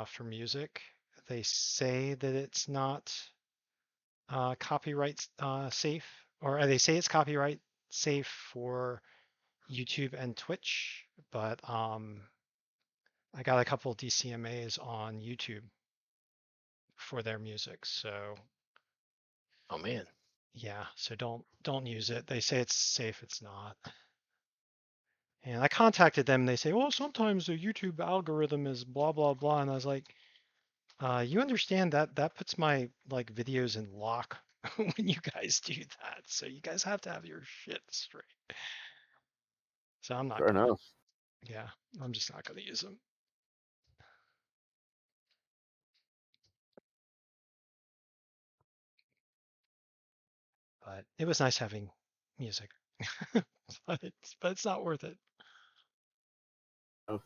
for music. They say that it's not copyright safe, or they say it's copyright safe for YouTube and Twitch, but I got a couple DCMAs on YouTube for their music, so Oh man. yeah, so don't use it. They say it's safe, it's not. And I contacted them, they say, well, sometimes the YouTube algorithm is blah blah blah, and I was like, you understand that puts my like videos in lock when you guys do that. So you guys have to have your shit straight. So I'm not Fair gonna. enough. Yeah, I'm just not gonna use them. But it was nice having music. but it's not worth it. Oh.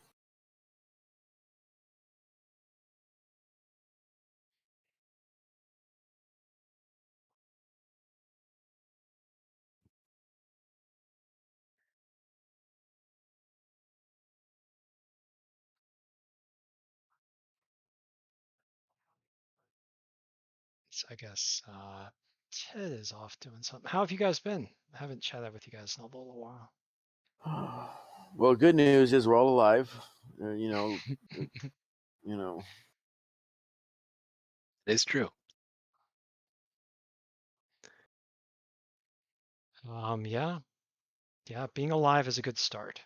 So I guess Ted is off doing something. How have you guys been? I haven't chatted with you guys in a little while. Well, good news is we're all alive. You know, It's true. Yeah, being alive is a good start.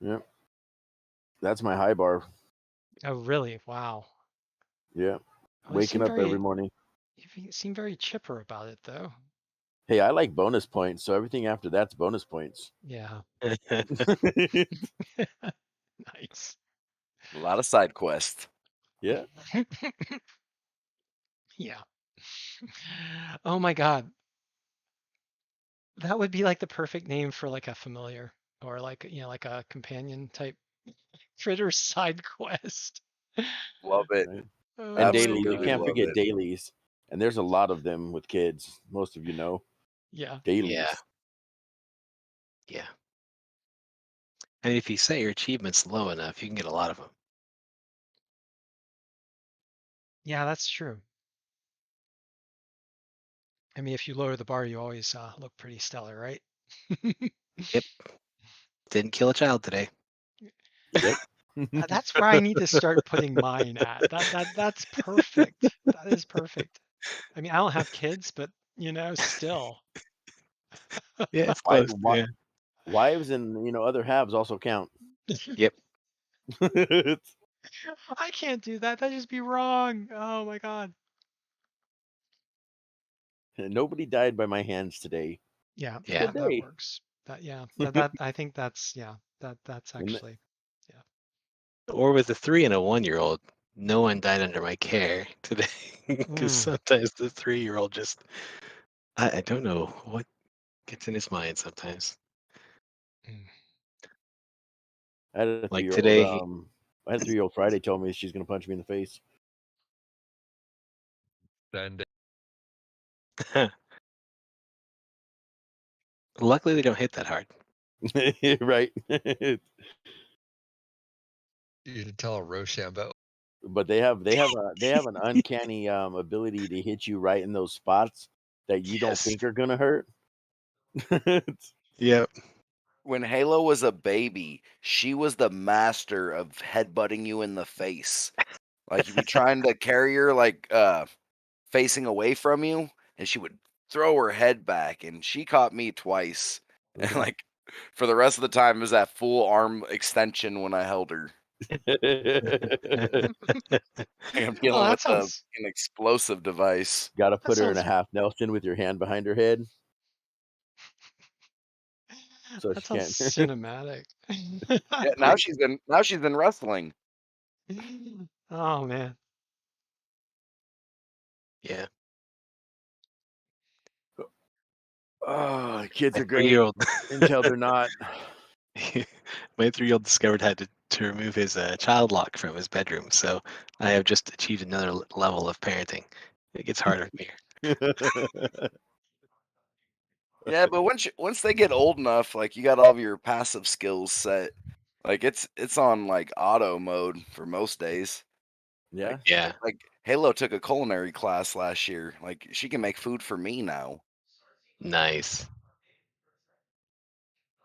yeah. That's my high bar. Oh, really? Wow. Yeah. Well, Waking up every morning. You seem very chipper about it, though. Hey, I like bonus points, so everything after that's bonus points. Yeah. Nice. A lot of side quests. Yeah. Yeah. Oh my God. That would be like the perfect name for like a familiar or like, like a companion type critter side quest. Love it. Right. Oh And my dailies. You Absolutely God. can't love forget it. dailies. And there's a lot of them with kids. Most of you know. Yeah. Dailies. Yeah. Yeah. And if you set your achievements low enough, you can get a lot of them. Yeah, that's true. I mean, if you lower the bar, you always look pretty stellar, right? Yep. Didn't kill a child today. Yep. That's where I need to start putting mine at. That's perfect. That is perfect. I mean, I don't have kids, but still. Yeah, it's close. Yeah. Wives and other halves also count. Yep. I can't do that. That'd just be wrong. Oh my God. Nobody died by my hands today. Yeah, Yeah. that works. That I think that's that's And actually Or with a 3 and a 1-year-old, no one died under my care today. Because sometimes the 3-year-old just, I don't know what gets in his mind sometimes. I had a Like 3-year-old. today, I had a 3-year-old Friday tell me she's gonna punch me in the face. luckily they don't hit that hard. Right. You can tell Rochambeau. But they have an uncanny ability to hit you right in those spots that you don't Yes. think are gonna hurt. Yep. When Halo was a baby, she was the master of headbutting you in the face. Like you'd be trying to carry her like facing away from you, and she would throw her head back, and she caught me twice. And like for the rest of the time, it was that full arm extension when I held her. I'm dealing with an explosive device. Got to put her in a sounds- half Nelson with your hand behind her head. So that she can't. sounds cinematic. Yeah, now she's been wrestling. Oh man. Yeah. Oh, kids My are great 3-year-old until they're not. My 3-year-old discovered how to remove his child lock from his bedroom. So I have just achieved another level of parenting. It gets harder here. Yeah, but once they get old enough, like you got all of your passive skills set, Like it's on like auto mode for most days. Yeah. Yeah. Like Halo took a culinary class last year. Like she can make food for me now. Nice.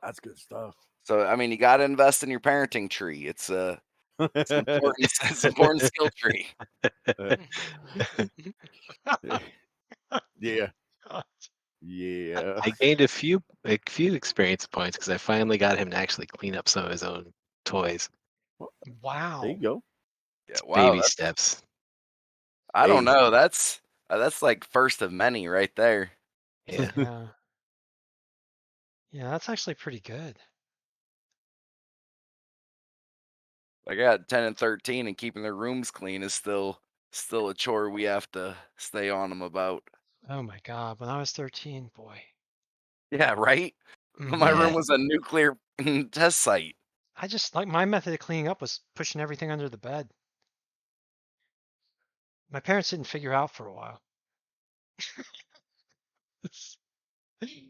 That's good stuff. So I mean, you got to invest in your parenting tree. It's important. It's important skill tree. Yeah. God. Yeah. I gained a few experience points because I finally got him to actually clean up some of his own toys. Wow. There you go. Yeah, wow. Baby steps. I don't Hey. know. That's like first of many right there. Yeah. Yeah. Yeah, that's actually pretty good. I got 10 and 13, and keeping their rooms clean is still a chore we have to stay on them about. Oh my God. When I was 13, boy. Yeah, right. Mhm. My Yeah. room was a nuclear test site. I just like my method of cleaning up was pushing everything under the bed. My parents didn't figure out for a while.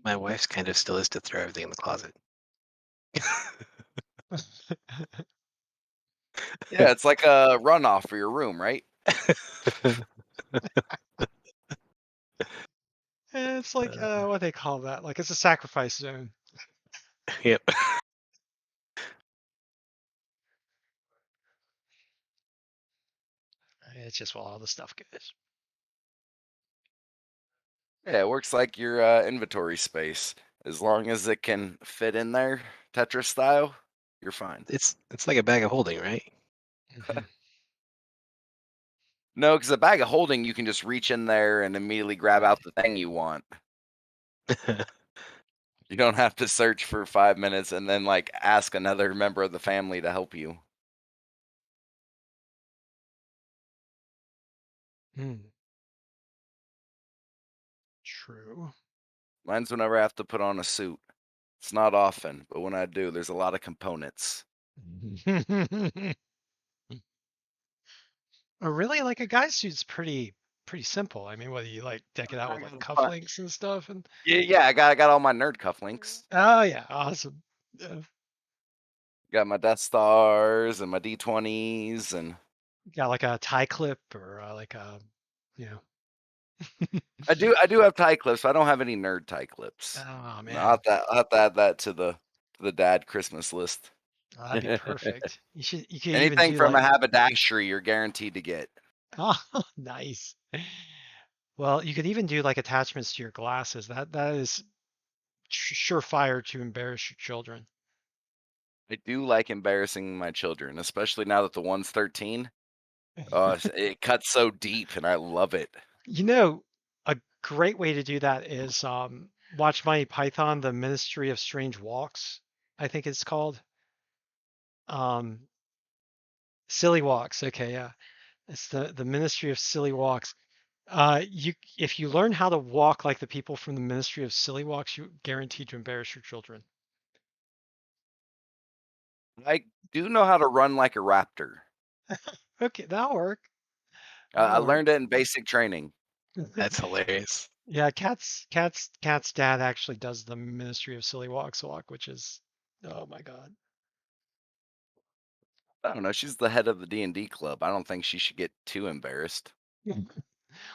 My wife's kind of still is to throw everything in the closet. Yeah, it's like a runoff for your room, right? It's like what they call that? Like it's a sacrifice zone. Yep. It's just where all the stuff goes. Yeah, it works like your inventory space. As long as it can fit in there, Tetris style, you're fine. It's like a bag of holding, right? Mhm. No, because a bag of holding, you can just reach in there and immediately grab out the thing you want. You don't have to search for 5 minutes and then like ask another member of the family to help you. Hmm. True. Mine's whenever I have to put on a suit. It's not often, but when I do, there's a lot of components. Oh, really? Like a guy's suit's pretty simple. I mean, whether you like deck it out I with like got a fun- cufflinks and stuff and Yeah, I got all my nerd cufflinks. oh yeah, awesome. Yeah. Got my Death Stars and my D20s, and Got like a tie clip or like a, you know. I do have tie clips. But I don't have any nerd tie clips. Oh man, I'll have to add that to the dad Christmas list. oh, that'd be perfect. You could even Anything do from a like haberdashery, you're guaranteed to get. oh nice. Well, you could even do like attachments to your glasses. That is surefire to embarrass your children. I do like embarrassing my children, especially now that the one's 13. It cuts so deep, and I love it. You know, a great way to do that is watch Monty Python, The Ministry of Strange Walks, I think it's called. Um, Silly Walks. Okay, yeah. It's the Ministry of Silly Walks. You if you learn how to walk like the people from the Ministry of Silly Walks, you guaranteed to embarrass your children. I do know how to run like a raptor. Okay, that'll work. I That'll work. learned it in basic training. That's hilarious. Yeah, Cat's dad actually does the Ministry of Silly Walks walk, which is oh my God. I don't know. She's the head of the D&D club. I don't think she should get too embarrassed.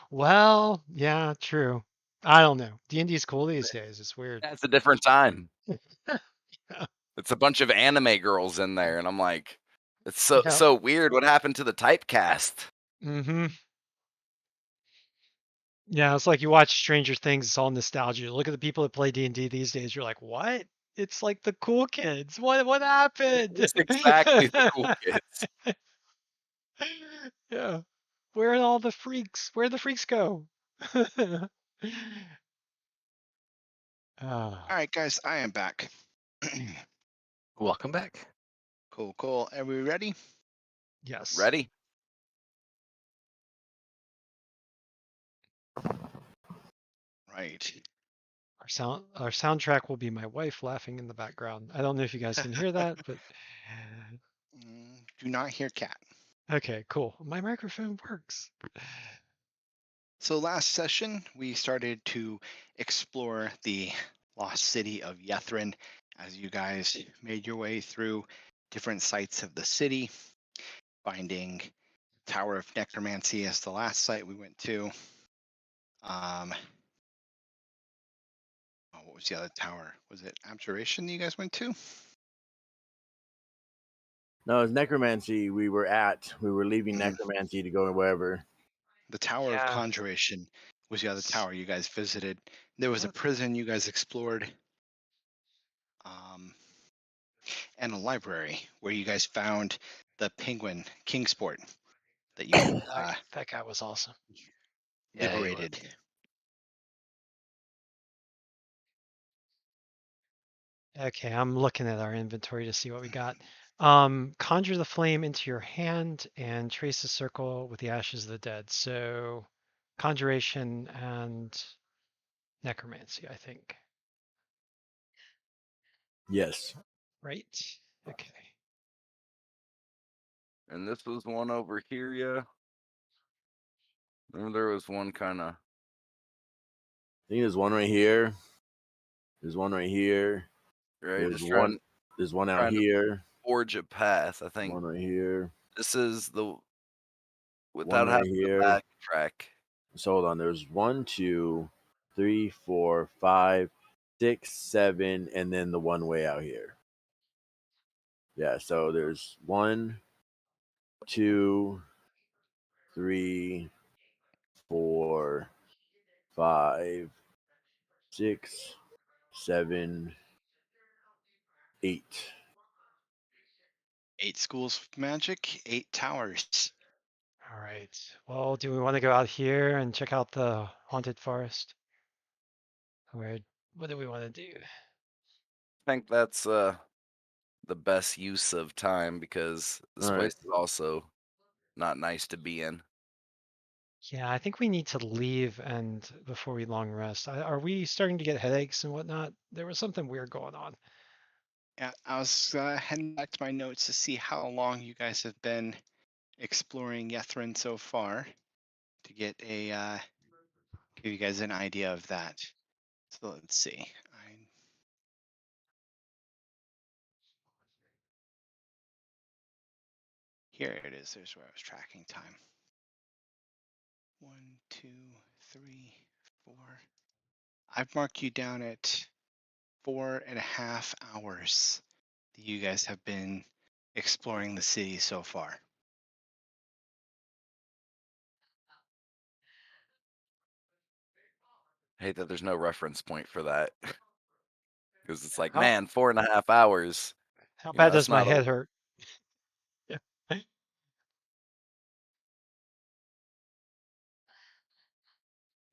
Well, yeah, true. I don't know. D&D's cool these days. It's weird. It's a different time. Yeah. It's a bunch of anime girls in there, and I'm like, it's so Yeah. so weird. What happened to the typecast? Mm-hmm. Yeah, it's like you watch Stranger Things, it's all nostalgia. Look at the people that play D&D these days. You're like, what? It's like the cool kids. What happened? It's exactly the cool kids. Yeah. Where are all the freaks? Where'd the freaks go? Ah, All right, guys, I am back. Welcome back. Cool. Are we ready? yes. Ready? Right. Our soundtrack will be my wife laughing in the background. I don't know if you guys can hear that, but Do not hear cat. okay, cool. My microphone works. So last session, we started to explore the lost city of Yetherin as you guys made your way through different sites of the city, finding Tower of Necromancy as the last site we went to. What was the other tower? Was it Abjuration that you guys went to? No, it's necromancy. We were leaving necromancy to go wherever. The Tower of Yeah. Conjuration was the other tower you guys visited. There was a prison you guys explored. And a library where you guys found the penguin Kingsport that you That guy was awesome. Yeah, he was. liberated. Okay, I'm looking at our inventory to see what we got. Conjure the flame into your hand and trace a circle with the ashes of the dead. So, conjuration and necromancy, I think. Yes. Right? Okay. And this was one over here, yeah. Remember there was one kind of. I think there's one right here. There's one right here. Right, There's just one. There's one out trying to here. forge a path. I think One right here. this is the One without right having here. to backtrack. So hold on. There's 1, 2, 3, 4, 5, 6, 7, and then the one way out here. Yeah. So there's 1, 2, 3, 4, 5, 6, 7, 8. 8 schools of magic, 8 towers. All right. Well, do we want to go out here and check out the haunted forest? Or what do we want to do? I think that's the best use of time because this All right. place is also not nice to be in. Yeah, I think we need to leave and before we long rest. Are we starting to get headaches and whatnot? There was something weird going on. Yeah, I was heading back to my notes to see how long you guys have been exploring Yetherin so far to get a give you guys an idea of that. So let's see. Here it is. There's where I was tracking time. 1, 2, 3, 4. I've marked you down at 4.5 hours that you guys have been exploring the city so far. I hate that there's no reference point for that. Because it's like, How- man, 4.5 hours. How You know, bad that's does my not a head hurt? Yeah.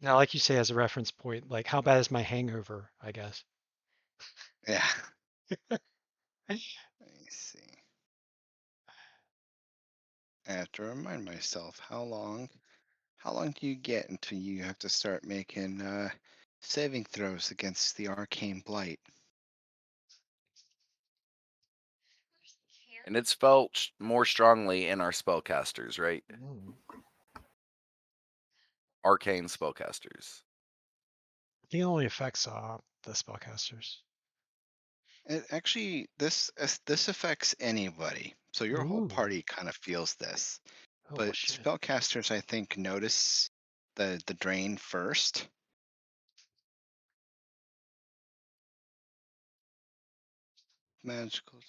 Now, like you say, as a reference point, like how bad is my hangover, I guess. Yeah. Let me see. I have to remind myself how long do you get until you have to start making saving throws against the arcane blight? And it's felt more strongly in our spellcasters, right? Arcane spellcasters. I think it only affects the spellcasters. It actually this affects anybody. So your whole Ooh. party kind of feels this. Oh, But shit. spellcasters I think notice the drain first. Magical.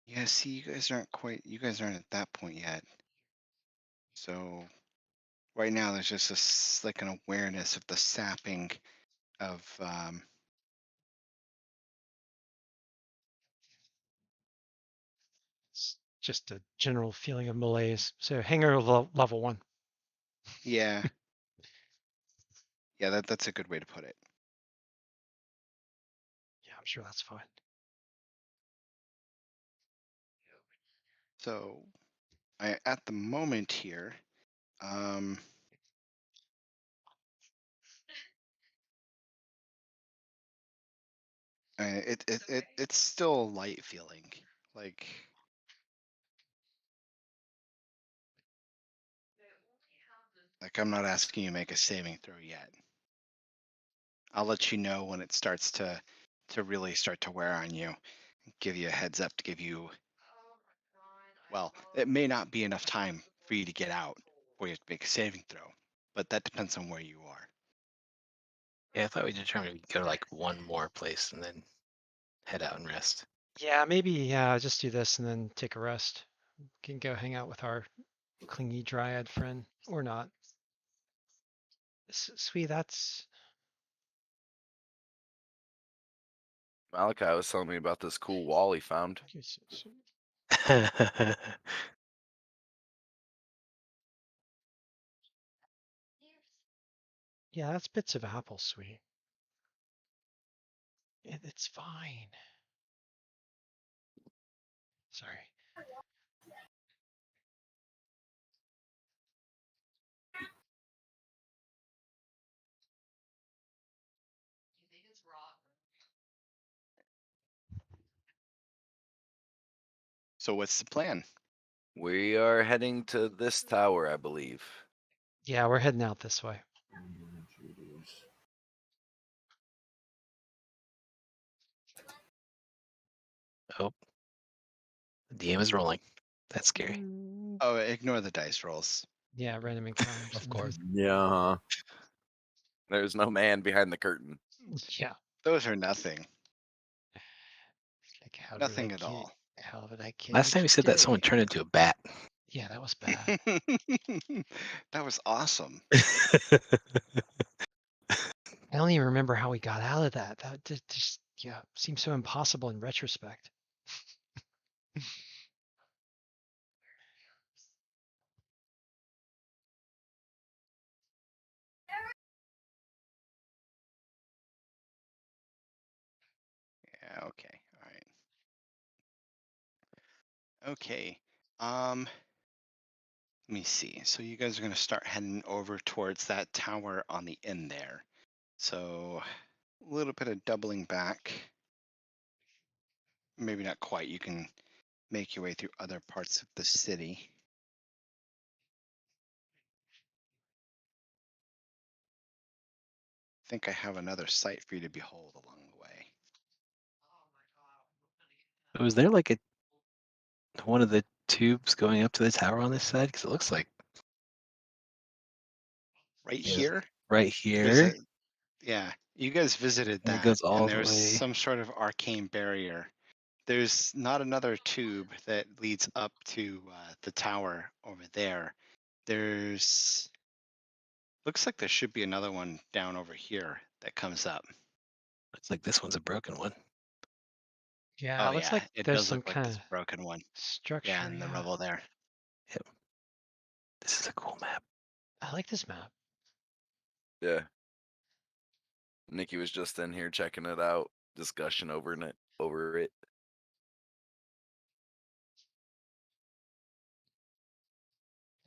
Yeah, see, you guys aren't at that point yet. So right now there's just like an awareness of the sapping of It's just a general feeling of malaise. So hangover level 1. yeah. Yeah, that's a good way to put it. Yeah, I'm sure that's fine. So at the moment here, it's still a light feeling. Like I'm not asking you to make a saving throw yet. I'll let you know when it starts to really start to wear on you. Give you a heads up to give you. Well, it may not be enough time for you to get out, or you have to make a saving throw, but that depends on where you are. Yeah, I thought we determined we'd go to like one more place and then head out and rest. Yeah, maybe just do this and then take a rest. Can go hang out with our clingy dryad friend or not. Sweet, that's Malachi was telling me about this cool wall he found. yeah, that's bits of apple, sweet. It's fine. Sorry. So what's the plan? We are heading to this tower, I believe. Yeah, we're heading out this way. Oh, the DM is rolling. That's scary. Oh, ignore the dice rolls. Yeah, random encounters. Of course. Yeah. There's no man behind the curtain. Yeah. Those are nothing. Like how Nothing did at I all. get, how did I get Last time you said that someone turned into a bat. Yeah, that was bad. That was awesome. I don't even remember how we got out of that. That just yeah, seems so impossible in retrospect. Yeah, okay. All right. Okay. Let me see. So you guys are going to start heading over towards that tower on the end there. So a little bit of doubling back. Maybe not quite. You can make your way through other parts of the city. I think I have another sight for you to behold along the way. Was there like one of the tubes going up to the tower on this side? Because it looks like Right Yeah. here? right here. Visit. Yeah, you guys visited And it that, goes all and the there's way. some sort of arcane barrier. There's not another tube that leads up to the tower over there. There's looks like there should be another one down over here that comes up. Looks like this one's a broken one. Yeah, Oh it looks yeah, like it there's does some look like kind this of broken one. structure. Yeah, in the rubble there. This is a cool map. I like this map. Yeah. Nikki was just in here checking it out. Discussion over it.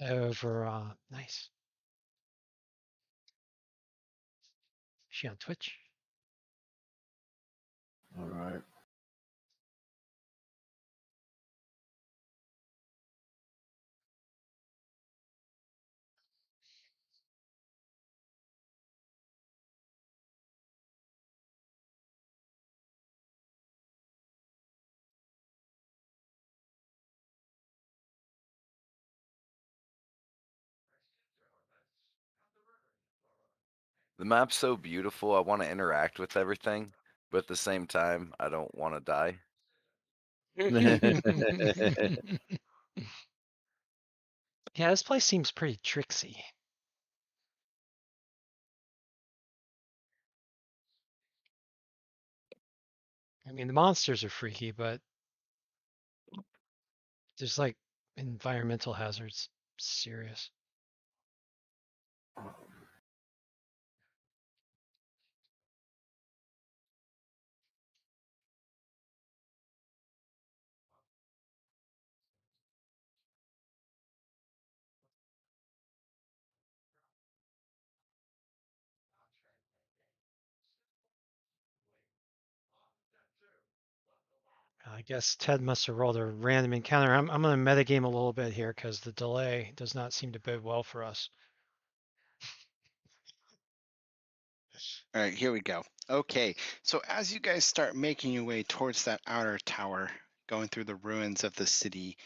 Over nice. Is she on Twitch? All right. The map's so beautiful. I want to interact with everything, but at the same time, I don't want to die. Yeah, this place seems pretty tricksy. I mean, the monsters are freaky, but there's like environmental hazards. Serious. I guess Ted must have rolled a random encounter. I'm going to metagame a little bit here because the delay does not seem to bode well for us. All right, here we go. Okay, so as you guys start making your way towards that outer tower, going through the ruins of the city,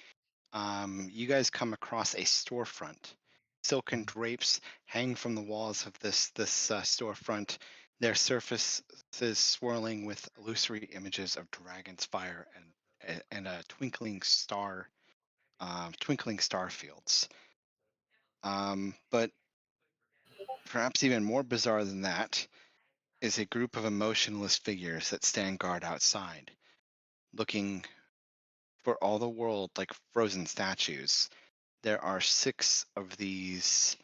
you guys come across a storefront. Silken drapes hang from the walls of this storefront. Their surface is swirling with illusory images of dragons, fire, and a twinkling star fields. But perhaps even more bizarre than that is a group of emotionless figures that stand guard outside, looking for all the world like frozen statues. There are 6 of these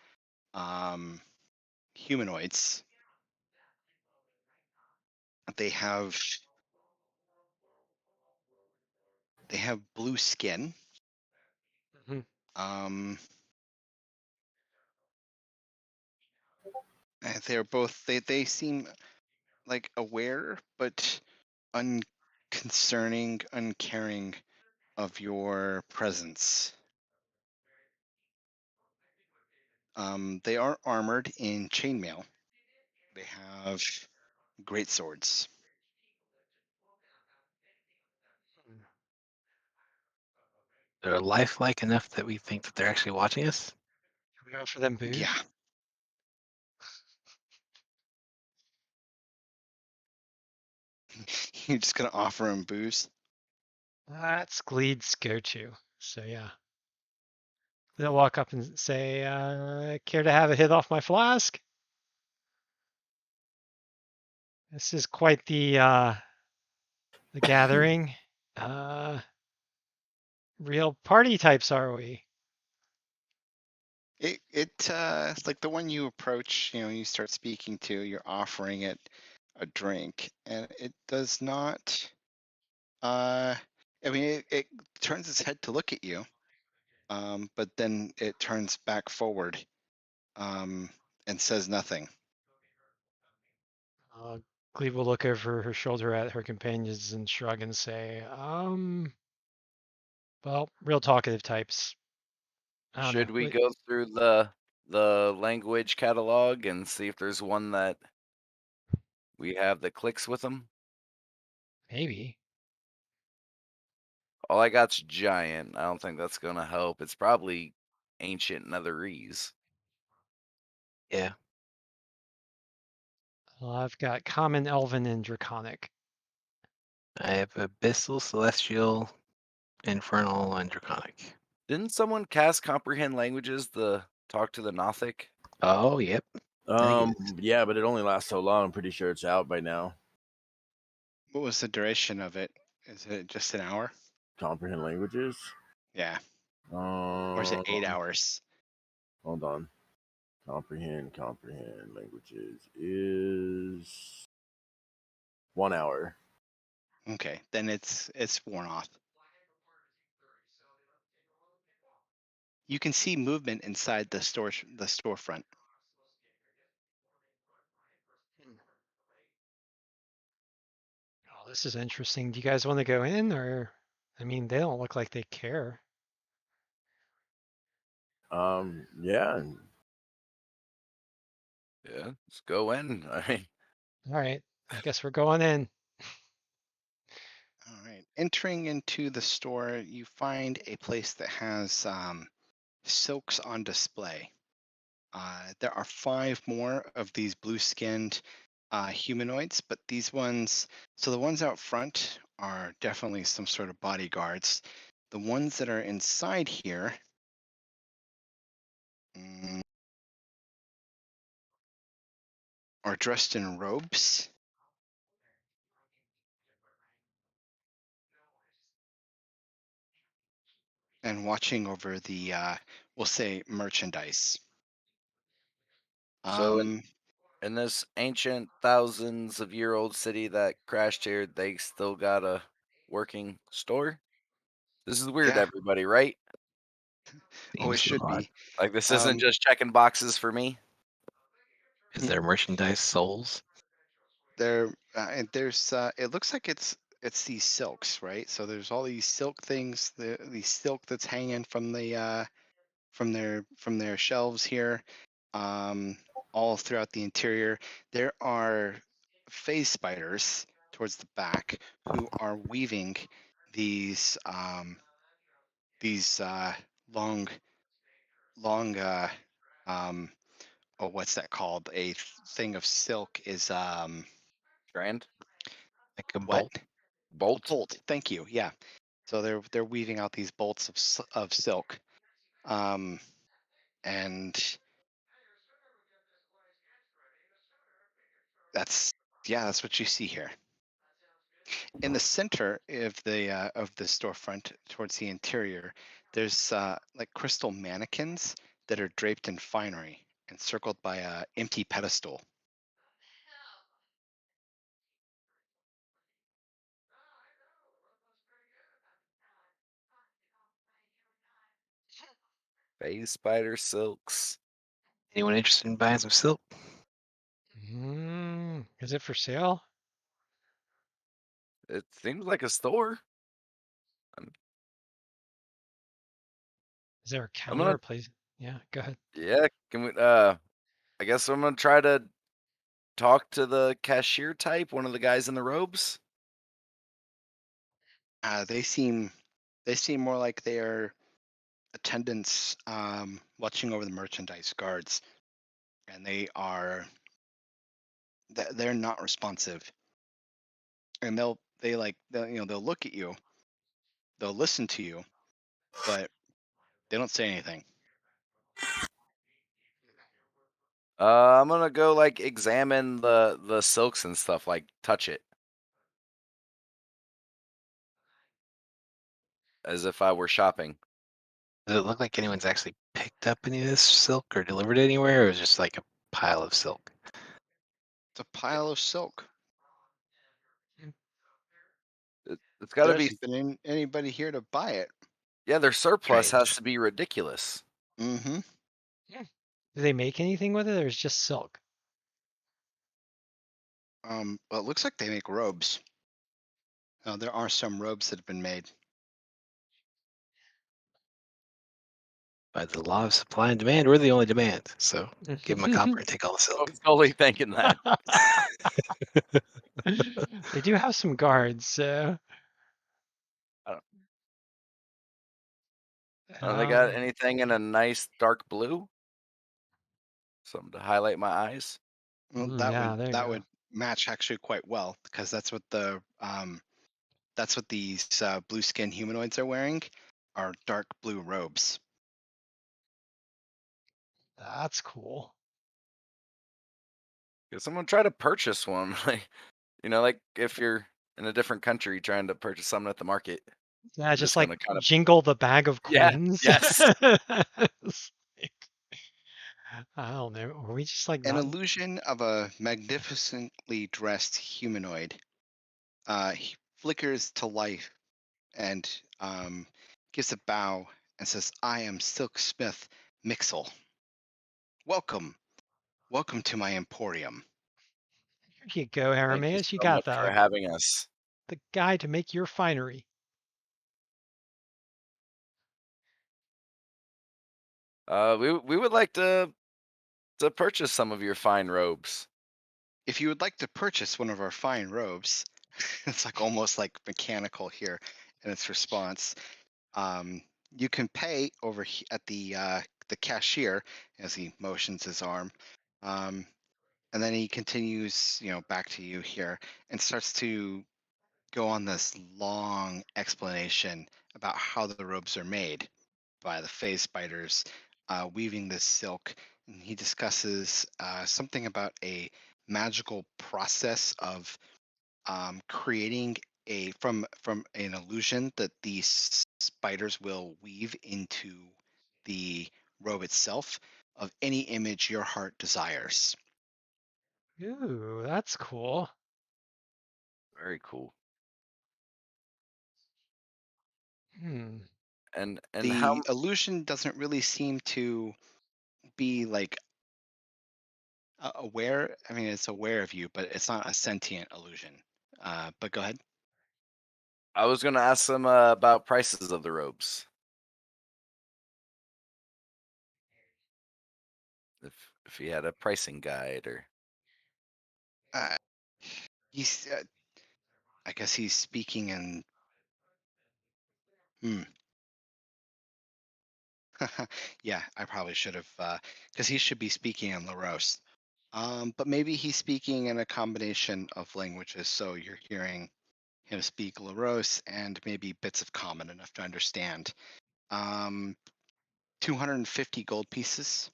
humanoids. They have blue skin. Mhm. They're both they seem like aware but unconcerning, uncaring of your presence. They are armored in chainmail. They have great swords. They're lifelike enough that we think that they're actually watching us. Can we offer them booze? Yeah. You're just gonna offer them booze? That's Gleed's go-to. So yeah. They'll walk up and say, care to have a hit off my flask? This is quite the gathering. Real party types, are we? It's like the one you approach, you start speaking to, you're offering it a drink, and it does not. I mean, it turns its head to look at you, but then it turns back forward, and says nothing. Gleed will look over her shoulder at her companions and shrug and say, well, real talkative types. I don't Should know. we go through the language catalog and see if there's one that we have that clicks with them? Maybe. All I got's giant. I don't think that's gonna help. It's probably ancient netherese. Yeah. Well, I've got common, elven, and draconic. I have abyssal, celestial, infernal, and draconic. Didn't someone cast comprehend languages to talk to the Nothic? Oh, yep. Yeah, but it only lasts so long. I'm pretty sure it's out by now. What was the duration of it? Is it just an hour? Comprehend languages. Yeah. Or is it 8 hours? Hold on. Comprehend languages is 1 hour. Okay, then it's worn off. You can see movement inside the storefront. Oh, this is interesting. Do you guys want to go in, or? I mean, they don't look like they care. Yeah. Yeah, let's go in. I mean, All right, I guess we're going in. All right. Entering into the store, you find a place that has silks on display. There are 5 more of these blue-skinned humanoids, but these ones, so the ones out front are definitely some sort of bodyguards. The ones that are inside here are dressed in robes. And watching over the, we'll say, merchandise. so in this ancient thousands of year old city that crashed here, they still got a working store? This is weird, Yeah. everybody, right? Oh, it Seems should odd. be. Like this isn't just checking boxes for me. Is there merchandise souls? There's it looks like it's these silks, right? So there's all these silk things, these silk that's hanging from the from their shelves here. all throughout the interior. There are phase spiders towards the back who are weaving these long um, oh, what's that called? A thing of silk is Strand? Like a what? bolt. A Bolt? bolt. Thank you. Yeah. So they're weaving out these bolts of silk, and that's what you see here. In the center of the storefront, towards the interior, there's like crystal mannequins that are draped in finery, encircled by a empty pedestal. Phase spider silks. Anyone interested in buying some silk? Is it for sale? It seems like a store. Is there a I'm counter gonna or place? Yeah, go ahead. Yeah, can we I guess I'm gonna try to talk to the cashier type, one of the guys in the robes. They seem more like they are attendants watching over the merchandise guards, and they're not responsive, and they'll look at you, they'll listen to you, but they don't say anything. I'm gonna go like examine the silks and stuff, like touch it. As if I were shopping. Does it look like anyone's actually picked up any of this silk or delivered it anywhere, or is it just like a pile of silk? It's a pile of silk. It's gotta There be hasn't been anybody here to buy it. Yeah, their surplus has Strange. to be ridiculous. Mm-hmm. Do they make anything with it, or is it just silk? Well, it looks like they make robes. There are some robes that have been made. By the law of supply and demand, we're the only demand. So give them a copper and take all the I silk. was totally thinking that. They do have some guards, so. They got anything in a nice dark blue? Something to highlight my eyes. Well, Yeah, there you that go. would match actually quite well, because that's what these blue skin humanoids are wearing, are dark blue robes. That's cool. Could someone try to purchase one? Like if you're in a different country trying to purchase something at the market. Yeah, I'm just just like gonna kind of jingle the bag of coins. yes. It's like, I don't know. Are we just like An not? illusion of a magnificently dressed humanoid he flickers to life and gives a bow and says, "I am Silksmith Mixel. Welcome, welcome to my emporium." Here you go, Thank you Arameus. You so got much for having us. the guy to make your finery. We would like to purchase some of your fine robes. If you would like to purchase one of our fine robes, it's like almost like mechanical here in its response. You can pay over at the cashier as he motions his arm, um, and then he continues, back to you here and starts to go on this long explanation about how the robes are made by the phase spiders weaving this silk. And he discusses something about a magical process of creating from an illusion that these spiders will weave into the robe itself of any image your heart desires. Ooh, that's cool. Very cool. Hmm. And how The illusion doesn't really seem to be like aware. I mean, it's aware of you, but it's not a sentient illusion. But go ahead. I was gonna ask them about prices of the robes. If if he had a pricing guide or. Uh, he's. I guess he's speaking in. Yeah, I probably should have, because he should be speaking in Laros. But maybe he's speaking in a combination of languages, so you're hearing him speak Laros and maybe bits of common enough to understand. 250 gold pieces.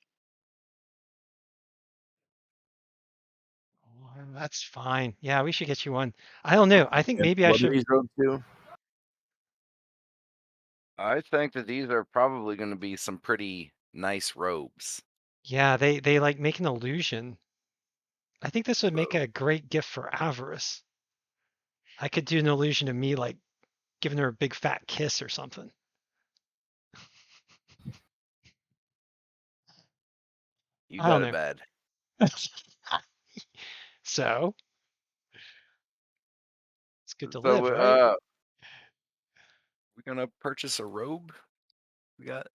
Oh, that's fine. Yeah, we should get you one. I don't know. I think And maybe I what do should. these robes do? I think that these are probably going to be some pretty nice robes. Yeah, they like make an illusion. I think this would make a great gift for Avarice. I could do an illusion of me like giving her a big fat kiss or something. You I don't got it know. bad. So it's good to So live, right? we're gonna purchase a robe. We got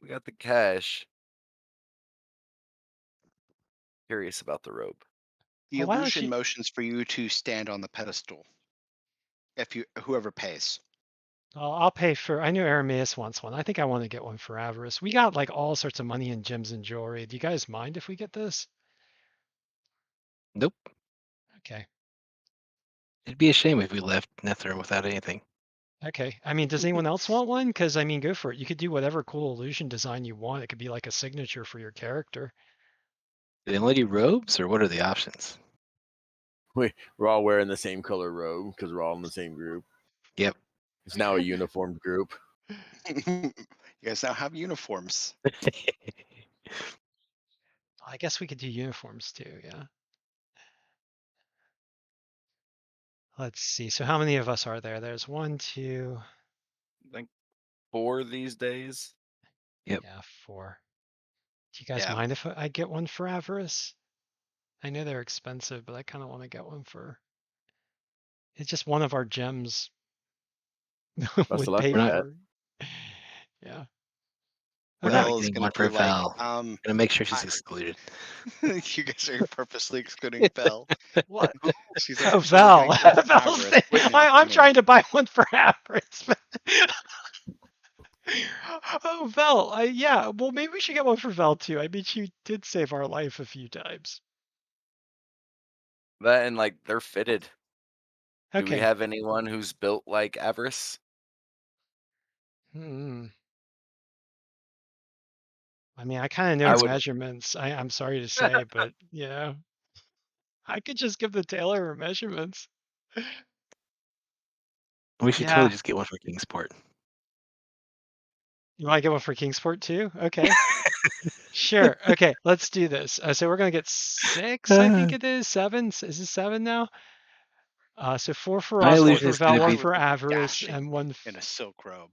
the cash. Curious about the robe. The Well, why don't illusion you? motions for you to stand on the pedestal. If whoever pays. I'll pay for. I knew Arameus wants one. I think I want to get one for Avarice. We got like all sorts of money in gems and jewelry. Do you guys mind if we get this? Nope. Okay. It'd be a shame if we left Netherim without anything. Okay. I mean, does anyone else want one? Because I mean, go for it. You could do whatever cool illusion design you want. It could be like a signature for your character. Do they only do robes, or what are the options? We're all wearing the same color robe because we're all in the same group. Yep. It's now a uniformed group. You guys now have uniforms. I guess we could do uniforms too. Yeah. Let's see. So how many of us are there? There's 1, 2. I think 4 these days. Yep. Yeah, 4. Do you guys Yeah. mind if I get one for Avarice? I know they're expensive, but I kind of want to get one for. It's just one of our gems Best would of luck pay with not- that. for. Yeah. We're Okay. not Vel is getting gonna one for be like, Val. Gonna make sure she's I- excluded. you guys are purposely excluding Vel. What? She's Oh, like, so we're Val. gonna give Val's Avarice, but not I'm me. trying to buy one for Avarice. Oh, Val. Yeah. Well, maybe we should get one for Val too. I mean, she did save our life a few times. That and like they're fitted. Do we Okay. have anyone who's built like Avarice? Hmm. I mean, I kind of know I her would. measurements. I'm sorry to say, but yeah, I could just give the tailor her measurements. We should Yeah. totally just get one for Kingsport. You want to get one for Kingsport too? Okay. Sure. Okay, let's do this. So we're gonna get 6, I think it is. 7. Is it 7 now? So 4 for My us, 1 illusion for is Val, gonna 1 be- for Avarice, Dashing and 1 in a silk robe.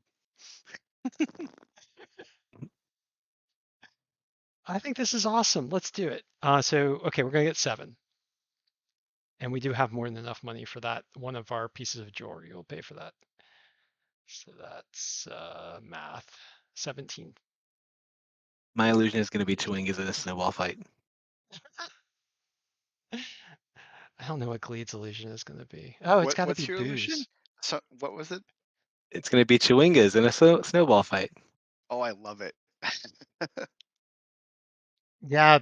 I think this is awesome. Let's do it. So okay, we're gonna get 7. And we do have more than enough money for that. One of our pieces of jewelry will pay for that. So that's math. 17. My illusion is gonna be Chewingas in a snowball fight. I don't know what Gleed's illusion is going to be. Oh, it's got to What's be your booze. illusion? So what was it? It's gonna be Chewingas in a snowball fight. Oh, I love it. Yeah,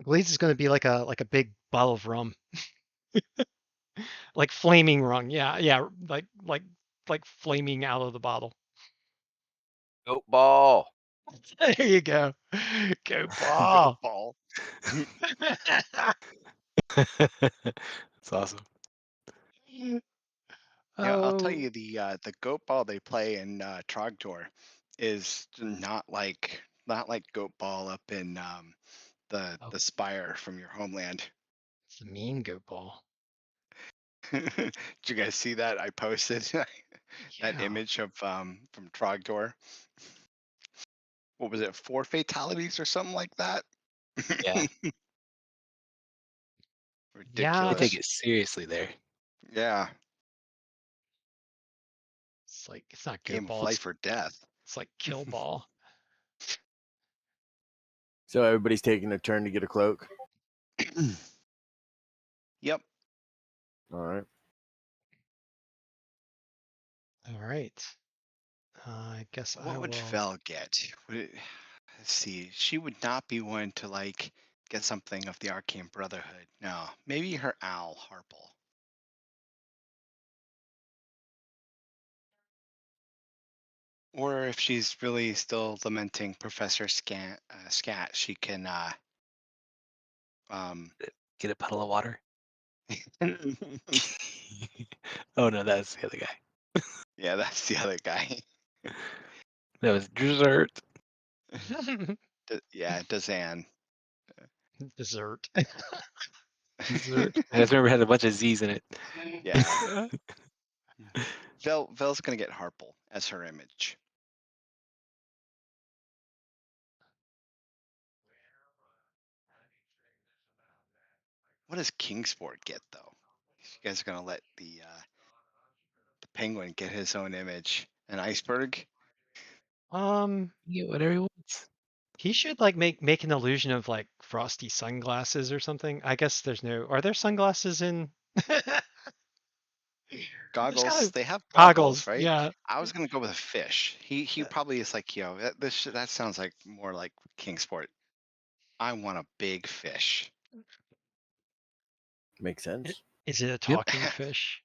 Gleed's is going to be like a big bottle of rum, like flaming rum. Yeah, yeah, like flaming out of the bottle. Goat ball. There you go. Go Go ball. ball. That's awesome. Yeah, I'll tell Oh, you the goat ball they play in Trogdor is not like goat ball up in the Oh. spire from your homeland. it's a mean goat ball. Did you guys see that? I posted that Yeah. image of from Trogdor. What was it? 4 fatalities or something like that? Yeah. They Ridiculous. take it seriously there. Yeah. It's like it's not goat Game of ball. life or death. It's like kill ball. So everybody's taking a turn to get a cloak. Yep. All right. All right. I guess I What would will. Vel get? Let's see. She would not be one to like get something of the Arcane Brotherhood. No, maybe her owl Harple. Or if she's really still lamenting Professor Scat, she can Get a puddle of water. Oh no, that's the other guy. yeah, that's the other guy. That was dessert. Yeah, Dazan. Dessert. Dessert. I just remember it had a bunch of Z's in it. Yeah. Vel's gonna get Harple as her image. What does Kingsport get though? You guys are gonna let the penguin get his own image. An iceberg? Get whatever he wants. He should like make an illusion of like frosty sunglasses or something. I guess there's no. Are there sunglasses in? Goggles. gotta- They have Goggles, goggles, right? yeah. I was gonna go with a fish. He probably is like, that sounds like more like Kingsport. I want a big fish. Makes sense. Is it a talking fish?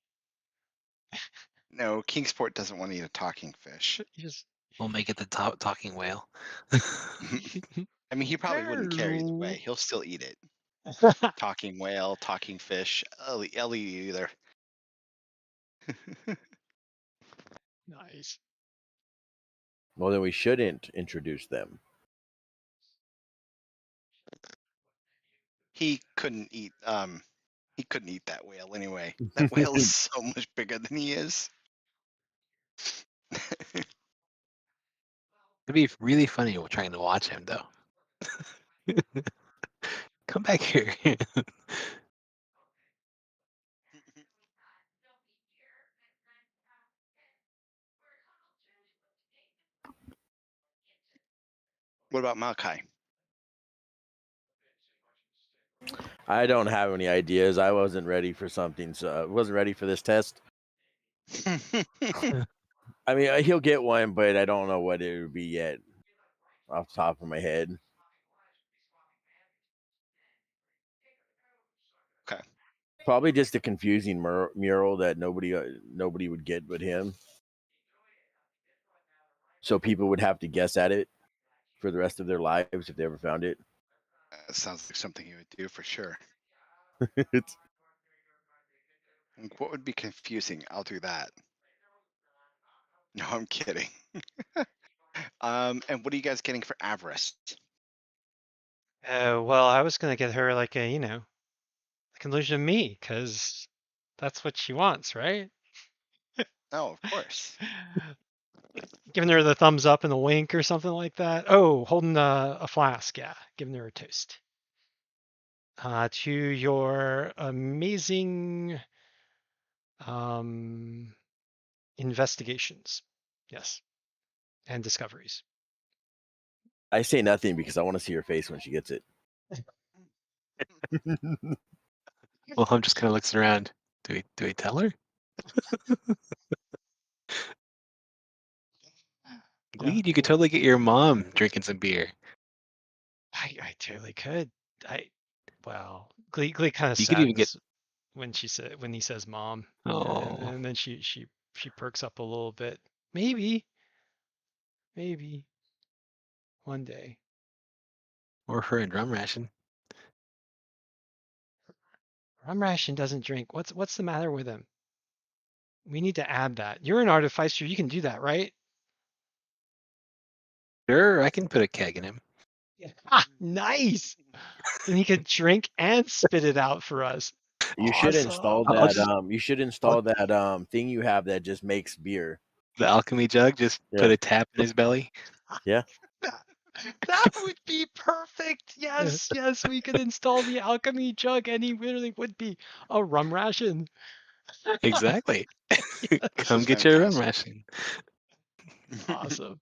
No, Kingsport doesn't want to eat a talking fish. You just. We'll make it the talking whale. I mean, he probably wouldn't care either way. He'll still eat it. Talking whale, talking fish. I'll eat either. Nice. Well, then we shouldn't introduce them. He couldn't eat that whale anyway. That whale is so much bigger than he is. It'd be really funny trying to watch him though. Come back here. What about Malachi? I don't have any ideas. I wasn't ready for something, so I wasn't ready for this test. I mean, he'll get one, but I don't know what it would be yet, off the top of my head. Okay. Probably just a confusing mural that nobody would get but him. So people would have to guess at it for the rest of their lives if they ever found it. Sounds like something he would do for sure. It's What would be confusing? I'll do that. No, I'm kidding. And what are you guys getting for Avarice? Well, I was gonna get her like a like an illusion of me, because that's what she wants, right? Oh, of course. Giving her the thumbs up and the wink or something like that. Oh, holding a flask, yeah. Giving her a toast. To your amazing investigations. Yes. And discoveries. I say nothing because I want to see her face when she gets it. Well, I'm just kind of looks around. Do we tell her? Gleed, you could totally get your mom drinking some beer. I totally could. Well, Glee kind of You could even get. saddens when he says mom. Oh, And then she perks up a little bit. Maybe one day. or her and drum ration. Rum Ration doesn't drink. What's the matter with him? We need to add that. You're an artificer. You can do that, right? Sure, I can put a keg in him. Yeah. Nice. Then he could drink and spit it out for us. You should install I'll that. just- You should install that thing you have that just makes beer. The alchemy jug, just put a tap in his belly. Yeah. That would be perfect. Yes, we could install the alchemy jug, and he literally would be a rum ration. Exactly. Yes. Come is get your rum fantastic. ration. Awesome.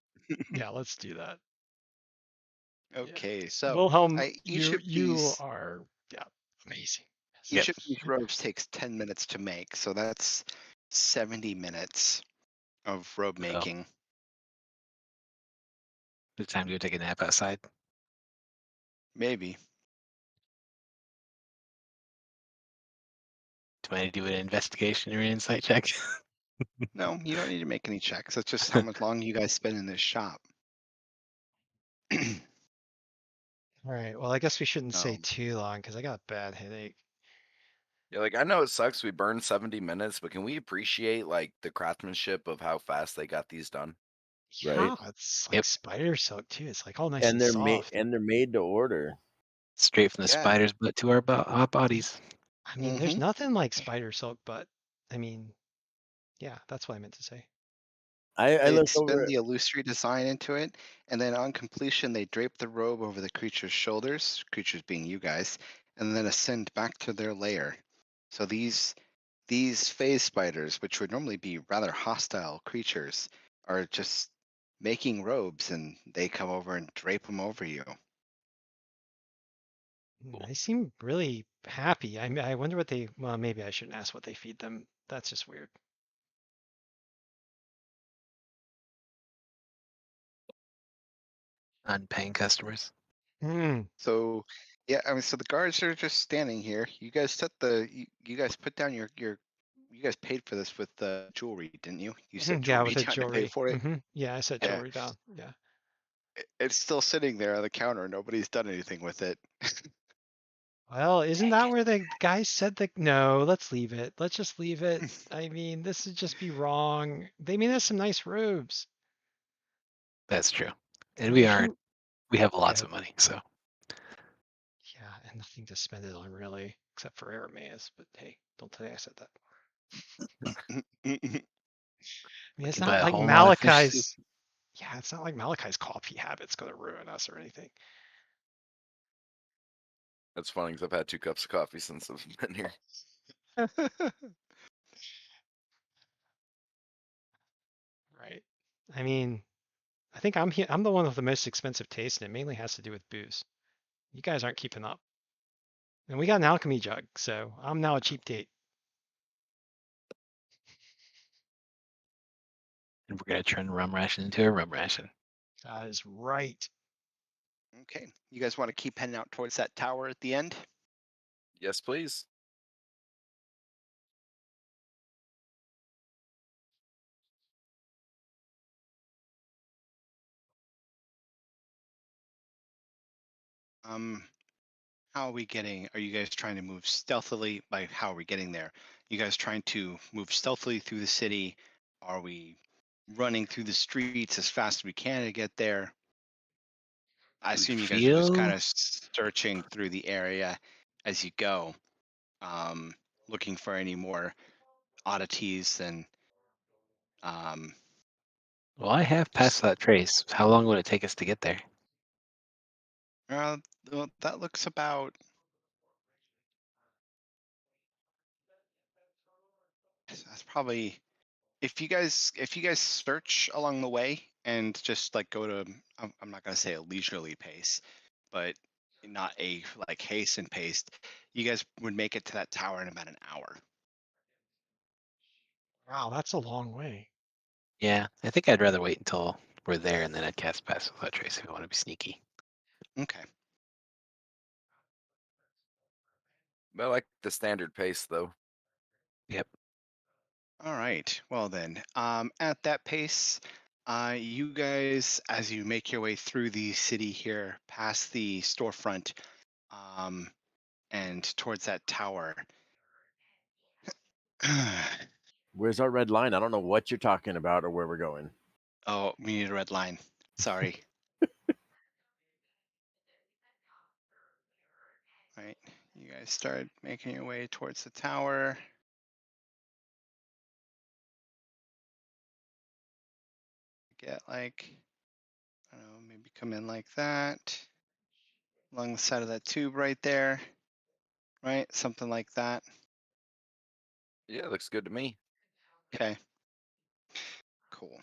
Yeah, let's do that. Okay, so Wilhelm, each of you these are amazing. Yes. each of these robes takes 10 minutes to make, so that's 70 minutes of robe So, making. the time to go take a nap outside. Maybe. Do I need to do an investigation or an insight check? No, you don't need to make any checks. That's just how much long you guys spend in this shop. All right. Well, I guess we shouldn't say Um, too long because I got a bad headache. Yeah, like I know it sucks we burned 70 minutes, but can we appreciate like the craftsmanship of how fast they got these done? Right. Yeah, it's like Yep. spider silk too. It's like all nice And and soft. they're made to order. Straight from the Yeah. spider's butt to our bodies. I mean, there's Mhm. nothing like spider silk, but I mean, yeah, that's what I meant to say. I They looked spin over. the illusory design into it, and then on completion, they drape the robe over the creature's shoulders, creatures being you guys, and then ascend back to their lair. So these phase spiders, which would normally be rather hostile creatures, are just making robes, and they come over and drape them over you. They seem really happy. I wonder what they. Well, maybe I shouldn't ask what they feed them. That's just weird. Unpaying customers. Hmm. So yeah, I mean, so the guards are just standing here. You guys set you guys put down your you guys paid for this with jewelry, didn't you? You set Yeah, jewelry with the down to pay jewelry. for it. Yeah, I set Yeah, jewelry down. Yeah. it's still sitting there on the counter. Nobody's done anything with it. Well, isn't Dang that it. where the guy said that? No, let's leave it. Let's just leave it. I mean, this would just be wrong. They made us some nice robes. That's true. And We shouldn't. we have Go lots ahead. of money, so Yeah, and nothing to spend it on really, except for Arameas. But hey, don't tell me I said that. I mean, we it's can buy not a like whole lot of fish soup. Malachi's. Yeah, it's not like Malachi's coffee habit's gonna ruin us or anything. That's funny because I've had 2 cups of coffee since I've been here. Right. I mean, I think I'm the one with the most expensive taste, and it mainly has to do with booze. You guys aren't keeping up. And we got an alchemy jug, so I'm now a cheap date. And we're gonna turn rum ration into a rum ration. That is right. Okay, you guys want to keep heading out towards that tower at the end? Yes, please. How are we getting? Are you guys trying to move stealthily? By how are we getting there? You guys trying to move stealthily through the city? Are we running through the streets as fast as we can to get there? I We assume you guys are just kind feel of searching through the area as you go, um, looking for any more oddities and um, well, I have passed just that trace. How long would it take us to get there? uh, well, that looks about. That's probably if you guys search along the way and just like go to I'm not gonna say a leisurely pace, but not a like hasten pace, you guys would make it to that tower in about an hour. Wow, that's a long way. Yeah, I think I'd rather wait until we're there and then I'd cast pass without trace if I want to be sneaky. Okay. I like the standard pace though. Yep. All right. Well then, at that pace, you guys, as you make your way through the city here, past the storefront, um, and towards that tower. Where's our red line? I don't know what you're talking about or where we're going. Oh, we need a red line. Sorry. Right. You guys start making your way towards the tower. Get like, I don't know, maybe come in like that. Along the side of that tube right there. Right? Something like that. Yeah, looks good to me. Okay. Cool.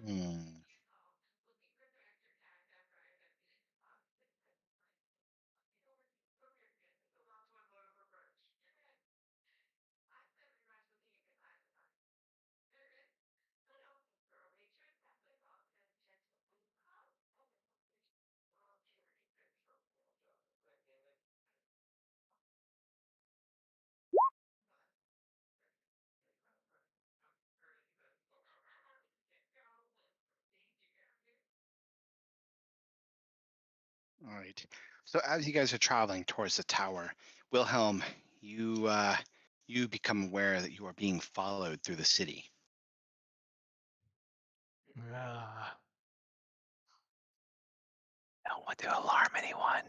Hmm. All right. So as you guys are traveling towards the tower, Wilhelm, you become aware that you are being followed through the city. Don't want to alarm anyone,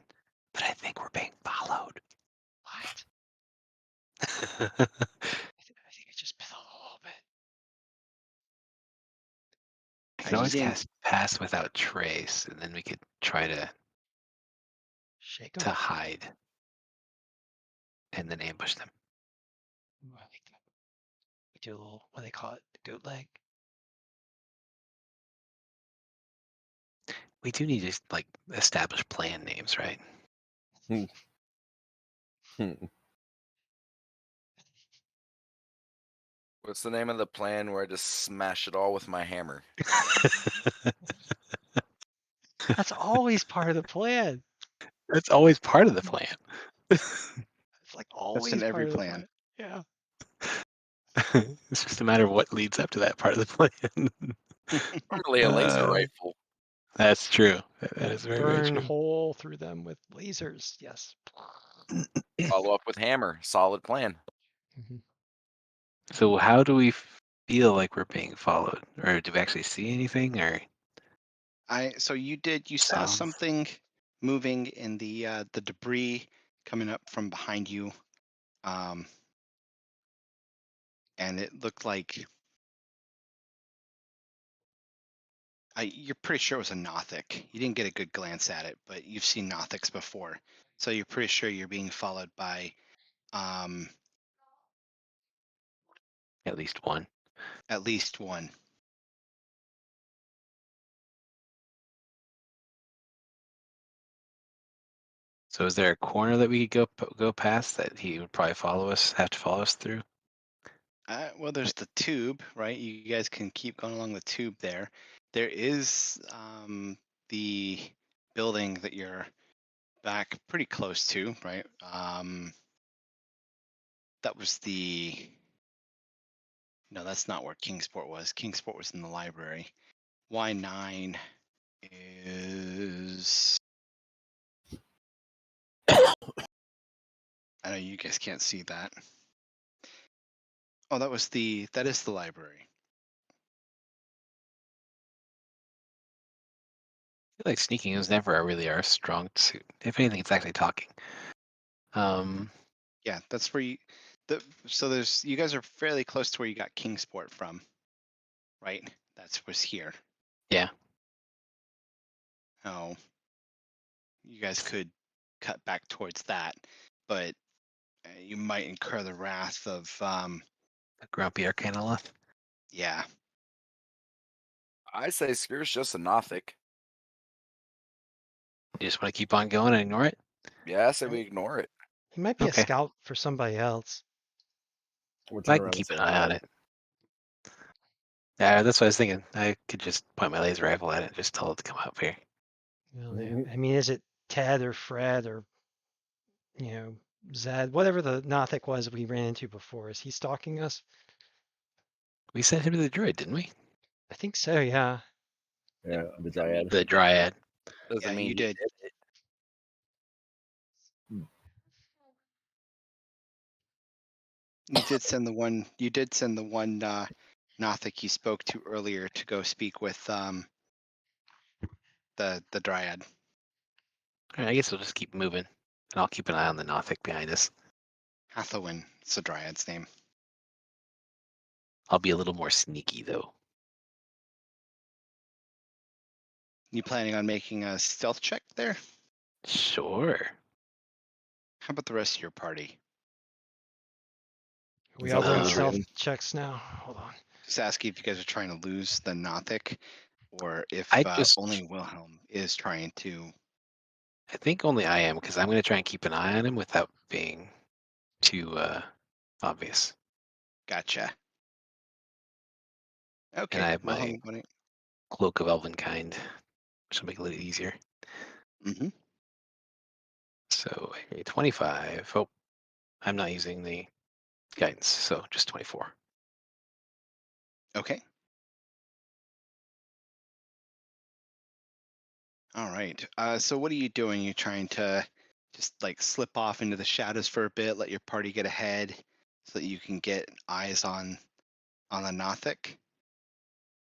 but I think we're being followed. What? I think I just piddled a little bit. I You can always didn't- cast pass without trace, and then we could try to Shake them. hide and then ambush them. Ooh, I like that. We do a little, what do they call it? Goat leg. We do need to like establish plan names, right? What's the name of the plan where I just smash it all with my hammer? That's always part of the plan. That's always part of the plan. It's like That's always in every part of the plan. plan. Yeah. It's just a matter of what leads up to that part of the plan. Normally a laser rifle. That's true. That is very, very Burn true. hole through them with lasers. Yes. Follow up with hammer. Solid plan. Mhm. So how do we feel like we're being followed? Or do we actually see anything? Or So you saw Sounds. something moving in the debris coming up from behind you. And it looked like you're pretty sure it was a Nothic. You didn't get a good glance at it, but you've seen Nothics before. So you're pretty sure you're being followed by At least one. at least one. So is there a corner that we could go past that he would probably have to follow us through? Well, there's the tube, right? You guys can keep going along the tube there. There is the building that you're back pretty close to, right? That was no, that's not where Kingsport was. Kingsport was in the library. Y9 is, I know you guys can't see that. Oh, that is the library. I feel like sneaking is never really our strong suit. If anything, it's actually talking. Yeah, that's where so you guys are fairly close to where you got Kingsport from, right? Was here. Yeah. Oh, you guys could cut back towards that, but you might incur the wrath of A grumpy Arcanoloth. yeah. I say Skir's just a Nothic. You just want to keep on going and ignore it? Yeah, I say we ignore it. He might be Okay. a scout for somebody else. We'll I turn can around and keep say an eye on no. it. Yeah, that's what I was thinking. I could just point my laser rifle at it and just tell it to come up here. Well, Mhm. I mean, is it Ted or Fred or Zed, whatever the Nothic was we ran into before? Is he stalking us? We sent him to the druid, didn't we? I think so. Yeah. Yeah, the Dryad. The dryad. Doesn't Yeah, mean you did. it. You did send the one. You did send the one Nothic you spoke to earlier to go speak with the Dryad. All right, I guess we'll just keep moving. And I'll keep an eye on the Nothic behind us. Hathawin. It's the Dryad's name. I'll be a little more sneaky, though. You planning on making a stealth check there? Sure. How about the rest of your party? Are we Is all that doing what we're stealth doing? checks now? Hold on. just asking if you guys are trying to lose the Nothic, or if I just, only Wilhelm is trying to. I think only I am, because I'm going to try and keep an eye on him without being too obvious. Gotcha. And Okay, I have my Wilhelm going. Cloak of Elvenkind, which will make it a little easier. Mm-hmm. So 25. Oh, I'm not using the guidance, so just 24. Okay. All right. So what are you doing? You trying to just like slip off into the shadows for a bit, let your party get ahead, so that you can get eyes on the Nothic?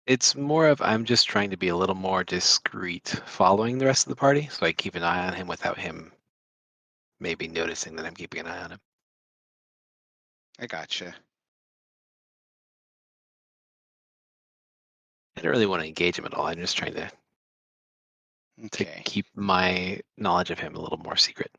It's more of I'm just trying to be a little more discreet following the rest of the party, so I keep an eye on him without him maybe noticing that I'm keeping an eye on him. I gotcha. I don't really want to engage him at all. I'm just trying to Okay. keep my knowledge of him a little more secret.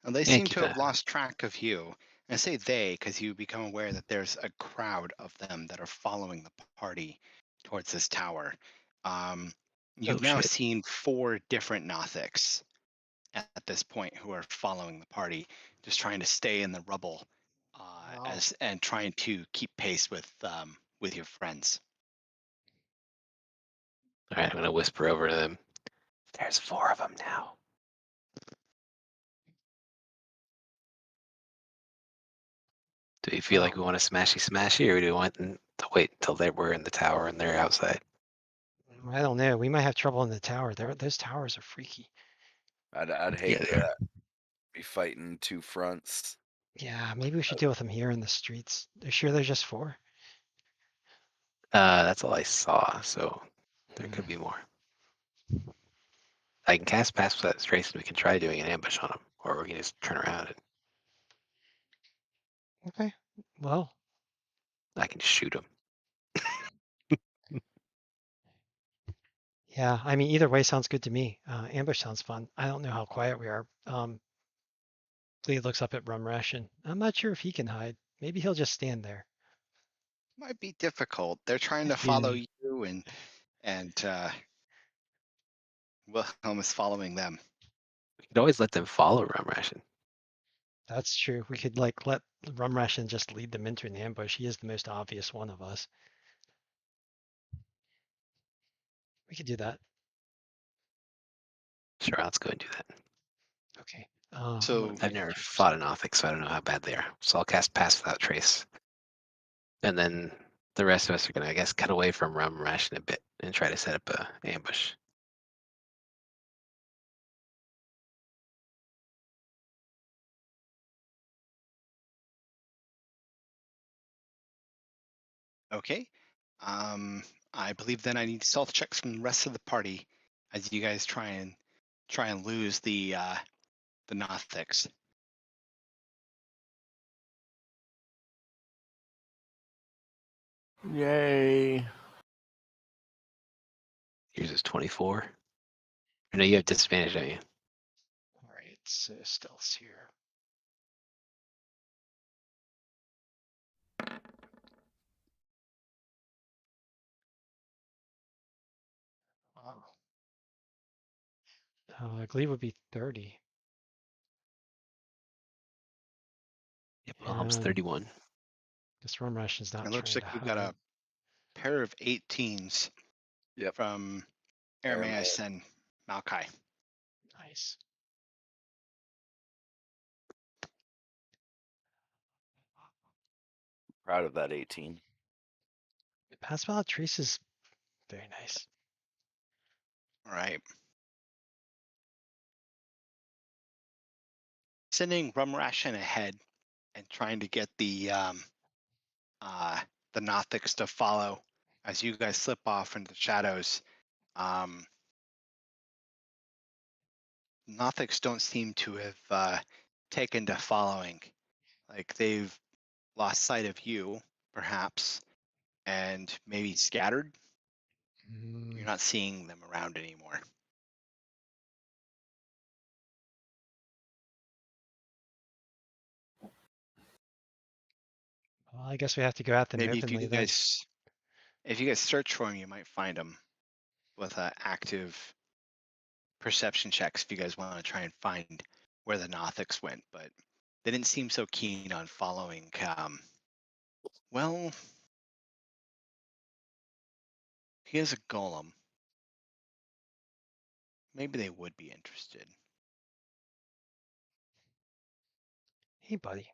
Well, they And seem keep to have that. lost track of you. And I say they because you become aware that there's a crowd of them that are following the party towards this tower. You've Oh now shit. seen 4 different Nothics at this point who are following the party, just trying to stay in the rubble, Wow. and trying to keep pace with your friends. All right, I'm gonna whisper over to them. There's 4 of them now. Do you feel like we want to smashy, or do we want to wait until we're in the tower and they're outside? I don't know. We might have trouble in the tower. Those towers are freaky. I'd hate Yeah, to be fighting 2 fronts. Yeah, maybe we should deal with them here in the streets. Are sure there's just 4? That's all I saw, so there Hmm. could be more. I can cast Pass Without Trace, and we can try doing an ambush on them, or we can just turn around and Okay. Well, I can just shoot them. yeah. I mean, either way sounds good to me. Ambush sounds fun. I don't know how quiet we are. Lee looks up at Rum Ration. I'm not sure if he can hide. Maybe he'll just stand there. Might be difficult. They're trying to Yeah. follow you, and Wilhelm is following them. We could always let them follow Rum Ration. That's true. We could like let Rum Ration just lead them into an ambush. He is the most obvious one of us. We could do that. Sure, let's go and do that. Okay. So I've never fought an Othic, so I don't know how bad they are. So I'll cast Pass Without Trace. And then the rest of us are going to, I guess, cut away from Rum Ration a bit and try to set up a ambush. okay. I believe then I need stealth checks from the rest of the party as you guys try and lose the Nothics. Yay. Yours is 24. No, you have disadvantage, don't you? All right. So stealth's here. Wow. I believe would be 30. Yep, Wilhelm's 31. This Rum Ration's not It looks trying like to we hide. got a pair of 18s. Yep. From Arameus and Malachi. Nice. Proud of that 18. Pass Without Trace is very nice. All right. Sending Rum Ration ahead and trying to get the Nothics to follow as you guys slip off into the shadows. Nothics don't seem to have taken to following. Like they've lost sight of you, perhaps, and maybe scattered. You're not seeing them around anymore. Well, I guess we have to go at them Maybe openly then. if you guys search for them, you might find them with active perception checks if you guys want to try and find where the Nothics went, but they didn't seem so keen on following. Well, he is a golem. Maybe they would be interested. Hey, buddy.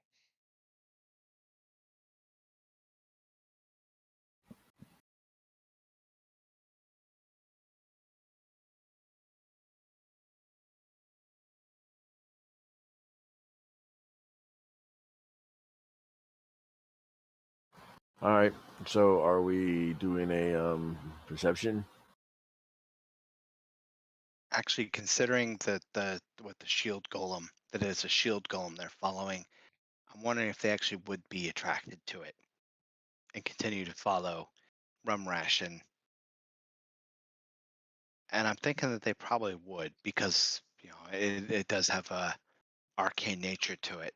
All right. So are we doing a perception? Actually, considering that the shield golem, that is a shield golem they're following, I'm wondering if they actually would be attracted to it and continue to follow Rum Ration. And I'm thinking that they probably would because it does have a arcane nature to it.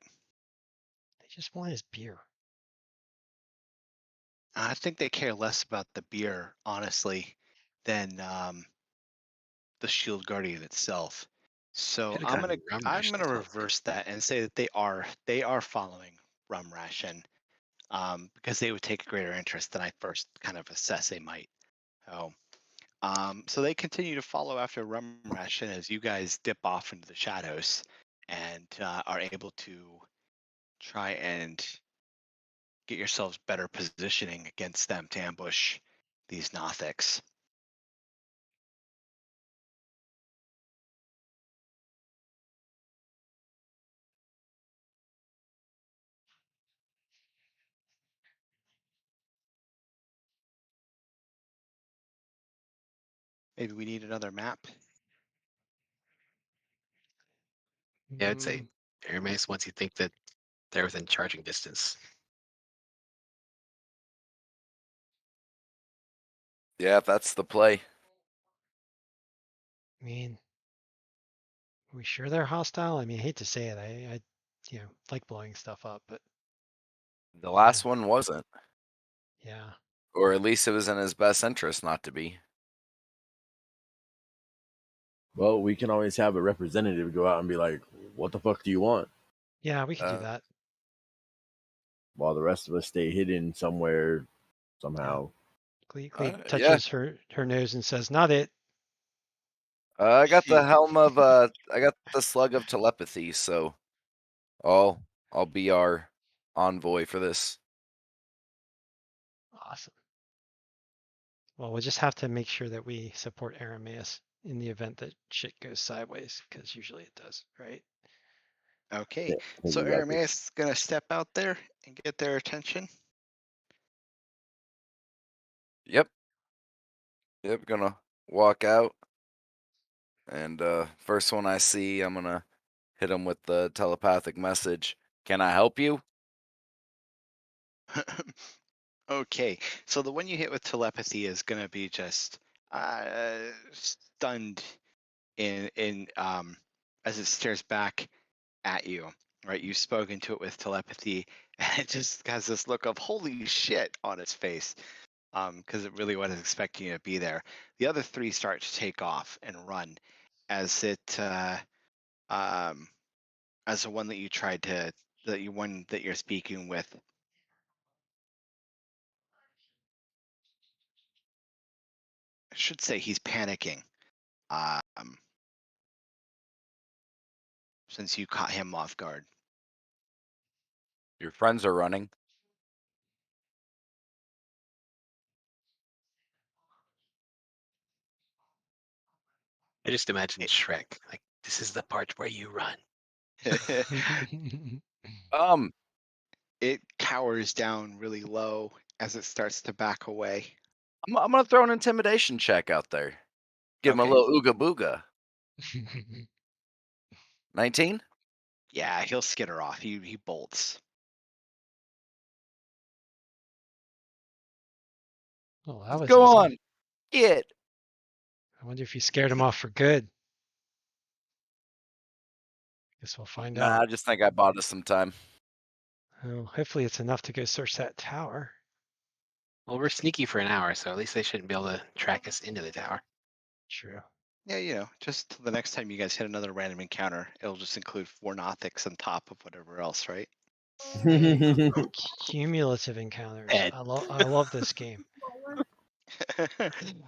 They just want his beer. I think they care less about the beer, honestly, than the shield guardian itself. So Could've I'm gotten rum gonna ration. reverse that and say that they are following Rum Ration, because they would take a greater interest than I first kind of assess they might. So they continue to follow after Rum Ration as you guys dip off into the shadows and are able to try and get yourselves better positioning against them to ambush these Nothics. Maybe we need another map. Yeah, I'd say Aramis once you think that they're within charging distance. Yeah, if that's the play. I mean, are we sure they're hostile? I mean, I hate to say it. I like blowing stuff up, but The last one wasn't. yeah. Or at least it was in his best interest not to be. Well, we can always have a representative go out and be like, "What the fuck do you want?" Yeah, we can do that. While the rest of us stay hidden somewhere, somehow. Clee yeah. touches her nose and says, "Not it." I got the helm of I got the slug of telepathy, so I'll be our envoy for this. Awesome. Well, we'll just have to make sure that we support Arameus in the event that shit goes sideways, because usually it does, right? Okay, Yeah, so exactly. Arameus is gonna step out there and get their attention. Yep, gonna walk out, and first one I see, I'm gonna hit him with the telepathic message. Can I help you? Okay, so the one you hit with telepathy is gonna be just stunned in as it stares back at you. Right, you've spoken to it with telepathy, and it just has this look of holy shit on its face, because it really wasn't expecting you to be there. The other three start to take off and run as as the one that you tried to one that you're speaking with. I should say he's panicking, since you caught him off guard. Your friends are running. I just imagine Shrek. Like, this is the part where you run. It cowers down really low as it starts to back away. I'm gonna throw an intimidation check out there. Give him a Okay. little ooga booga. 19? Yeah, he'll skitter off. He bolts. Oh, that was Go easy. on, get. I wonder if you scared him off for good. Guess we'll find Nah, out. I just think I bought us some time. Well, hopefully it's enough to go search that tower. Well, we're sneaky for an hour, so at least they shouldn't be able to track us into the tower. True. Yeah, just till the next time you guys hit another random encounter, it'll just include 4 Nothics on top of whatever else, right? Cumulative encounters. Ed. I love this game.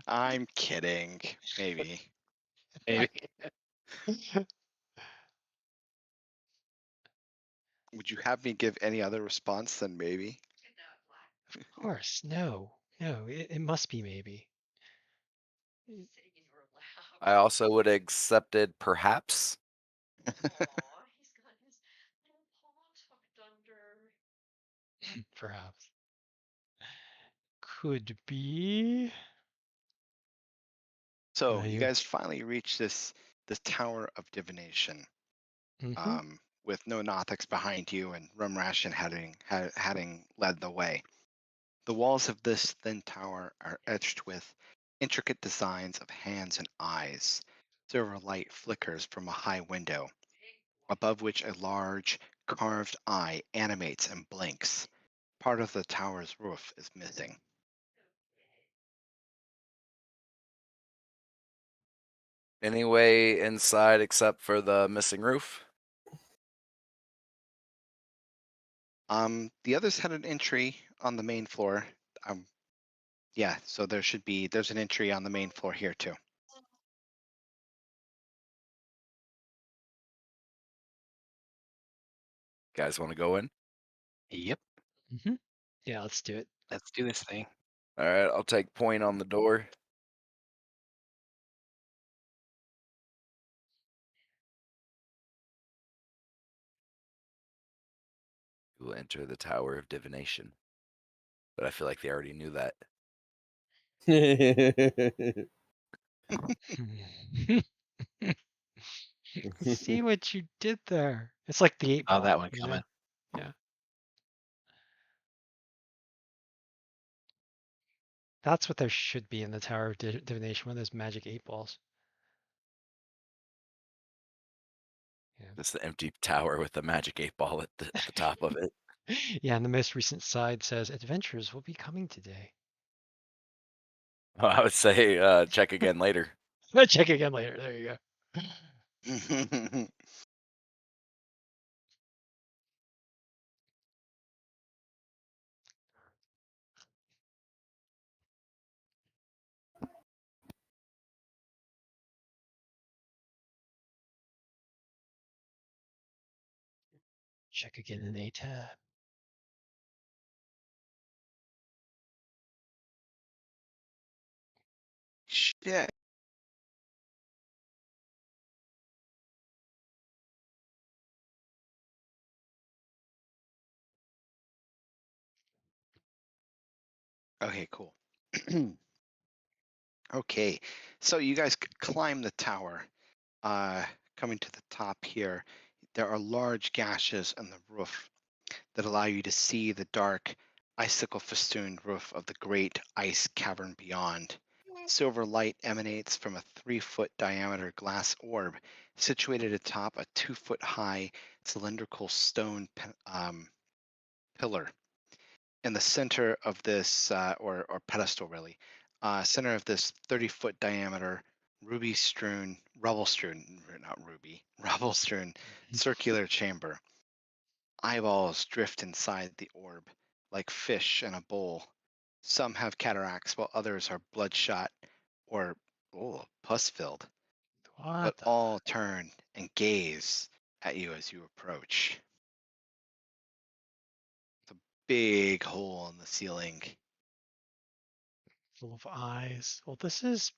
I'm kidding. Maybe. Maybe. Would you have me give any other response than maybe? Of course. No. No, it must be maybe. I also would have accepted perhaps. Perhaps. Could be. So you you. guys finally reach this Tower of Divination, Mhm. with no Nothics behind you and Rumration having led the way. The walls of this thin tower are etched with intricate designs of hands and eyes. Silver light flickers from a high window, above which a large carved eye animates and blinks. Part of the tower's roof is missing. Any way inside except for the missing roof? The others had an entry on the main floor. Yeah, so there's an entry on the main floor here too. Guys want to go in? Yep. Mhm. Yeah, let's do it. Let's do this thing. All right, I'll take point on the door. You will enter the Tower of Divination. But I feel like they already knew that. See what you did there. It's like the 8 Oh, ball. that one you know? coming. Yeah. That's what there should be in the Tower of Divination, one of those magic 8 balls. It's the empty tower with the magic 8 ball at the top of it. Yeah, and the most recent side says adventures will be coming today. Well, I would say check again later. Check again later. There you go. Check again in a tab. Shit. Okay, cool. Okay, so you guys climb the tower. Coming to the top here, there are large gashes in the roof that allow you to see the dark, icicle-festooned roof of the great ice cavern beyond. Silver light emanates from a 3-foot diameter glass orb situated atop a 2-foot-high cylindrical stone pillar. In the center of this, or pedestal really, center of this 30-foot diameter rubble-strewn circular chamber. Eyeballs drift inside the orb like fish in a bowl. Some have cataracts while others are bloodshot or pus-filled, but What the? all turn and gaze at you as you approach. It's a big hole in the ceiling. Full of eyes. Well, this is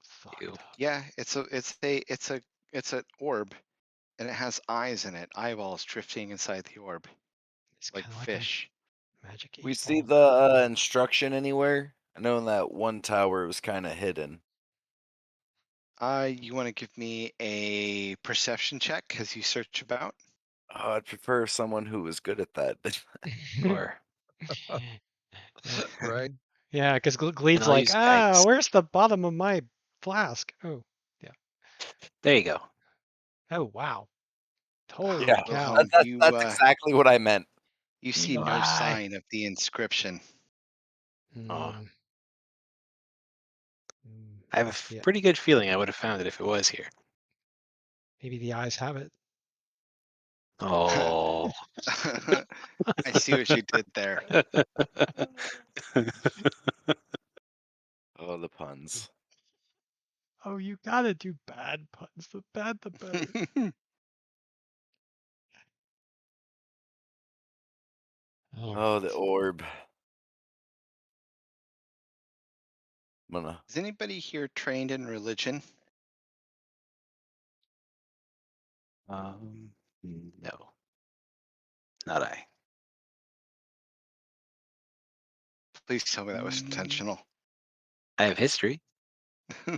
fucked Ew. up. Yeah, it's an orb, and it has eyes in it, eyeballs drifting inside the orb It's like kind of like fish. a magic 8 We see ball. the instruction anywhere? I know in that one tower it was kind of hidden. You want to give me a perception check as you search about? Oh, I'd prefer someone who was good at that. Sure. Right? Yeah, because And Gleed's I'll like, use guidance. where's the bottom of my flask? Oh, There you go. oh, wow. Holy Yeah, cow. Wilhelm, that's exactly what I meant. You see no Eli. sign of the inscription. Oh. Hmm. Hmm. I have a Yeah. pretty good feeling I would have found it if it was here. Maybe the eyes have it. Oh. I see what you did there. Oh, the puns. Oh, you gotta do bad puns. The bad, the better. Oh, the orb. I'm gonna. Is anybody here trained in religion? No, not I. Please tell me that was Mm. intentional. I have history. I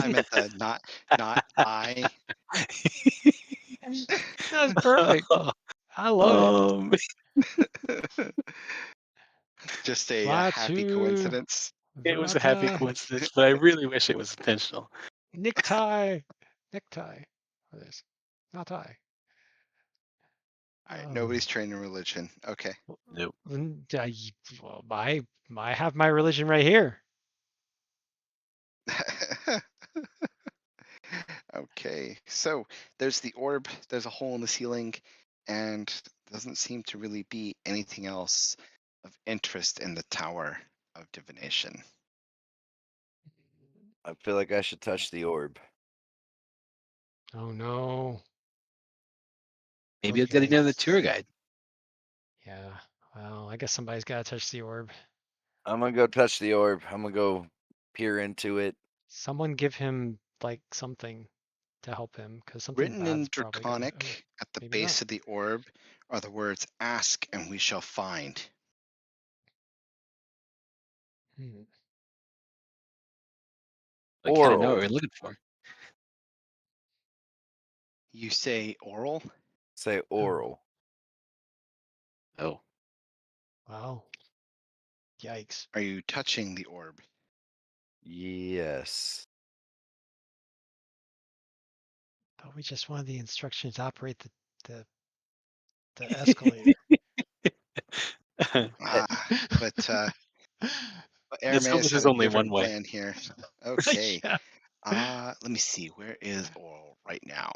meant the not I. That's perfect. I love it. Just a happy Flatsu, coincidence. It was a happy Verata, coincidence, but I really wish it was intentional. necktie, necktie. What is? Not I. All right, Oh. nobody's trained in religion. Okay. Nope. Well, I have my religion right here. Okay, so there's the orb, there's a hole in the ceiling, and doesn't seem to really be anything else of interest in the Tower of Divination. I feel like I should touch the orb. Oh no. Maybe you'll get Okay. another tour guide. Yeah. Well, I guess somebody's got to touch the orb. I'm gonna go touch the orb. I'm gonna go peer into it. Someone give him like something to help him, because something Written in bad's probably gonna. Oh, Draconic at the maybe base not. of the orb are the words "Ask and we shall find." Hmm. I kind of know what Oral. we're looking for. You say oral? Say oral. Oh, Wow. Yikes. Are you touching the orb? Yes. Thought we just wanted the instructions to operate the escalator. But let's hope Aramis this had is a only one different way. plan here. Okay. Yeah. Let me see. Where is oral right now?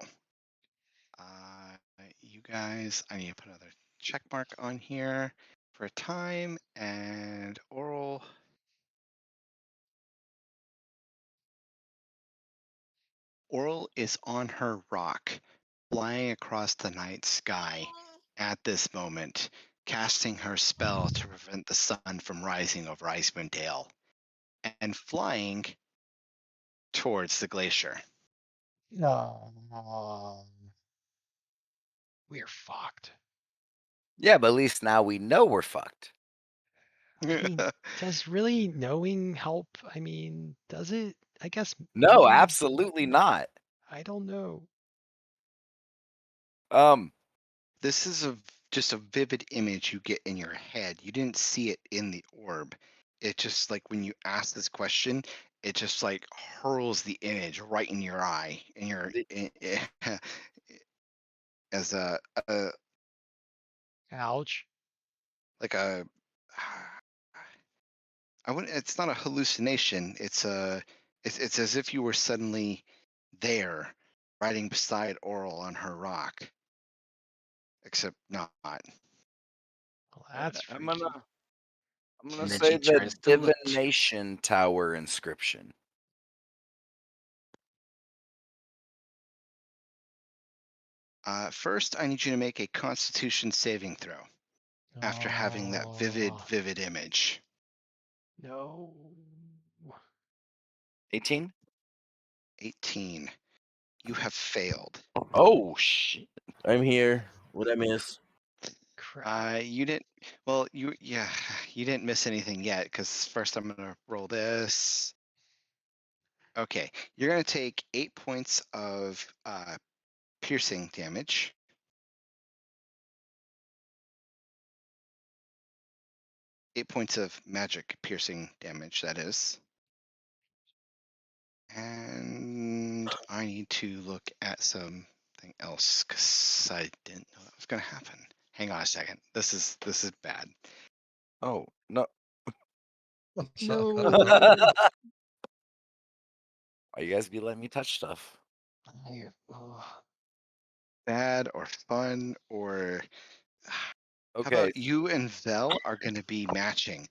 You guys, I need to put another check mark on here for a time and oral. Oral is on her rock, flying across the night sky at this moment, casting her spell to prevent the sun from rising over Icewind Dale, and flying towards the glacier. No. We're fucked. Yeah, but at least now we know we're fucked. I mean, does really knowing help? I mean, does it? I guess. No, maybe. absolutely not. I don't know. This is just a vivid image you get in your head. You didn't see it in the orb. It just like when you ask this question, it just like hurls the image right in your eye, and your as a Ouch. like a I wouldn't. It's not a hallucination. It's as if you were suddenly there, riding beside Oral on her rock, except not. Well, that's I'm freaky. gonna And then say she the turns to lich. Divination Tower inscription. First, I need you to make a Constitution saving throw after having that vivid image. No. 18. 18. You have failed. Oh shit. I'm here. What I miss? Crap. You didn't. Well, you didn't miss anything yet because first I'm gonna roll this. Okay, you're gonna take 8 points of piercing damage. Eight points of magic piercing damage, that is. And I need to look at something else because I didn't know that was going to happen. Hang on a second. This is bad. Oh no! No. Why you guys be letting me touch stuff? Bad or fun or how Okay, about you and Vel are going to be matching?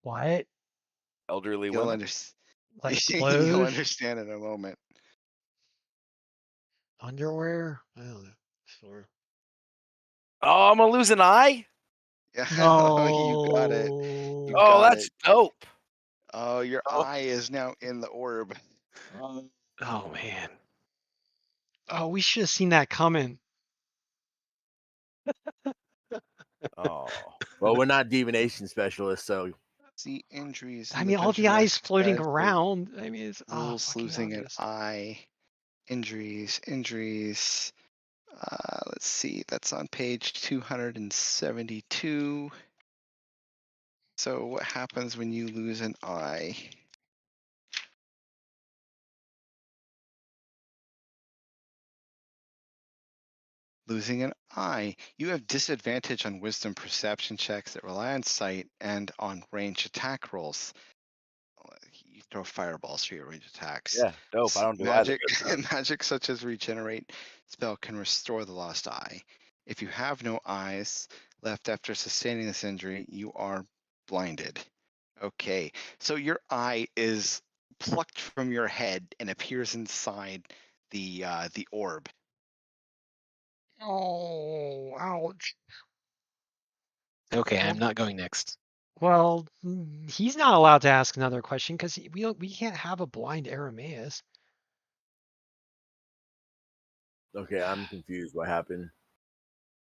What? elderly You'll women. understand. Like You'll clothes? understand in a moment. Underwear? I don't know. Sure. Oh, I'm gonna lose an eye. Yeah, No. you got it. You Oh, got that's it. dope. Oh, your Oh. eye is now in the orb. Oh man. Oh, we should have seen that coming. Oh, well, we're not divination specialists, so See injuries. I In mean, the all the dungeon eyes master's floating guide for around. I mean, it's rules fucking losing an obvious. eye. Injuries. Let's see. That's on page 272. So what happens when you lose an eye? Losing an eye. You have disadvantage on wisdom perception checks that rely on sight and on range attack rolls. You throw fireballs for your range attacks. yeah, dope. I don't do either. Magic, magic such as regenerate spell can restore the lost eye. If you have no eyes left after sustaining this injury, you are blinded. Okay, so your eye is plucked from your head and appears inside the orb. Oh, ouch. Okay, Well, I'm not going next. Well, he's not allowed to ask another question because we can't have a blind Arameus. Okay, I'm confused. What happened?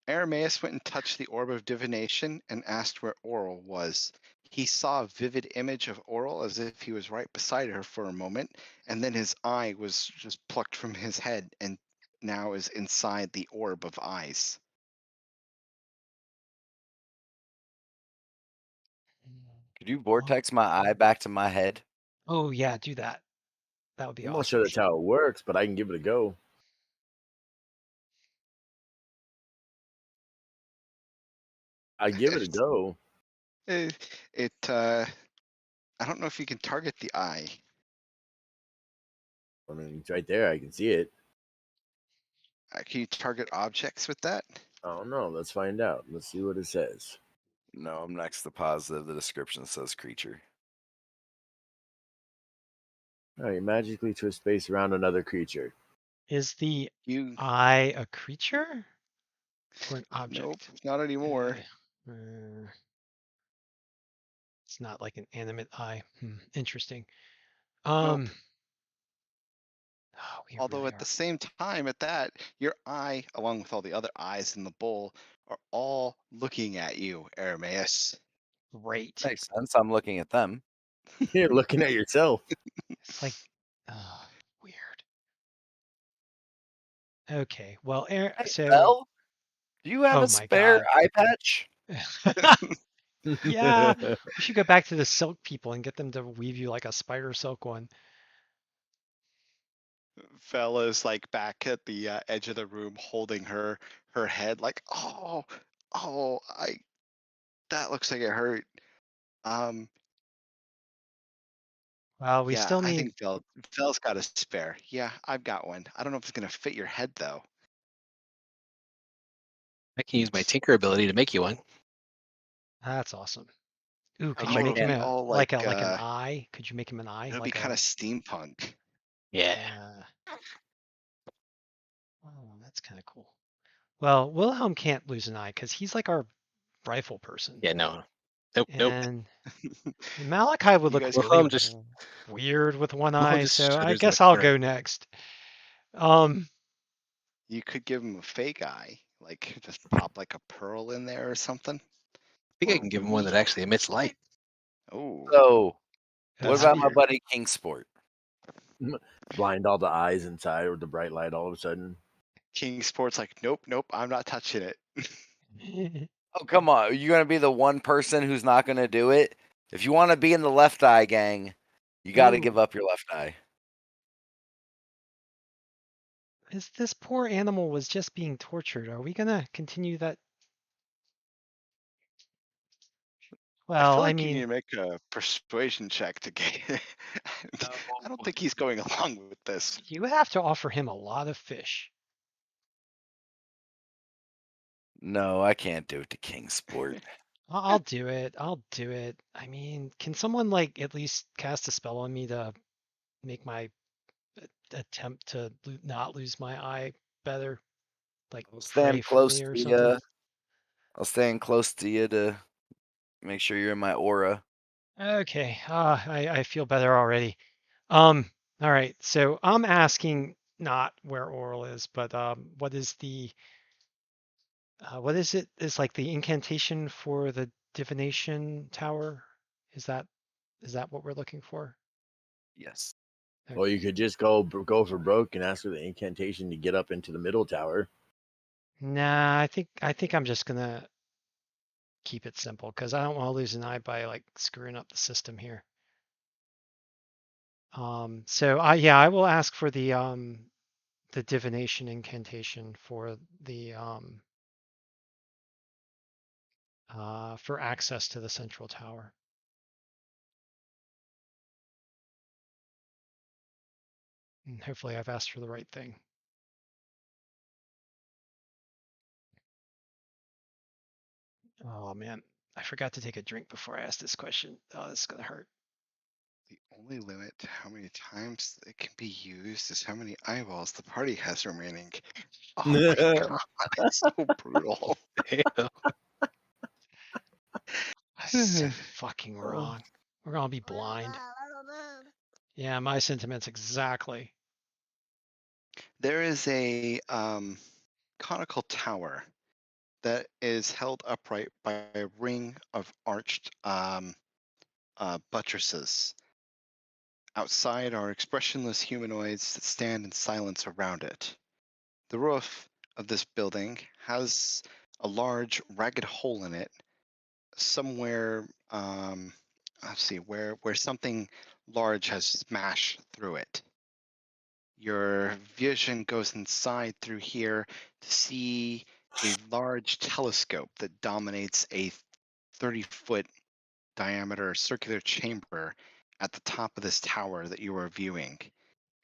Arameus went and touched the orb of divination and asked where Oral was. He saw a vivid image of Oral as if he was right beside her for a moment, and then his eye was just plucked from his head and now is inside the orb of eyes. Could you vortex my eye back to my head? Oh yeah, do that. That would be I'm not awesome. sure that's how it works, but I can give it a go. I give it a go. I don't know if you can target the eye. I mean, it's right there. I can see it. Can you target objects with that? I don't know. Let's find out. Let's see what it says. No, I'm next to positive. The description says creature. All right, magically twist space around another creature. Is the You eye a creature or an object? nope, not anymore. It's not like an animate eye. Interesting. Nope. We Although really at the are. same time, at that, your eye, along with all the other eyes in the bowl, are all looking at you, Arameus. Great. Makes sense. I'm looking at them. You're looking at yourself. It's like, weird. Okay, well, Hey, so Belle, do you have Oh a my spare God. eye patch? Yeah, we should go back to the silk people and get them to weave you like a spider silk one. Fella's like back at the edge of the room, holding her head, like, oh, that looks like it hurt. Well, we Yeah, still I need. think Fel's got a spare. Yeah, I've got one. I don't know if it's gonna fit your head though. I can use my tinker ability to make you one. That's awesome. Ooh, could Oh, you make him it'd be a all like like an eye? Could you make him an eye? it'll be Like kind of steampunk. Yeah. Oh, that's kind of cool. Well, Wilhelm can't lose an eye because he's like our rifle person. Yeah, no. Nope. And Malachi would You look guys really Wilhelm just weird with one Wilhelm eye, just so I shudders guess like I'll terror. go next. You could give him a fake eye, like just pop like a pearl in there or something. I think I can give him one that actually emits light. Oh, So, what That's about my weird. buddy Kingsport? Blind all the eyes inside with the bright light all of a sudden. Kingsport's like, nope, I'm not touching it. Oh, come on. Are you going to be the one person who's not going to do it? If you want to be in the left eye gang, you got to give Ooh. up your left eye. This poor animal was just being tortured. Are we gonna continue that? I Well, feel I like you need mean, to make a persuasion check to get. I don't think he's going along with this. you have to offer him a lot of fish. No, I can't do it to Kingsport. I'll do it. I'll do it. I mean, can someone like at least cast a spell on me to make my attempt to not lose my eye better? Like I'll stand pray for close me or to something? you. I'll stand close to you to make sure you're in my aura. Okay. I feel better already. All right. So I'm asking not where Oral is, but what is what is it? Is like the incantation for the divination tower? Is that what we're looking for? Yes. Or you Okay. could just go for broke and ask for the incantation to get up into the middle tower. Nah, I think I'm just gonna keep it simple because I don't want to lose an eye by like screwing up the system here. So I will ask for the divination incantation for the for access to the central tower. And hopefully I've asked for the right thing. Oh man, I forgot to take a drink before I asked this question. Oh, this is gonna hurt. The only limit to how many times it can be used is how many eyeballs the party has remaining. Oh my god, it's so brutal. Damn. That's so fucking wrong. We're gonna be blind. Yeah, my sentiments exactly. There is a conical tower that is held upright by a ring of arched buttresses. Outside are expressionless humanoids that stand in silence around it. The roof of this building has a large, ragged hole in it, somewhere. Let's see where something large has smashed through it. Your vision goes inside through here to see a large telescope that dominates a 30-foot diameter circular chamber at the top of this tower that you are viewing.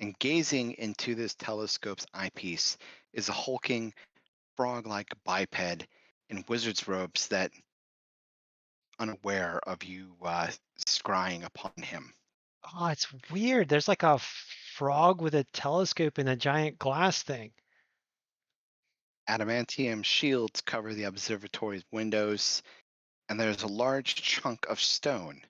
And gazing into this telescope's eyepiece is a hulking, frog-like biped in wizard's robes that unaware of you scrying upon him. Oh, it's weird. There's like a frog with a telescope and a giant glass thing. Adamantium shields cover the observatory's windows, and there's a large chunk of stone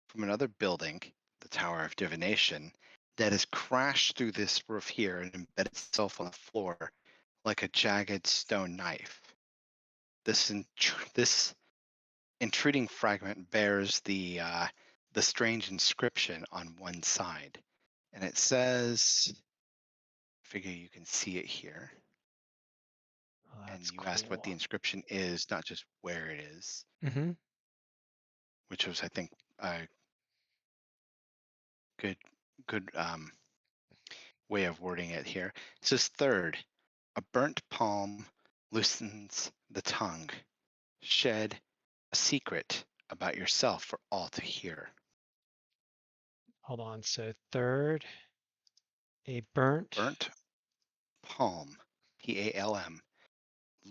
from another building, the Tower of Divination, that has crashed through this roof here and embedded itself on the floor like a jagged stone knife. This intruding fragment bears the strange inscription on one side, and it says, I figure you can see it here. Oh, And that's you asked what the cool. inscription is, not just where it is, Mm-hmm. which was, I think, a good way of wording it here. It says, third, a burnt palm loosens the tongue. Shed a secret about yourself for all to hear. Hold on. So third, a burnt Burnt palm, Palm,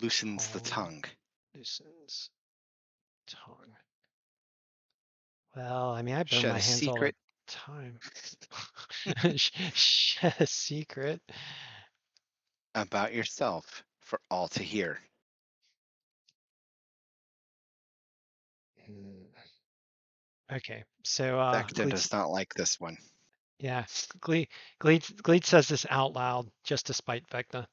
loosens the palm tongue. loosens tongue. Well, I mean, I burn Shed my a hands all the secret time. Shed a secret. about yourself for all to hear. Hmm. Okay, so Vecna does not like this one. yeah, Gleed says this out loud just to spite Vecna.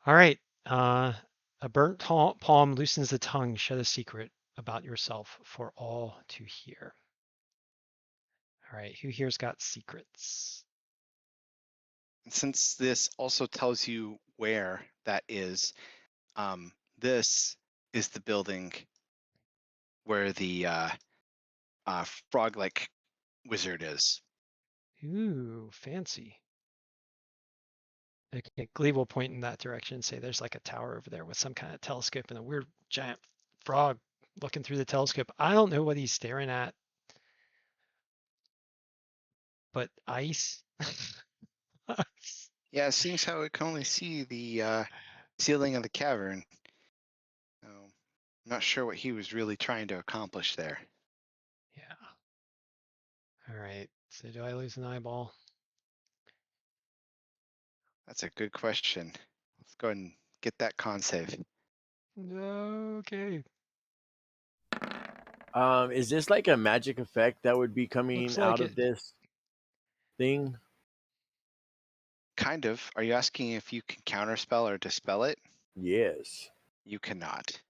All right, a burnt palm loosens the tongue. Shed a secret about yourself for all to hear. All right, who here's got secrets? Since this also tells you where that is, this is the building where the frog-like wizard is. Ooh, fancy. Okay, Glee will point in that direction and say there's like a tower over there with some kind of telescope and a weird giant frog looking through the telescope. I don't know what he's staring at, but ice. Yeah, seeing how we can only see the ceiling of the cavern. So, I'm not sure what he was really trying to accomplish there. Yeah. All right. So do I lose an eyeball? That's a good question. Let's go ahead and get that con save. Okay. Is this like a magic effect that would be coming Looks out like of it. this thing? Kind of. Are you asking if you can counterspell or dispel it? Yes. You cannot.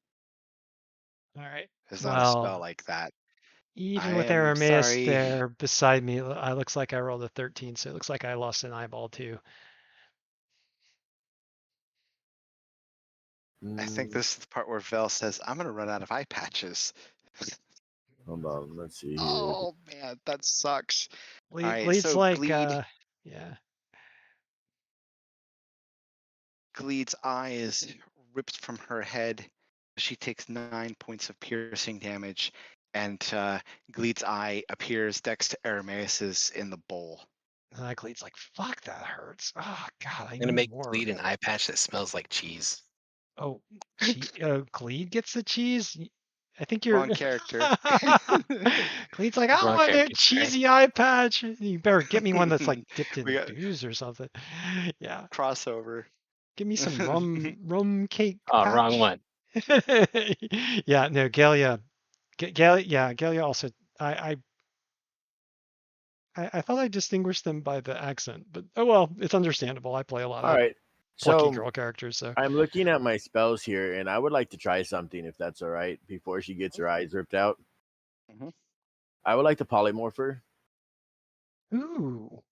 All right. There's not a spell Well, like that. even I with am Arameus sorry. there beside me, it looks like I rolled a 13, so it looks like I lost an eyeball too. I think Mm, this is the part where Vel says, I'm going to run out of eye patches. hold on. Let's see here. Oh, man, that sucks. All right, Lead's so like, Gleed, yeah. Gleed's eye is ripped from her head. She takes 9 points of piercing damage, and Gleed's eye appears next to Arameus's in the bowl. And Lead's like, fuck, that hurts. Oh, God, I I'm gonna need make more. Bleed an eye patch that smells like cheese. Oh, Gleed gets the cheese? I think you're. Wrong character. Gleed's like, I don't Wrong want that character, sorry. cheesy eye patch. You better get me one that's like dipped We in got booze or something. Yeah. crossover. Give me some rum cake Oh, patch. wrong one. Yeah, no, Galia. Galia also. I thought I distinguished them by the accent, but oh well, it's understandable. I play a lot All of right. plucky So girl characters, so. I'm looking at my spells here, and I would like to try something if that's all right before she gets her eyes ripped out. Mhm. I would like to polymorph her. Ooh.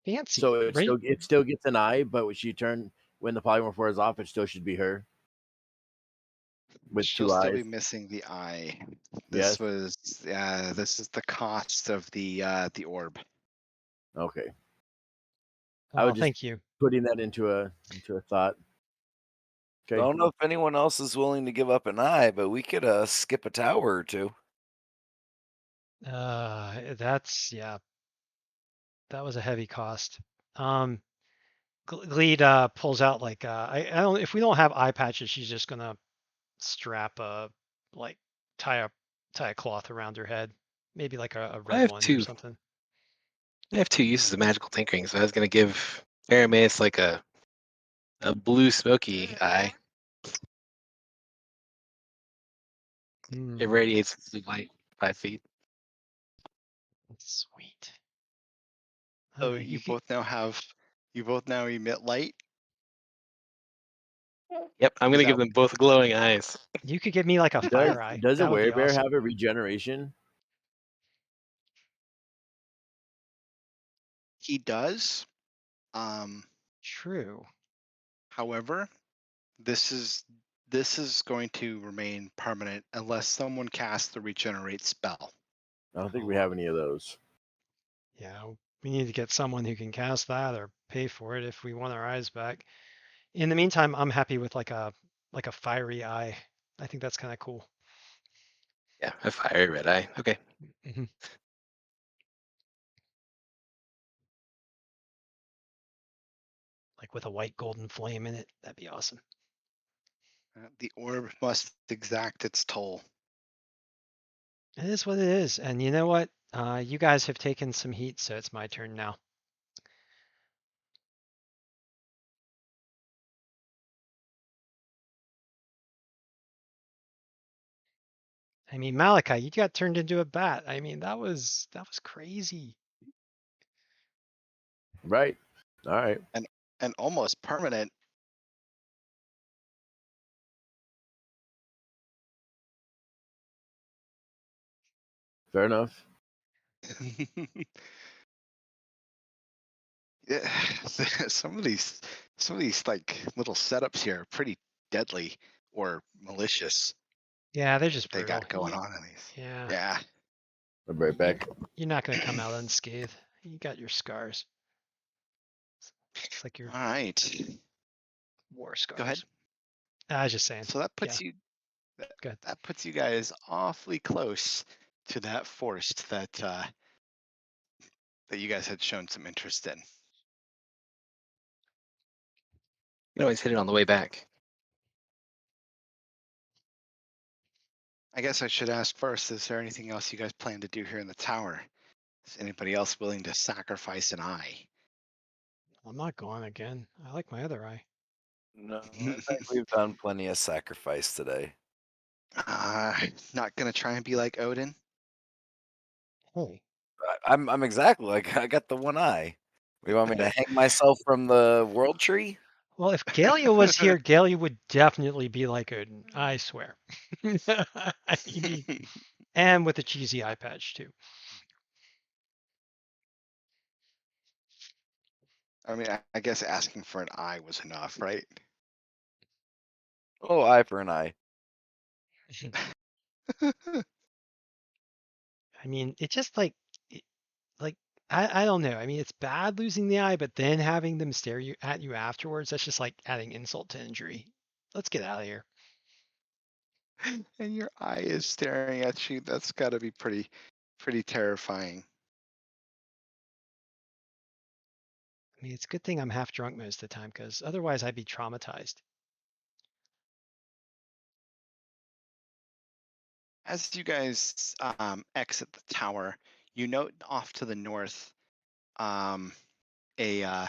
Fancy. So Right? it still gets an eye, but when the polymorph wears off, it still should be her with She'll 2 still be eyes. missing the eye. Yes. This is the cost of the orb. Okay. I Well, would just thank you. putting that into a thought. I Okay. don't know if anyone else is willing to give up an eye, but we could skip a tower or two. That's, yeah, that was a heavy cost. Gleed pulls out like I don't, if we don't have eye patches, she's just gonna strap like tie a cloth around her head, maybe like a I red have one or two. something. I have 2 uses of magical tinkering, so I was gonna give Arameus like a blue smoky eye. It radiates blue light 5 feet. Sweet. So Alright, you both now emit light. Yep, I'm Is gonna that give them both glowing eyes. you could give me like a fire eye. Does a That would be werebear awesome. have a regeneration? he does? True. However, this is going to remain permanent unless someone casts the regenerate spell. I don't think we have any of those. Yeah, we need to get someone who can cast that or pay for it if we want our eyes back. In the meantime, I'm happy with like a fiery eye. I think that's kind of cool. Yeah, a fiery red eye. Okay. Mhm. Like with a white golden flame in it. That'd be awesome. The orb must exact its toll. It is what it is. And you know what? You guys have taken some heat, so it's my turn now. I mean, Malachi, you got turned into a bat. I mean, that was crazy. Right. All right. And almost permanent. Fair enough. Yeah, some of these like little setups here are pretty deadly or malicious. Yeah, they're just They brutal. got going on in these. Yeah. Yeah. I'll be right back. You're not gonna come out unscathed. You got your scars. It's like your All right. war scars. Go ahead. I was just saying. So that puts Yeah. you Good. that puts you guys awfully close to that forest that that you guys had shown some interest in. You can always hit it on the way back. I guess I should ask first, is there anything else you guys plan to do here in the tower? Is anybody else willing to sacrifice an eye? I'm not going again. I like my other eye. No, I think we've done plenty of sacrifice today. Not gonna try and be like Odin? Hey. I'm exactly like I got the one eye. You want me to hang myself from the world tree? Well, if Galia was here, Galia would definitely be like Odin. I swear. And with a cheesy eye patch too. I mean, I guess asking for an eye was enough, right? Oh, eye for an eye. I mean, it's just like, I don't know. I mean, it's bad losing the eye, but then having them stare at you afterwards, that's just like adding insult to injury. Let's get out of here. And your eye is staring at you. That's got to be pretty terrifying. I mean, it's a good thing I'm half drunk most of the time, because otherwise I'd be traumatized. As you guys exit the tower, you note off to the north a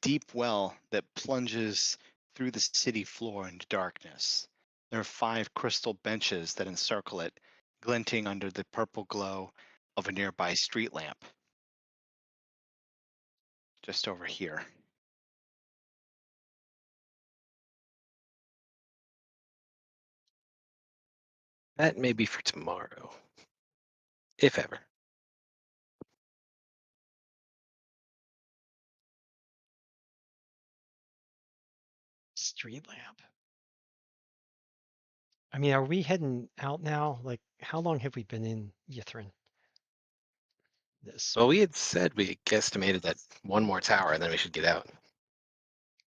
deep well that plunges through the city floor into darkness. There are 5 crystal benches that encircle it, glinting under the purple glow of a nearby street lamp. Just over here. That may be for tomorrow, if ever. Street lamp. I mean, are we heading out now? Like, how long have we been in Yetherin? Well, we had said we had guesstimated that one more tower and then we should get out.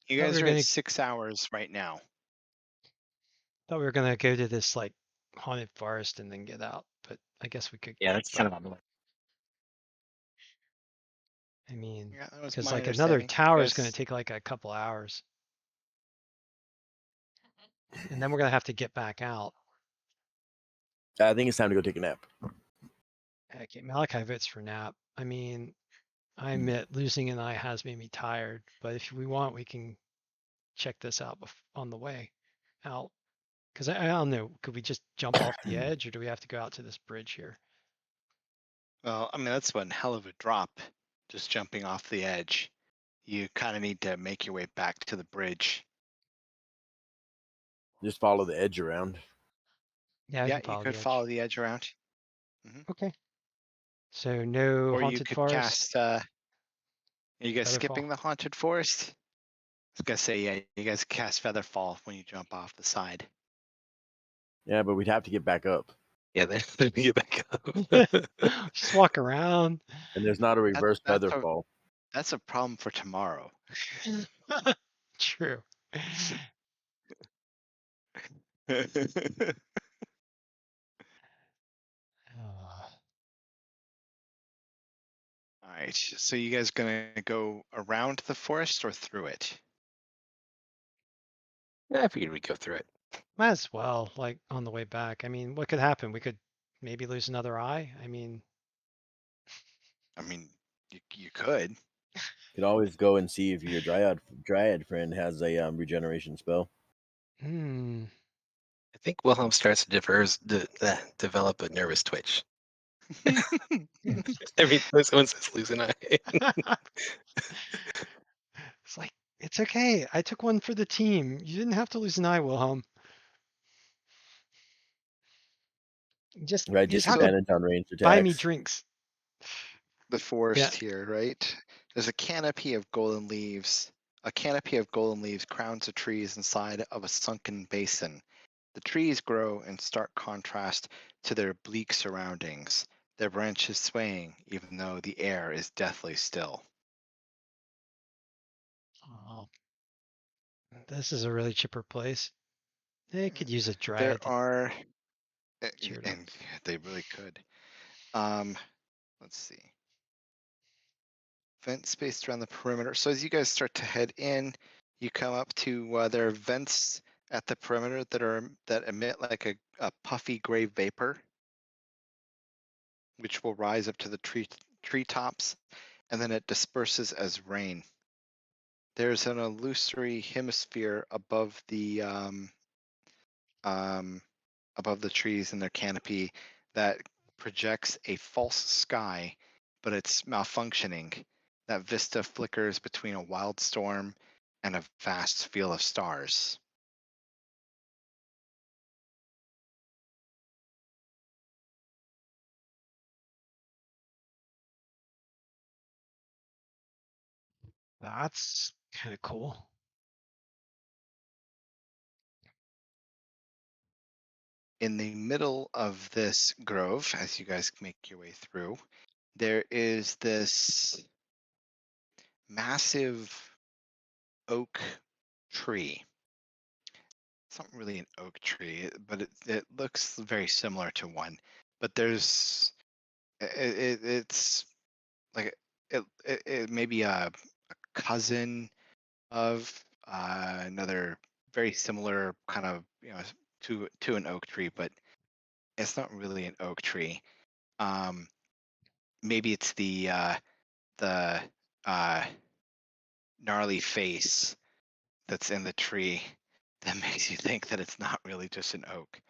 You Thought we guys were are gonna- at 6 hours right now. Thought we were gonna go to this like haunted forest and then get out, but I guess we could. Yeah, that's kind of on the way. I mean, Yeah, that was because my like another understanding. tower You is gonna guys- take like a couple hours, and then we're gonna have to get back out. I think it's time to go take a nap. Okay, Malachi votes for nap. I mean, I admit losing an eye has made me tired, but if we want, we can check this out on the way out. Because I don't know, could we just jump off the edge, or do we have to go out to this bridge here? Well, I mean, that's one hell of a drop, just jumping off the edge. You kind of need to make your way back to the bridge. Just follow the edge around. Yeah, Yeah, you could follow the edge around. Okay. So no Or you haunted could forest. cast, are you guys Featherfall. skipping the haunted forest? I was gonna say, yeah, you guys cast Featherfall when you jump off the side. Yeah, but we'd have to get back up. Yeah, then we get back up. Just walk around. And there's not a reverse that's feather a- fall. That's a problem for tomorrow. True. All right, so you guys gonna go around the forest or through it? I figured we'd go through it. Might as well, like on the way back. I mean, what could happen? We could maybe lose another eye. I mean, I mean, you could. You could always go and see if your dryad friend has a regeneration spell. hmm. I think Wilhelm starts to develop a nervous twitch. Every time someone says lose an eye. It's like, it's okay. I took one for the team. You didn't have to lose an eye, Wilhelm. Just, Right, you just just have to advantage on ranged attacks. buy me drinks. The forest here, right? There's a canopy of golden leaves. A canopy of golden leaves crowns the trees inside of a sunken basin. The trees grow in stark contrast to their bleak surroundings. their branches swaying, even though the air is deathly still. Oh, this is a really chipper place. They could use a There dryad to are, cheer it up. and they really could. Let's see. Vent spaced around the perimeter. So as you guys start to head in, you come up to there are vents at the perimeter that emit like a puffy gray vapor, which will rise up to the treetops, and then it disperses as rain. There's an illusory hemisphere above the trees in their canopy that projects a false sky, but it's malfunctioning. That vista flickers between a wild storm and a vast field of stars. That's kind of cool. In the middle of this grove, as you guys make your way through, there is this massive oak tree. It's not really an oak tree, but it looks very similar to one. But it's like it may be a cousin of another very similar kind of to an oak tree, but it's not really an oak tree. Maybe it's the uh, gnarly face that's in the tree that makes you think that it's not really just an oak.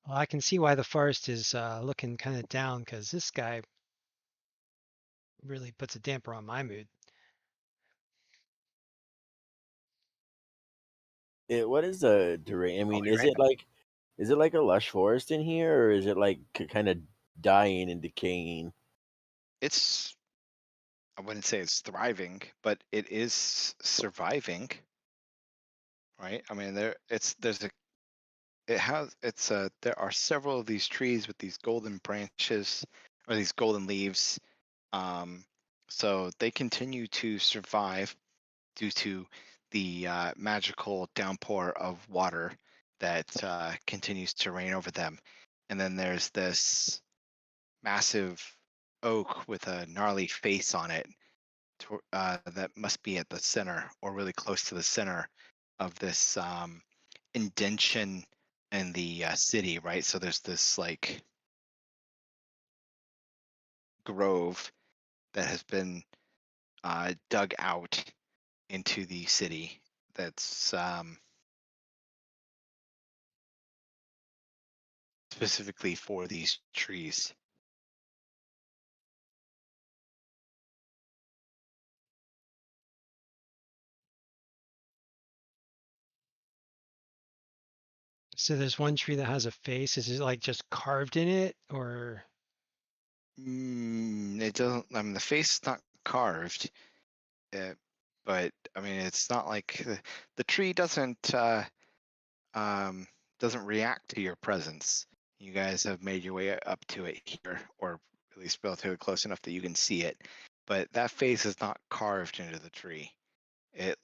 Well, I can see why the forest is looking kind of down, because this guy really puts a damper on my mood. What is the terrain? I mean, be right is it like a lush forest in here, or is it like kind of dying and decaying? It's I wouldn't say it's thriving, but it is surviving, right? I mean, there are several of these trees with these golden branches or these golden leaves. So they continue to survive due to the magical downpour of water that continues to rain over them. And then there's this massive oak with a gnarly face on it that must be at the center or really close to the center of this indention in the city, right? So there's this like grove that has been dug out into the city that's specifically for these trees. So there's one tree that has a face. Is it like just carved in it, or It doesn't. I mean, the face is not carved, but I mean, it's not like the tree doesn't react to your presence. You guys have made your way up to it here, or at least relatively close enough that you can see it. But that face is not carved into the tree. It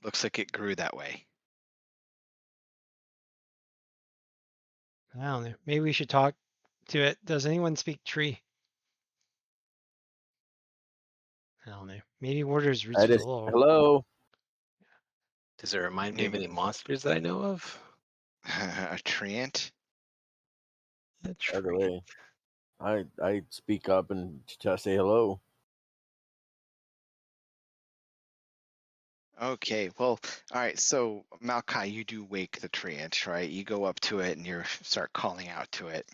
looks like it grew that way. I don't know. Maybe we should talk to it. Does anyone speak tree? I don't know. Maybe Warder's roots I was a just little. hello. Does it remind me of Maybe any monsters that I know of? a treant. A By the tree. way, I speak up and just say hello. Okay, well, all right. So Malachi, you do wake the treant, right? You go up to it and you start calling out to it,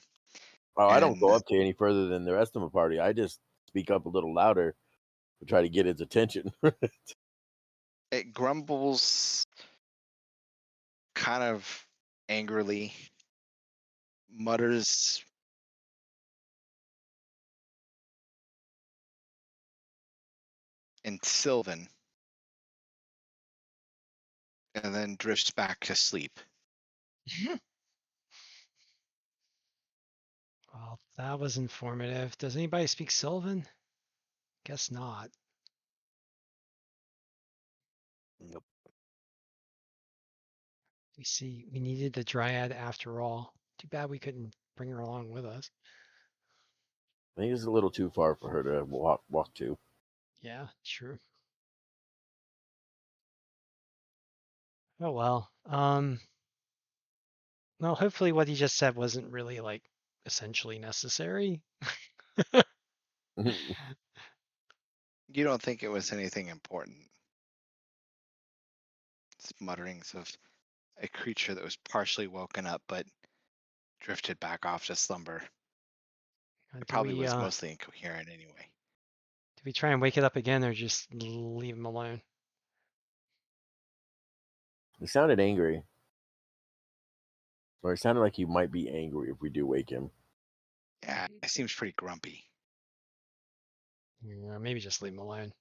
Oh, I don't and go up to any further than the rest of my party. I just speak up a little louder to try to get its attention. it grumbles kind of angrily, mutters in Sylvan, and then drifts back to sleep. Well, that was informative. Does anybody speak Sylvan? Guess not. Nope. We see we needed the Dryad after all. Too bad we couldn't bring her along with us. I think it's a little too far for her to walk to. Yeah, true. Oh well. Well, hopefully what he just said wasn't really like essentially necessary. You don't think it was anything important? It's mutterings of a creature that was partially woken up but drifted back off to slumber. It probably was mostly incoherent anyway. do we try and wake it up again or just leave him alone? He sounded angry. Or it sounded like he might be angry if we do wake him. Yeah, it seems pretty grumpy. Yeah, maybe just leave him alone.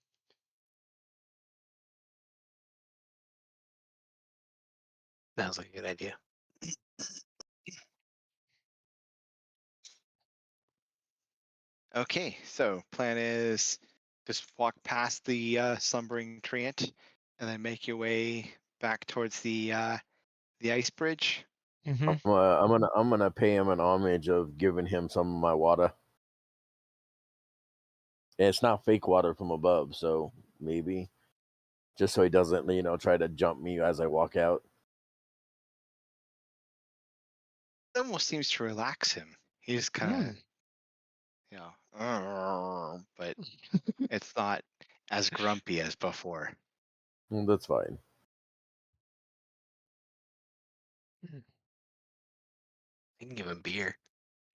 Sounds like a good idea. Okay, so plan is just walk past the slumbering treant and then make your way back towards the ice bridge. Mm-hmm. I'm gonna pay him an homage of giving him some of my water. And it's not fake water from above, so maybe just so he doesn't, try to jump me as I walk out. It almost seems to relax him. He just kind of, but it's not as grumpy as before. That's fine. I can give him beer.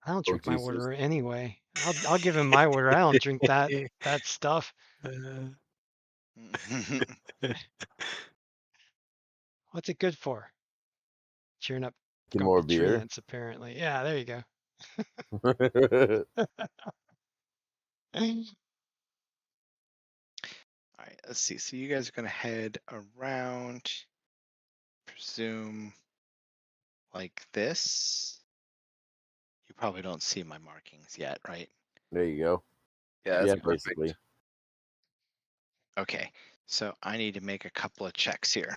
I don't Oh, drink my Jesus. water anyway. I'll give him my water. I don't drink that stuff. What's it good for? Cheering up Get more grumpy beer. treants, apparently. Yeah, there you go. All right, let's see. So you guys are gonna head around, presume like this. You probably don't see my markings yet, right? There you go. Yeah, that's Yeah, perfect. basically. Okay, so I need to make a couple of checks here.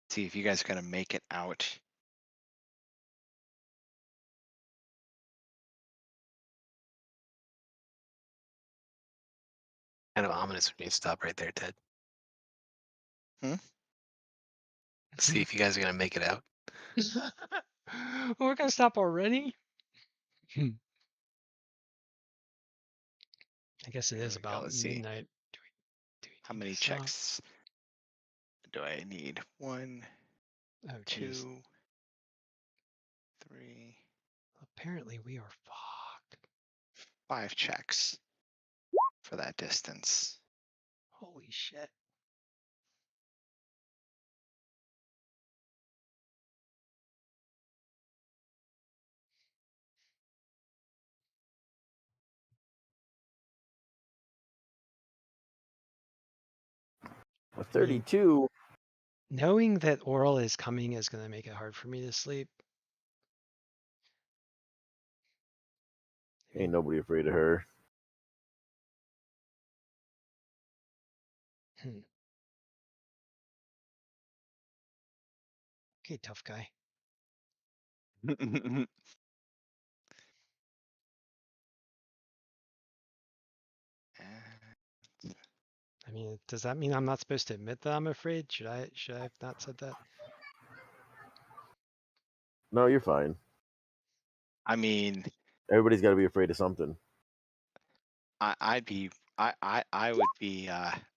See if you guys are gonna make it out. Kind of ominous when you stop right there, Ted. See if you guys are gonna make it out. We're gonna stop already? I guess it Here is we go, about let's see. midnight. Do we How need many to stop? checks do I need? 1, Oh, geez. 2, 3, Apparently we are fucked. 5 checks for that distance. Holy shit. A 32. Knowing that Oral is coming is going to make it hard for me to sleep. Ain't nobody afraid of her. Okay, tough guy. I mean, does that mean I'm not supposed to admit that I'm afraid? Should I have not said that? No, you're fine. I mean, Everybody's got to be afraid of something. I would be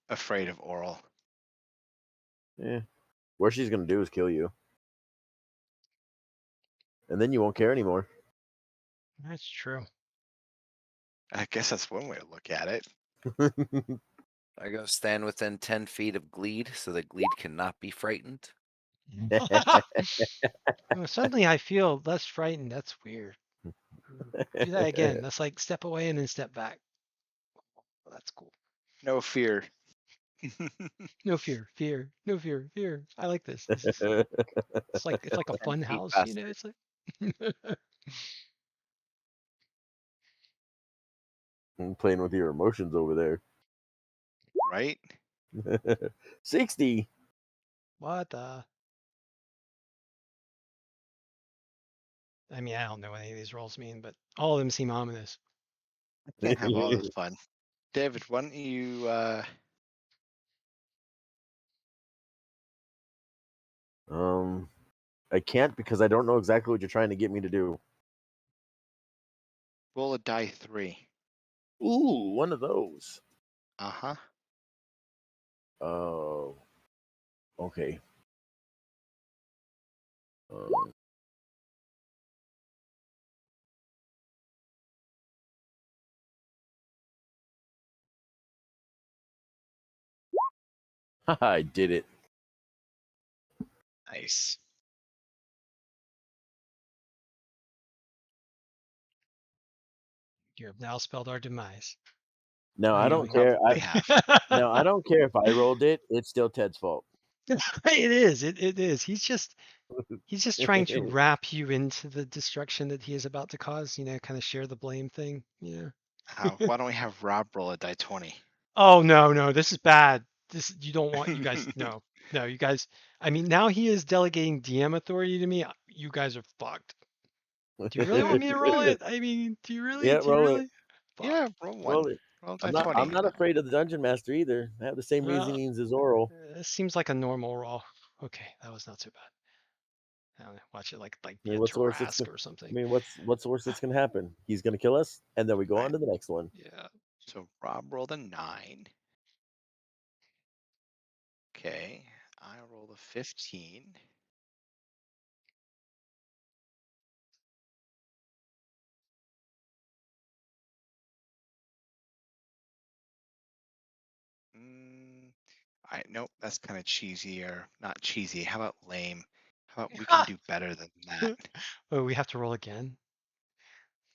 afraid of Oral. Yeah. What she's gonna do is kill you, and then you won't care anymore. That's true. I guess that's one way to look at it. I go stand within 10 feet of Gleed so that Gleed cannot be frightened. Well, suddenly I feel less frightened. That's weird. Do that again. That's like step away and then step back. Well, that's cool. No fear. No fear, fear, no fear, fear. I like this. This is it's like a fun Feet house, you know. bastard. It's like I'm playing with your emotions over there. Right? 60. what the. I mean, I don't know what any of these rolls mean, but all of them seem ominous. I can't have all this fun. David, why don't you I can't because I don't know exactly what you're trying to get me to do. roll a die 3? Ooh, one of those. Uh-huh. Oh, okay. I did it. Nice. You have now spelled our demise. No, I don't Knowing- care. Probably have. No, I don't care if I rolled it. It's still Ted's fault. it is. It is. He's just trying to wrap you into the destruction that he is about to cause. You know, kind of share the blame thing. Yeah. Why don't we have Rob roll a die 20? Oh no, this is bad. This you don't want you guys. No, you guys. I mean, now he is delegating DM authority to me. You guys are fucked. Do you really want me to roll it? I mean, do you really? Yeah, Do you roll it. really? Fuck. Yeah, roll one. Roll it. Roll die I'm 20. not afraid of the dungeon master either. I have the same Well, reasonings as Oral. This seems like a normal roll. Okay, that was not so bad. I don't know, watch it like I be mean, a what's the worst that's Tarrasque gonna, or something. I mean, what's the worst that's gonna happen? He's gonna kill us, and then we go on to the next one. Yeah. So Rob rolled a 9. Okay. I rolled a 15. All right, nope, that's kind of cheesy, or not cheesy. How about lame? How about we can do better than that? Oh, we have to roll again.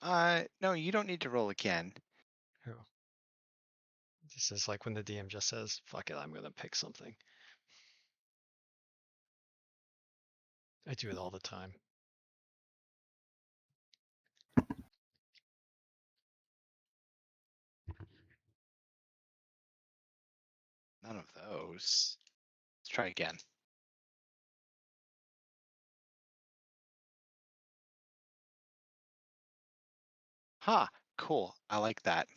No, you don't need to roll again. Oh. This is like when the DM just says, "Fuck it, I'm gonna pick something." I do it all the time. None of those. Let's try again. Ha, cool. I like that.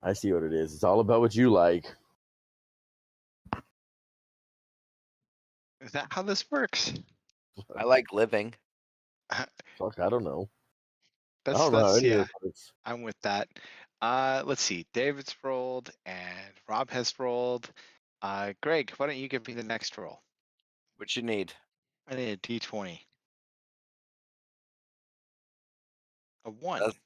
I see what it is. It's all about what you like. Is that how this works? I like living. Fuck, I don't know. I That's don't know how any yeah. of this works. I'm with that. Let's see. David's rolled and Rob has rolled. Greg, why don't you give me the next roll? What you need? I need a D20. A 1. That's-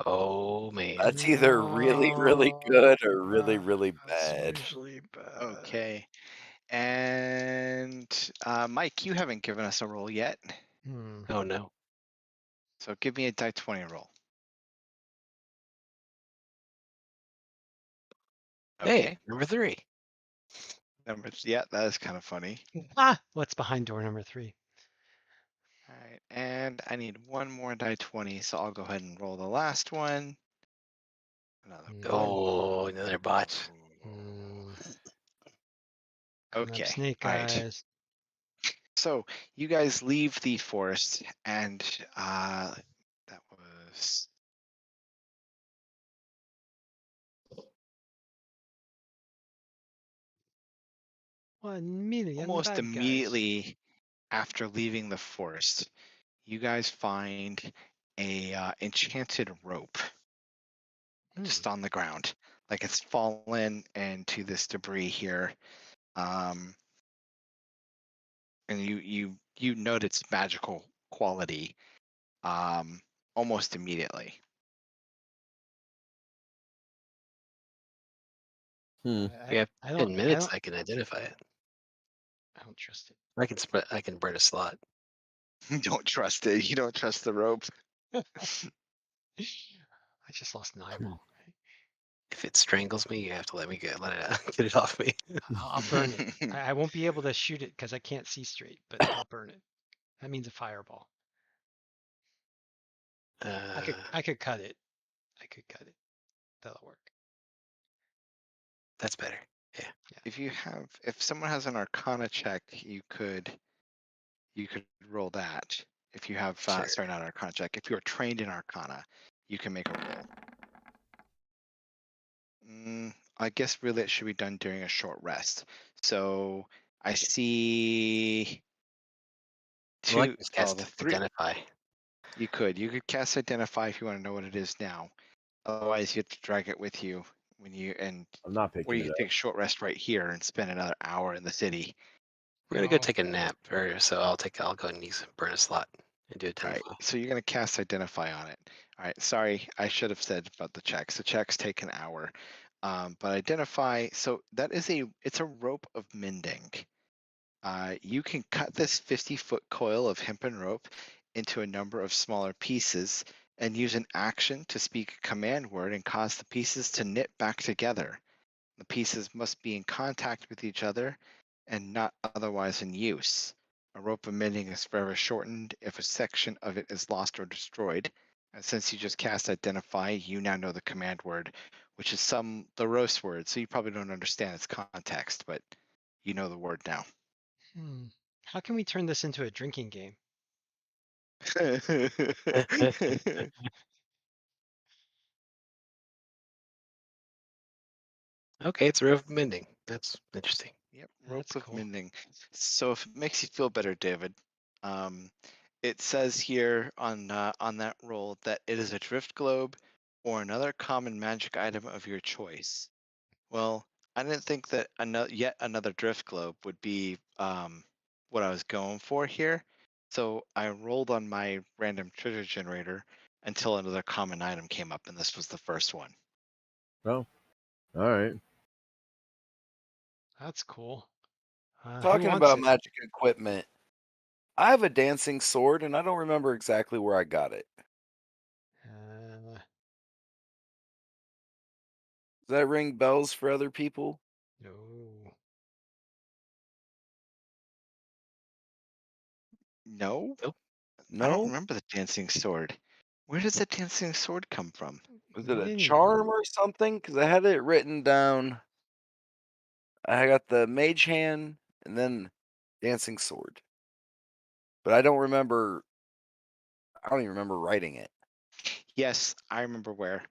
Oh man. That's either really, really good or really, really That's bad. usually bad. Okay. And Mike, you haven't given us a roll yet. Hmm. Oh no. So give me a die 20 roll. Okay. Hey, number 3. Yeah, that is kind of funny. What's behind door number 3? All right. And I need one more die 20, so I'll go ahead and roll the last one. Another Mm. one. Oh, another botch. Coming up, Okay. snake All right. eyes. So you guys leave the forest, and that was $1 million almost bad guys. immediately after leaving the forest. You guys find a enchanted rope just on the ground, like it's fallen into this debris here. And you note its magical quality almost immediately. Hmm. We have I 10 minutes. I can identify it. I don't trust it. I can burn a slot. You don't trust it. You don't trust the rope. I just lost an eyeball. If it strangles me, you have to let it out, get it off me. I'll burn it. I won't be able to shoot it because I can't see straight, but I'll burn it. That means a fireball. I could cut it. I could cut it. That'll work. That's better. Yeah. If someone has an Arcana check, you could roll that. If you have, Sure. sorry, not Arcana check. If you're trained in Arcana, you can make a roll. I guess really it should be done during a short rest. So I see Well, I two. can just Oh, cast the three. Identify. You could cast Identify if you want to know what it is now. Otherwise, you have to drag it with you when you and I'm not or picking you it can up. take a short rest right here and spend another hour in the city. We're gonna go Oh. take a nap, so I'll go and burn a slot and do All Identify. right, so you're going to cast Identify on it. All right, sorry, I should have said about the checks. The checks take an hour, but Identify. So that is it's a rope of mending. You can cut this 50-foot coil of hempen rope into a number of smaller pieces and use an action to speak a command word and cause the pieces to knit back together. The pieces must be in contact with each other and not otherwise in use. A rope of mending is forever shortened if a section of it is lost or destroyed. And since you just cast Identify, you now know the command word, which is the roast word. So you probably don't understand its context, but you know the word now. How can we turn this into a drinking game? Okay, it's Rope of Mending. That's interesting. Yep, That's rope of cool. mending. So if it makes you feel better, David, it says here on that roll that it is a drift globe or another common magic item of your choice. Well, I didn't think that yet another drift globe would be what I was going for here. So I rolled on my random treasure generator until another common item came up, and this was the first one. Oh, all right. That's cool. Who Talking wants about it? magic equipment, I have a dancing sword, and I don't remember exactly where I got it. Does that ring bells for other people? No. No, Nope. I don't No? remember the dancing sword. Where does the dancing sword come from? Was We it a didn't- charm or something? Because I had it written down. I got the mage hand and then dancing sword. But I don't remember. I don't even remember writing it. Yes, I remember where.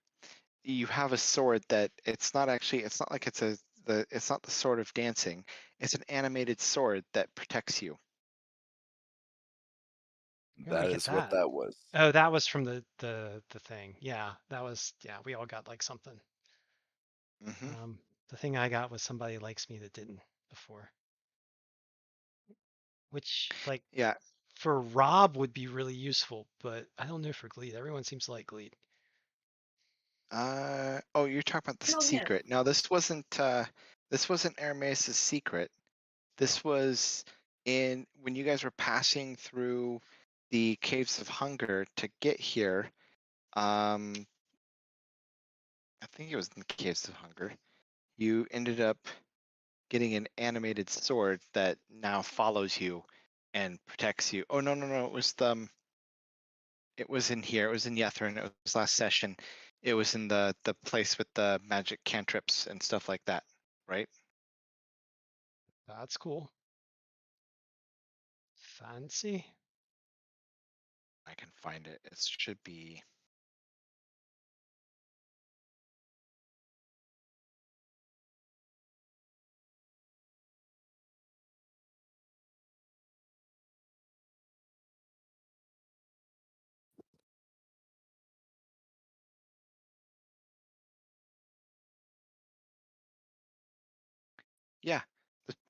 You have a sword that it's not like it's not the sword of dancing. It's an animated sword that protects you. Where did we That get is what that? that was. Oh, that was from the thing. Yeah, we all got like something. Hmm. The thing I got was somebody likes me that didn't before. Which like Yeah. for Rob would be really useful, but I don't know for Gleed. Everyone seems to like Gleed. Oh, you're talking about the secret. Now this wasn't Arameus' secret. This was when you guys were passing through the caves of hunger to get here. I think it was in the caves of hunger. You ended up getting an animated sword that now follows you and protects you. Oh no, it was in here. It was in Yetherin. It was last session. It was in the place with the magic cantrips and stuff like that, right? That's cool. Fancy. I can find it. It should be. Yeah,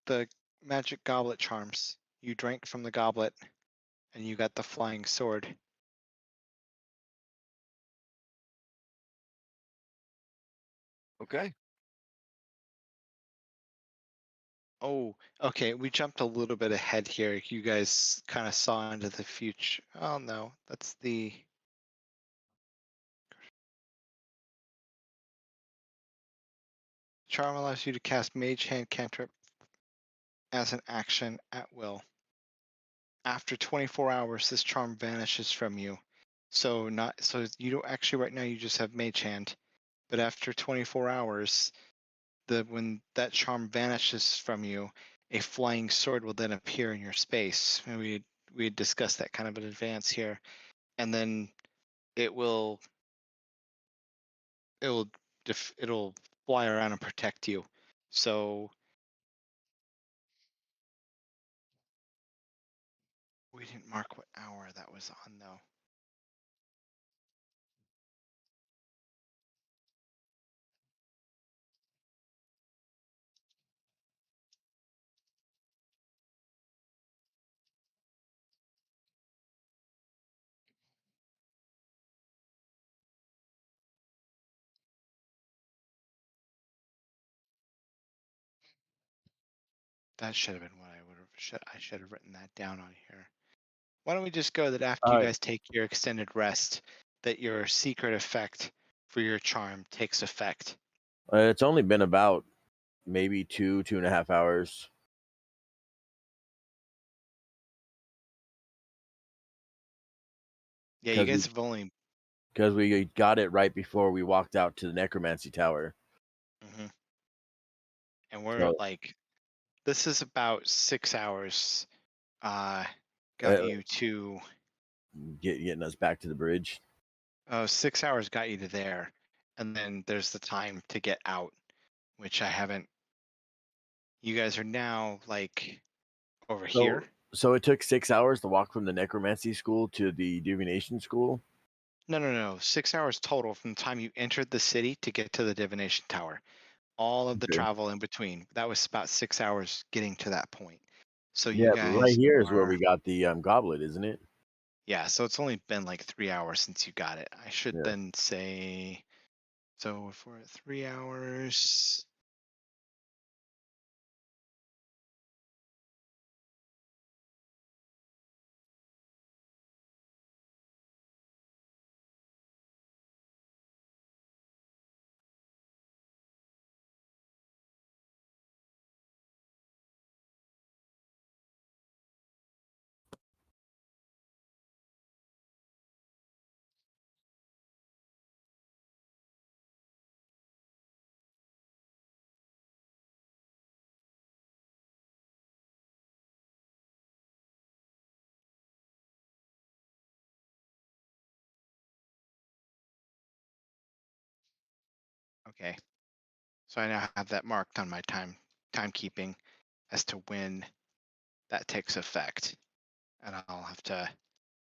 the magic goblet charms. You drank from the goblet, and you got the flying sword. Okay. Oh, okay. We jumped a little bit ahead here. You guys kind of saw into the future. Oh no, that's the. Charm allows you to cast Mage Hand cantrip as an action at will. After 24 hours, this charm vanishes from you. So you don't actually right now you just have Mage Hand, but after 24 hours, when that charm vanishes from you, a flying sword will then appear in your space. And we had discussed that kind of in advance here, and then it will it'll fly around and protect you. So we didn't mark what hour that was on though. That should have been what I should have written that down on here. Why don't we just go that after you guys take your extended rest, that your secret effect for your charm takes effect. It's only been about maybe 2.5 hours. Yeah, you guys have only. Because we got it right before we walked out to the Necromancy Tower. And we're So, like, this is about 6 hours. Got you to. getting us back to the bridge. 6 hours got you to there, and then there's the time to get out, which I haven't. You guys are now like over here. So it took 6 hours to walk from the Necromancy School to the Divination School? No. 6 hours total from the time you entered the city to get to the Divination Tower. All of the Okay. travel in between. That was about 6 hours getting to that point. So Yeah, you but right guys here is where are. we got the goblet, isn't it? Yeah, so it's only been like 3 hours since you got it. I should Yeah. then say. So if we're at 3 hours. Okay. So I now have that marked on my timekeeping as to when that takes effect. And I'll have to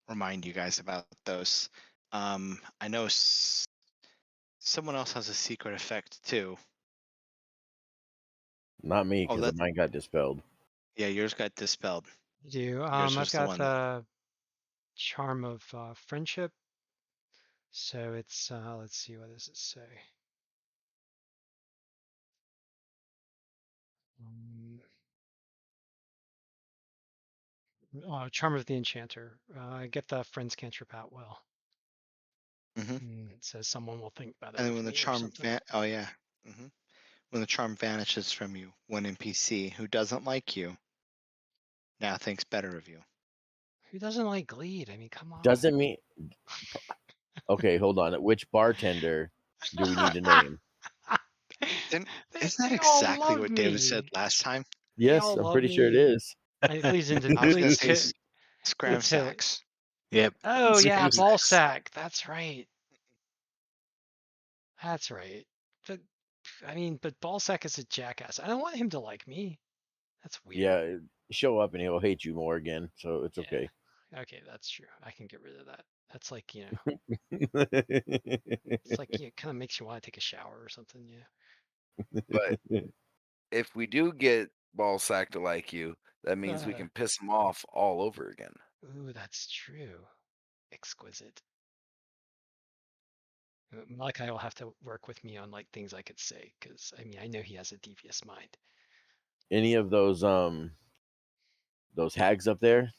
remind you guys about those. I know someone else has a secret effect too. Not me, Oh, because mine got dispelled. Yeah, yours got dispelled. You do. Yours I've was the got one. the charm of friendship. So it's let's see, what does it say? Charm of the Enchanter. I get the friend's cantrip out well. It says someone will think better And then of when the me or charm something. when the charm vanishes from you, one NPC who doesn't like you now thinks better of you. Who doesn't like Gleed? I mean, come on. Doesn't mean. Okay, hold on. Which bartender do we need to name? Isn't that They all exactly love what David said me. last time? They Yes, all I'm love pretty sure it me. is. Please, I was gonna please say hit. Scram Let's hit it. Sacks. Yep. Oh yeah, Scram ball Sacks. sack. That's right. That's right. But I mean, but Ballsack is a jackass. I don't want him to like me. That's weird. Yeah, show up and he'll hate you more again, so it's okay. Okay, that's true. I can get rid of that. That's like, it's like, it kind of makes you want to take a shower or something, yeah. But if we do get Ballsack to like you, that means we can piss him off all over again. Ooh, that's true. Exquisite. Malachi will have to work with me on like things I could say, because I mean, I know he has a devious mind. any of those hags up there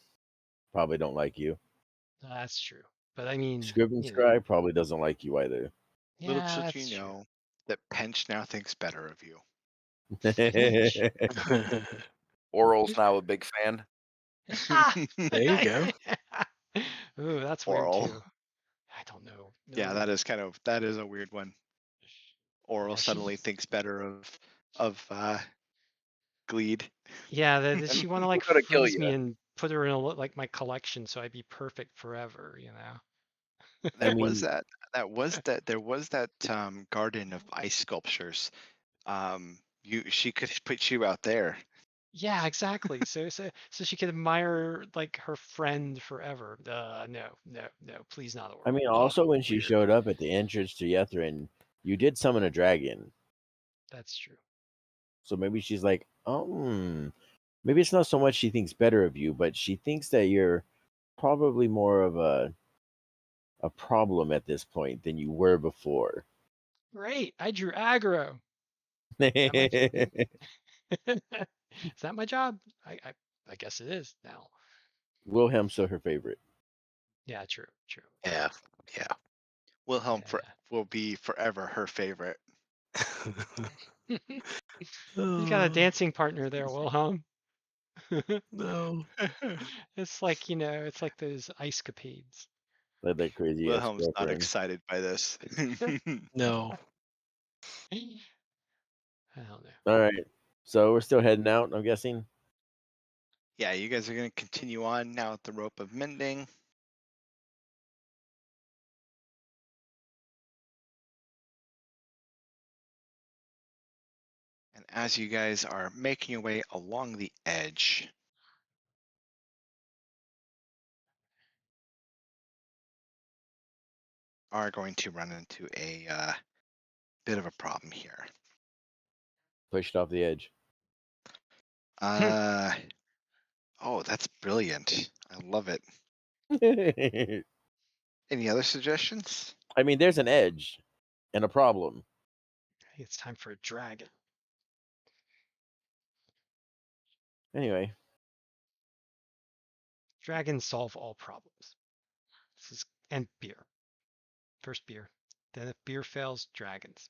probably don't like you. That's true. But I mean, Scriven you know, Scribe probably doesn't like you either. Little yeah, should that's you true. know that Pench now thinks better of you. Pinch. Oral's Who's now a big fan. There you go. Ooh, that's weird Oral. too. I don't know. Yeah, No. that is a weird one. Oral Yeah, suddenly thinks better of Gleed. Yeah, does And she want to we're like gonna kill freeze you. me and put her in like my collection so I'd be perfect forever, you know? There I was mean, there was that garden of ice sculptures. She could put you out there. Yeah, exactly. So she could admire like her friend forever. No, please not I Oral. mean, Oh, also when she weird. showed up at the entrance to Yetherin, you did summon a dragon. That's true. So maybe she's like, maybe it's not so much she thinks better of you, but she thinks that you're probably more of a problem at this point than you were before. Great. I drew aggro. Is that my job? I guess it is now. Wilhelm's still her favorite. Yeah, true. Yeah. Wilhelm Yeah. will be forever her favorite. You got a dancing partner there, Wilhelm. No. It's like, it's like those ice capades. Like that crazy ex Wilhelm's not girlfriend. excited by this. No. I don't know. All right. So we're still heading out, I'm guessing. Yeah, you guys are going to continue on now at the Rope of Mending. And as you guys are making your way along the edge, are going to run into a bit of a problem here. Pushed off the edge. Oh, that's brilliant. I love it. Any other suggestions? I mean, there's an edge and a problem. I think it's time for a dragon. Anyway, Dragons solve all problems. And beer. First beer. Then if beer fails, dragons.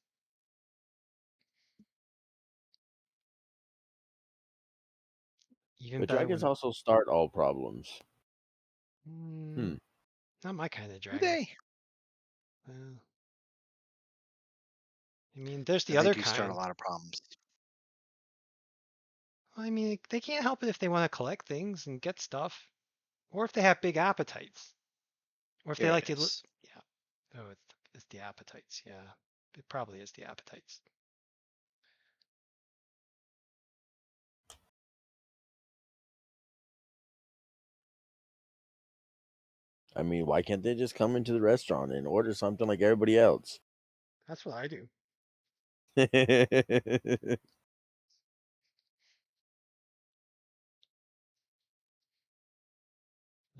Even but better dragons when also start all problems. not my kind of Do dragon. they? Well, I mean, there's the They other do start a kind. lot of problems. I mean, they can't help it if they want to collect things and get stuff, or if they have big appetites, or if they Here like it to. is. Yeah. Oh, it's the appetites. Yeah, it probably is the appetites. I mean, why can't they just come into the restaurant and order something like everybody else? That's what I do.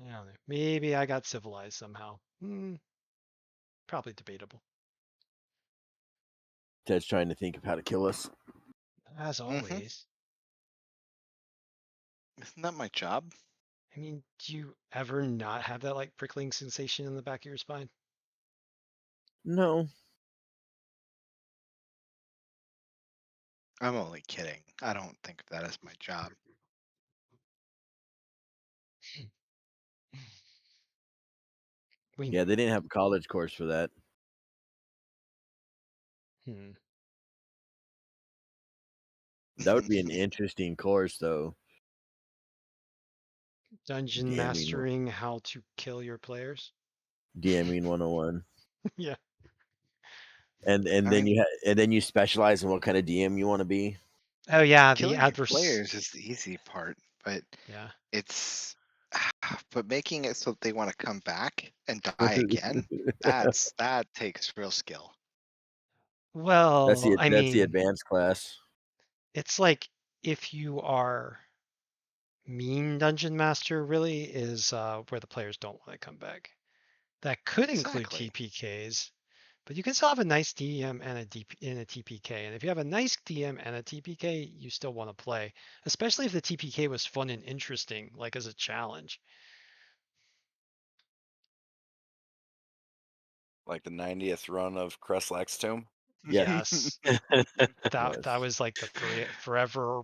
I don't know. Maybe I got civilized somehow. Probably debatable. Ted's trying to think of how to kill us. As always. Isn't that my job? I mean, do you ever not have that like prickling sensation in the back of your spine? No. I'm only kidding. I don't think of that as my job. We Yeah, they didn't have a college course for that. Hmm. That would be an interesting course, though. Dungeon DMing, mastering how to kill your players. DMing 101. Yeah. And I then mean, and then you specialize in what kind of DM you want to be. Oh yeah, the killing your adverse. players is the easy part, but Yeah. but making it so they want to come back and die again, that takes real skill. Well, I that's the mean, advanced class. it's like if you are mean dungeon master, really is where the players don't want to come back. That could include Exactly. TPKs, But you can still have a nice DM and a TPK. And if you have a nice DM and a TPK, you still want to play, especially if the TPK was fun and interesting, like as a challenge. Like the 90th run of Crestlax Tomb. Yeah. Yes, Yes. that was like the forever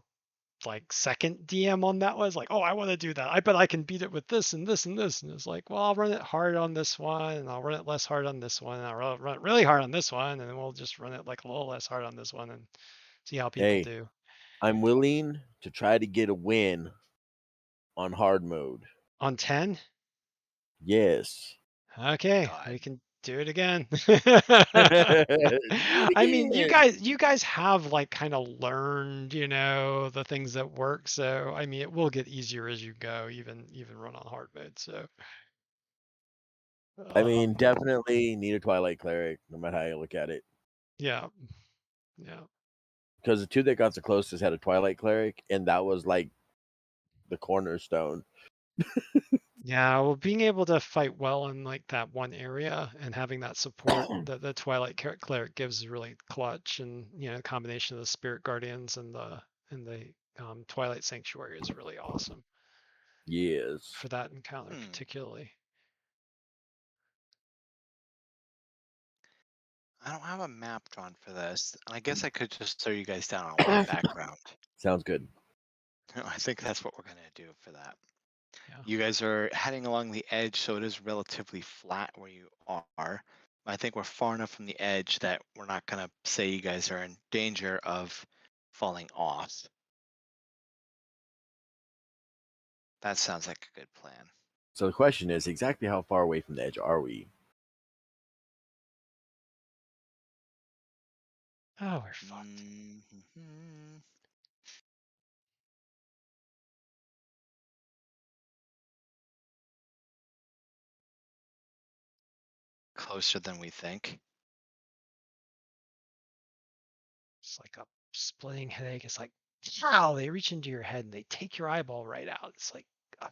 like second DM on that was like, oh, I want to do that. I bet I can beat it with this and this and this. And it's like, well, I'll run it hard on this one, and I'll run it less hard on this one, and I'll run it really hard on this one, and then we'll just run it like a little less hard on this one and see how people Hey, do. I'm willing to try to get a win on hard mode. On 10? Yes. Okay, God. we can do it again. Do it I mean, again. you guys have like kind of learned, the things that work. So I mean, it will get easier as you go, even run on hard mode. So I mean, um, definitely need a Twilight Cleric, no matter how you look at it. yeah. Because the two that got the closest had a Twilight Cleric, and that was like the cornerstone. Yeah, well, being able to fight well in like that one area and having that support that the Twilight Cleric gives is really clutch, and the combination of the Spirit Guardians and the Twilight Sanctuary is really awesome Yes. for that encounter particularly. I don't have a map drawn for this, and I guess I could just throw you guys down on one background. Sounds good. I think that's what we're gonna do for that. Yeah. You guys are heading along the edge, so it is relatively flat where you are. I think we're far enough from the edge that we're not gonna say you guys are in danger of falling off. That sounds like a good plan. So the question is, exactly how far away from the edge are we? Oh, we're fucked. Mhm. Closer than we think. It's like a splitting headache. It's like, wow, they reach into your head and they take your eyeball right out. It's like, ugh.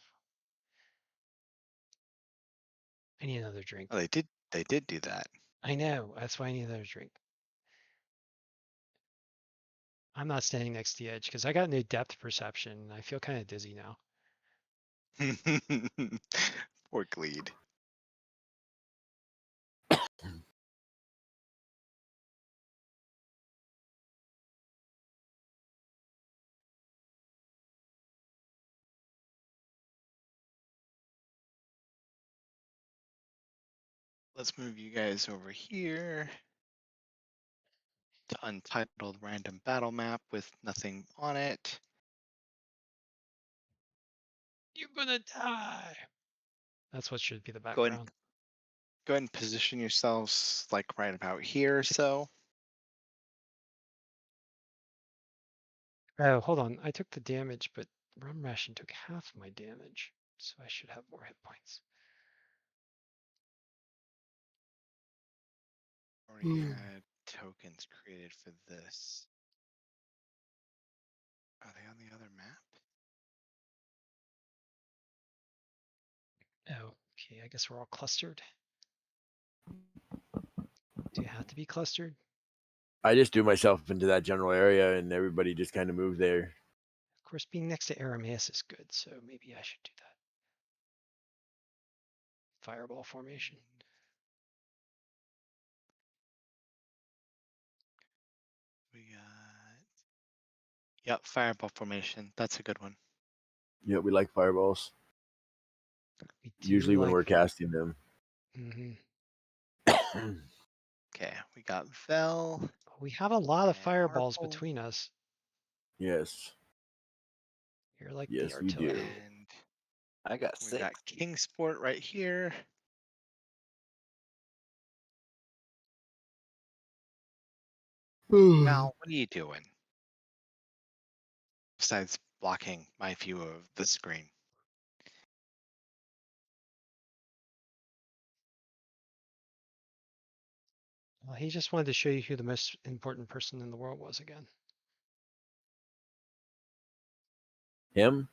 I need another drink. Oh, they did do that. I know. That's why I need another drink. I'm not standing next to the edge because I got new depth perception and I feel kind of dizzy now. Poor Gleed. Let's move you guys over here to Untitled Random Battle Map with nothing on it. You're gonna die. That's what should be the Go ahead, background. go ahead and position yourselves like right about here or so. Oh, hold on. I took the damage, but Rum Ration took half my damage, so I should have more hit points. Already had tokens created for this. Are they on the other map? Oh, okay. I guess we're all clustered. Do you have to be clustered? I just threw myself into that general area, and everybody just kind of moved there. Of course, being next to Arameus is good, so maybe I should do that. Fireball formation. We got. Yep, fireball formation. That's a good one. Yeah, we like fireballs. We do Usually when like we're casting them. Okay, we got Vel. We have a lot of and fireballs Marple. between us. Yes. You're like Yes, the we do. artillery. And I got we've 6. got Kingsport right here. Val, what are you doing? Besides blocking my view of the screen. Well, he just wanted to show you who the most important person in the world was again. Him?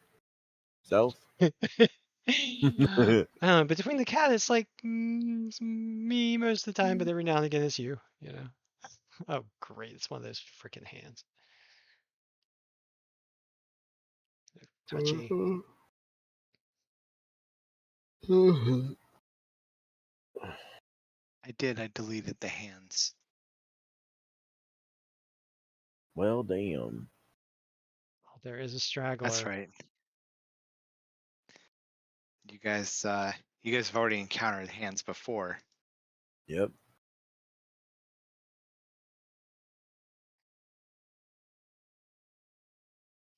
Self? I don't know, but between the cat, it's like it's me most of the time, but every now and again it's you. You know. Oh, great! It's one of those freaking hands. Touchy. I did. I deleted the hands. Well, damn. Oh, there is a straggler. That's right. You guys have already encountered hands before. Yep.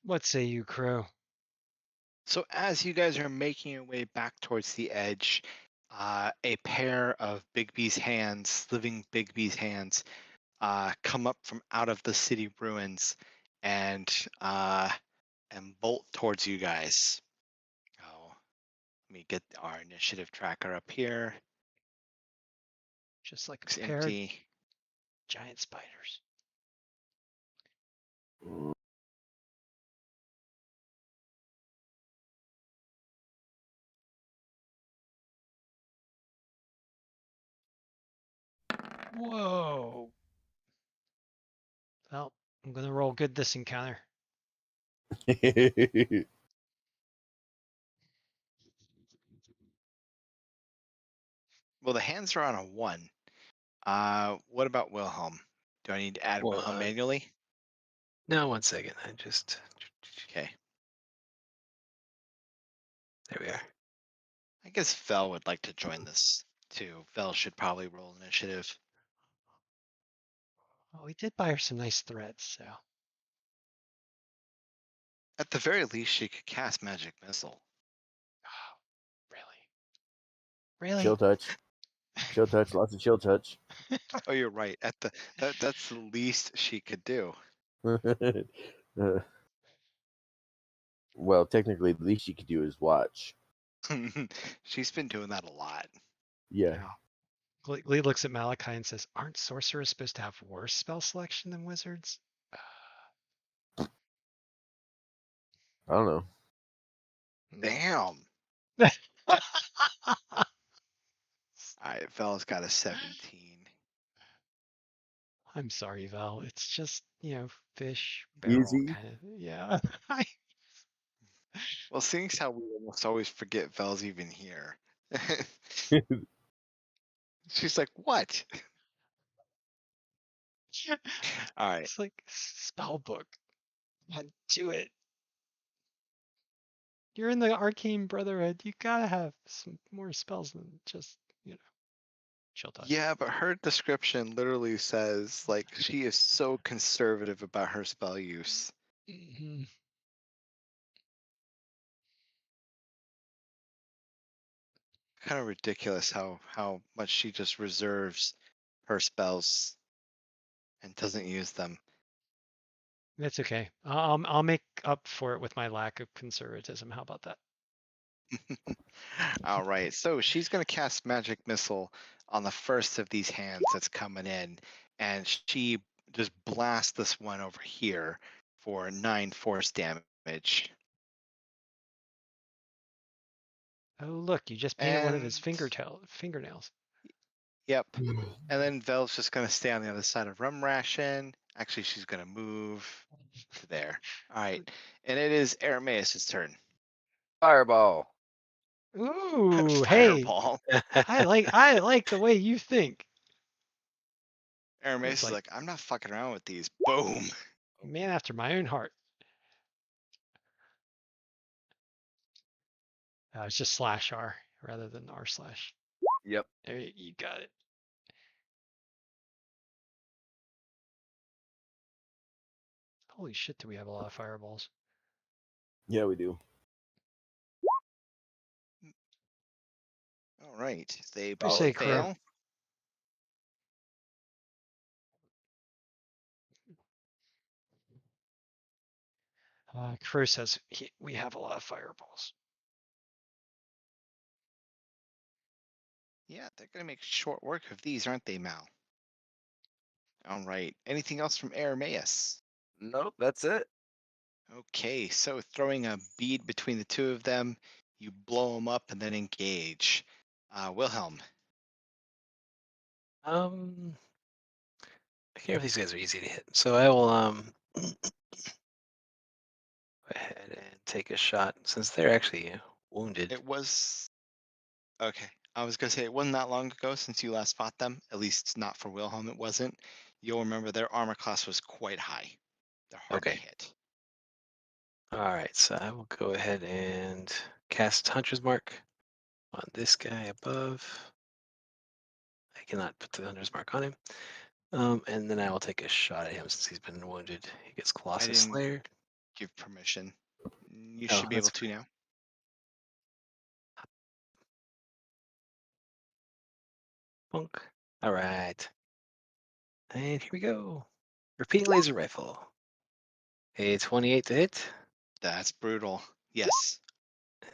What say you, Crow? So as you guys are making your way back towards the edge, a pair of Bigby's hands, living Bigby's hands, come up from out of the city ruins and bolt towards you guys. Oh, let me get our initiative tracker up here. Just like Looks a pair of empty. giant spiders. Whoa. Well, I'm gonna roll good this encounter. Well, the hands are on a 1. What about Wilhelm? Do I need to add Well, Wilhelm manually? No, 1 second. I just. Okay. There we are. I guess Vel would like to join this too. Vel should probably roll initiative. Well, we did buy her some nice threads, so. At the very least, she could cast Magic Missile. Oh, really? Chill touch. Chill touch. Lots of chill touch. Oh, you're right. That's the least she could do. Well, technically, the least you could do is watch. She's been doing that a lot. Yeah. Lee looks at Malachi and says, "Aren't sorcerers supposed to have worse spell selection than wizards?" I don't know. Damn. All right, Vel's got a 17. I'm sorry, Val. It's just, fish barrel Easy. kind of. Yeah. Well, seeing as how we almost always forget Vel's even here. She's like, what? All right. It's like spell book. God, do it. You're in the Arcane Brotherhood. You gotta have some more spells than just, chill touch. Yeah, but her description literally says, like, she is so conservative about her spell use. Mhm. Kind of ridiculous how much she just reserves her spells and doesn't use them. That's okay. I'll make up for it with my lack of conservatism. How about that? All right, so she's going to cast Magic Missile on the first of these hands that's coming in, and she just blasts this one over here for 9 force damage. Oh, look, you just painted one of his And fingernails. yep, and then Vel's just going to stay on the other side of Rum Ration. Actually, she's going to move to there. All right, and it is Arameus' turn. Fireball. Ooh, hey, Fireball. I like the way you think. Arameus It's is like, like, I'm not fucking around with these. Boom. man after my own heart. It's just /R rather than r/. Yep. There you got it. Holy shit, do we have a lot of fireballs? Yeah, we do. All right, they You both say, Crow. fail. Crow says we have a lot of fireballs. Yeah, they're gonna make short work of these, aren't they, Mal? All right. Anything else from Arameus? Nope, that's it. Okay, so throwing a bead between the two of them, You blow them up and then engage. Wilhelm. I can't remember if these guys are easy to hit, so I will go ahead and take a shot since they're actually wounded. It was okay. I was gonna say it wasn't that long ago since you last fought them. At least not for Wilhelm, it wasn't. You'll remember their armor class was quite high. They're hard to Okay. hit. All right, so I will go ahead and cast Hunter's Mark on this guy above. I cannot put the Hunter's Mark on him. And then I will take a shot at him since he's been wounded. He gets I Colossus didn't Slayer. give permission. You Oh, should be that's able to now. Punk. All right. And here we go. Repeating laser rifle. A 28 to hit. That's brutal. Yes.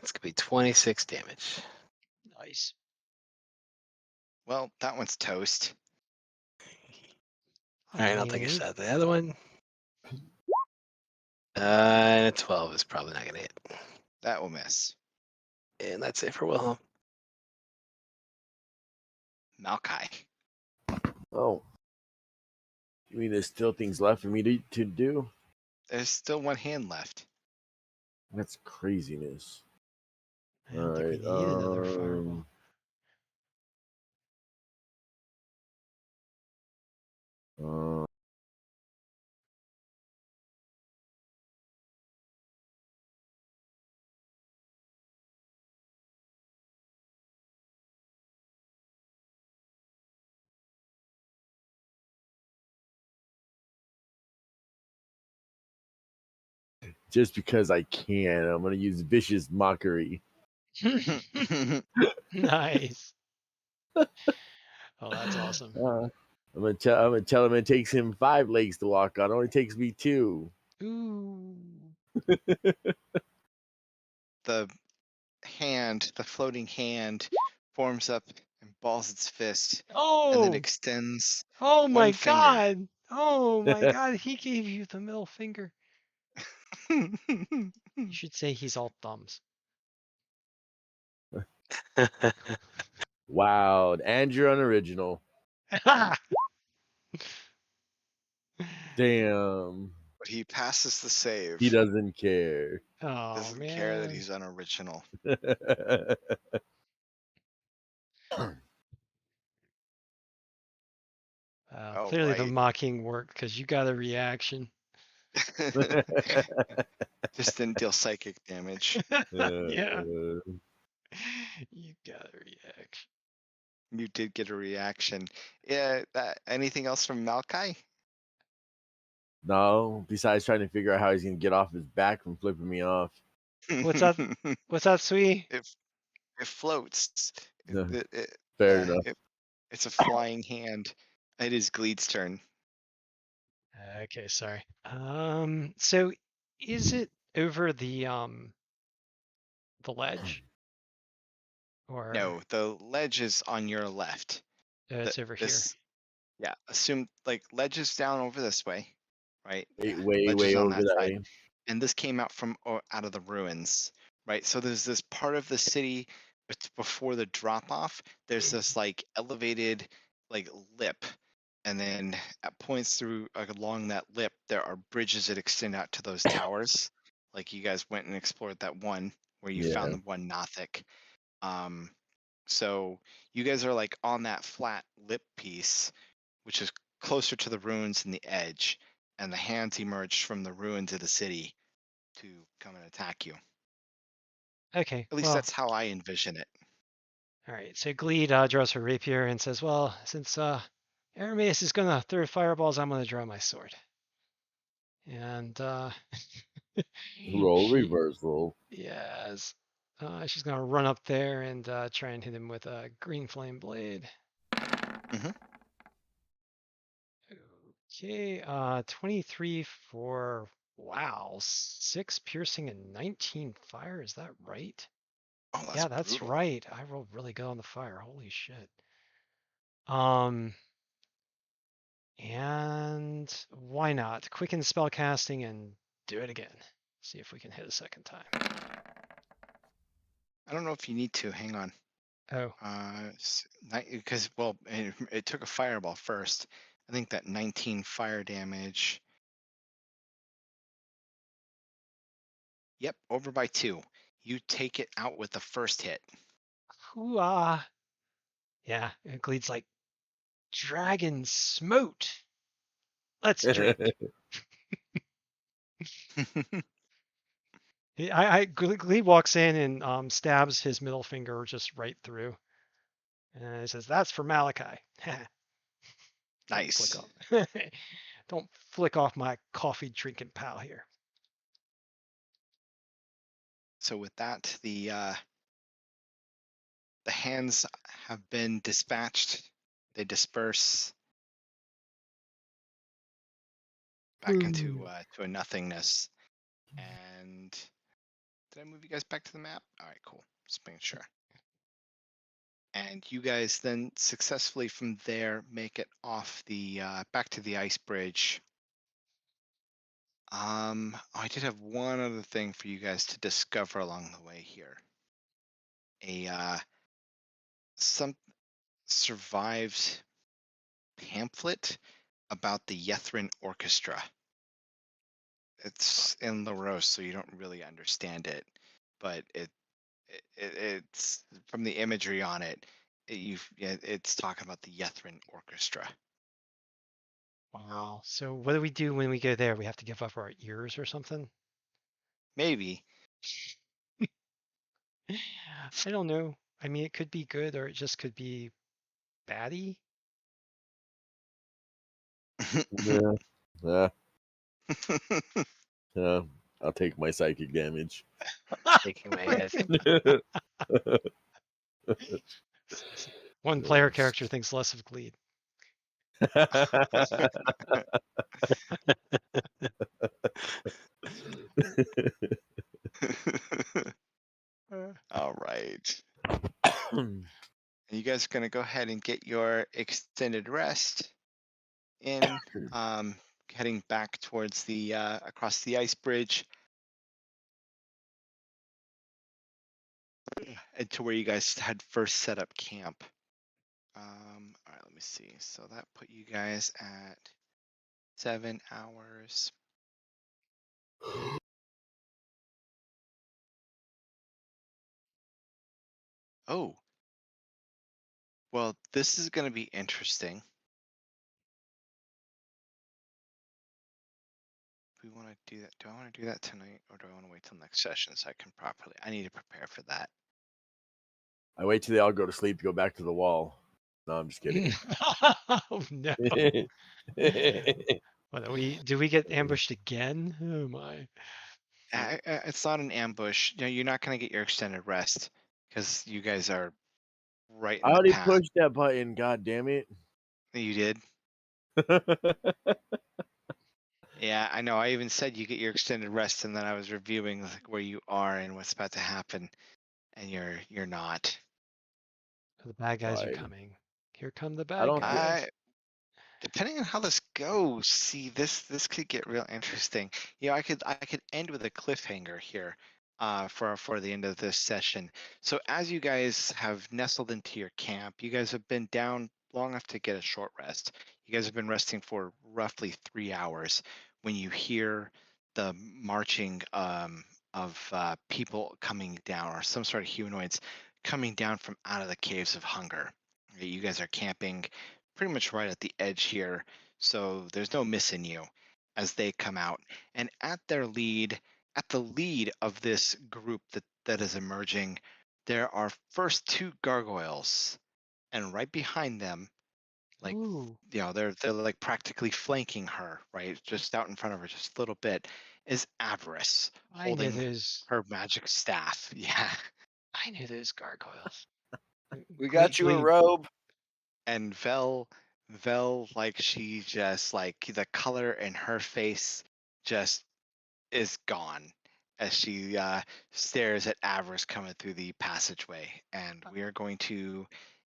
It's going to be 26 damage. Nice. Well, that one's toast. All right, I'll take a And shot at the other one. 12 is probably not going to hit. That will miss. And that's it for Wilhelm. Malachi. Oh. You mean there's still things left for me to do? There's still one hand left. That's craziness. I don't think we need another fireball. Uh, just because I can, I'm gonna use vicious mockery. Nice. Oh, that's awesome. I'm gonna tell him it takes him 5 legs to walk on. It only takes me 2. Ooh. The floating hand, forms up and balls its fist, and then Oh. extends Oh my one finger. God. Oh my God. He gave you the middle finger. You should say he's all thumbs. Wow, and you're unoriginal. Damn. But he passes the save. He doesn't care. Oh Doesn't man. care that he's unoriginal. Oh, Clearly the right. mocking worked because you got a reaction. Just didn't deal psychic damage. Yeah. You got a reaction. You did get a reaction. Yeah. Anything else from Malachi? No, besides trying to figure out how he's gonna get off his back from flipping me off. What's that? What's that, Sweet? It floats. No, It- fair yeah, enough. it's a flying hand. It is Gleed's turn. Okay, sorry. So is it over the ledge? Or No, the ledge is on your left. it's over This, yeah, assume like ledge is down over this way, right? Way, Yeah, way, ledge way is on over that that side. way. And this came out from out of the ruins, right? So there's this part of the city before the drop off. There's this like elevated like lip, and then at points through along that lip, there are bridges that extend out to those towers. Like you guys went and explored that one where you found Yeah. the one Nothic. So you guys are like on that flat lip piece, which is closer to the ruins and the edge, and the hands emerged from the ruins of the city to come and attack you. Okay. At least Well, that's how I envision it. all right. So Gleed draws her rapier and says, "Well, since Aramis is gonna throw fireballs, I'm gonna draw my sword." And Roll reversal. yes, she's gonna run up there and try and hit him with a green flame blade. Mhm. Okay, 23 for, wow, 6 piercing and 19 fire. Is that right? Oh, that's Yeah, that's brutal. right. I rolled really good on the fire. Holy shit. And why not? Quicken spell casting and do it again. See if we can hit a second time. I don't know if you need to. Hang on. Oh, Because well, it took a fireball first. I think that 19 fire damage. Yep, over by 2. You take it out with the first hit. hoo-ah. Yeah, and Gleed's like, dragon smote. Let's drink. Gleed walks in and stabs his middle finger just right through. And he says, "That's for Malachi." Don't flick Nice. off. Don't flick off my coffee drinking pal here. So with that, the hands have been dispatched. They disperse back into to a nothingness. And did I move you guys back to the map? All right, cool. Just making sure. And you guys then successfully from there make it off the back to the ice bridge. I did have one other thing for you guys to discover along the way here. Some survived pamphlet about the Yetherin Orchestra. It's in LaRose, so you don't really understand it, but it's from the imagery on it. It's talking about the Yetherin Orchestra. Wow. So what do we do when we go there? We have to give up our ears or something? Maybe. I don't know. I mean, it could be good or it just could be baddie. Yeah. Yeah. Yeah. I'll take my psychic damage. Shaking my head. One player character thinks less of Gleed. All right. And you guys are gonna go ahead and get your extended rest in, heading back towards the across the ice bridge, and to where you guys had first set up camp. All right, let me see. So that put you guys at 7 hours. Oh, well, this is going to be interesting. We want to do that. Do I want to do that tonight, or do I want to wait till next session so I can properly? I need to prepare for that. I wait till they all go to sleep to go back to the wall. No, I'm just kidding. Oh no. What do we get ambushed again? Oh my. It's not an ambush. You know, you're not going to get your extended rest because you guys are right I in the already path. pushed that button, god damn it. You did? Yeah, I know. I even said you get your extended rest, and then I was reviewing like where you are and what's about to happen, and you're not. The bad guys are Fine. coming. Here come the I bad don't guys. Depending on how this goes, see this could get real interesting. You know, I could end with a cliffhanger here, for the end of this session. So as you guys have nestled into your camp, you guys have been down long enough to get a short rest. You guys have been resting for roughly 3 hours when you hear the marching of people coming down, or some sort of humanoids coming down from out of the caves of hunger. You guys are camping pretty much right at the edge here, so there's no missing you as they come out. And at the lead of this group that is emerging, there are first 2 gargoyles, and right behind them, like Ooh, they're like practically flanking her, right, just out in front of her, just a little bit, is Avarice I knew holding those. her magic staff. Yeah, I knew those gargoyles. We got you a Gleed, robe. and Vel, like she just like the color in her face just is gone as she stares at Avarice coming through the passageway, and we are going to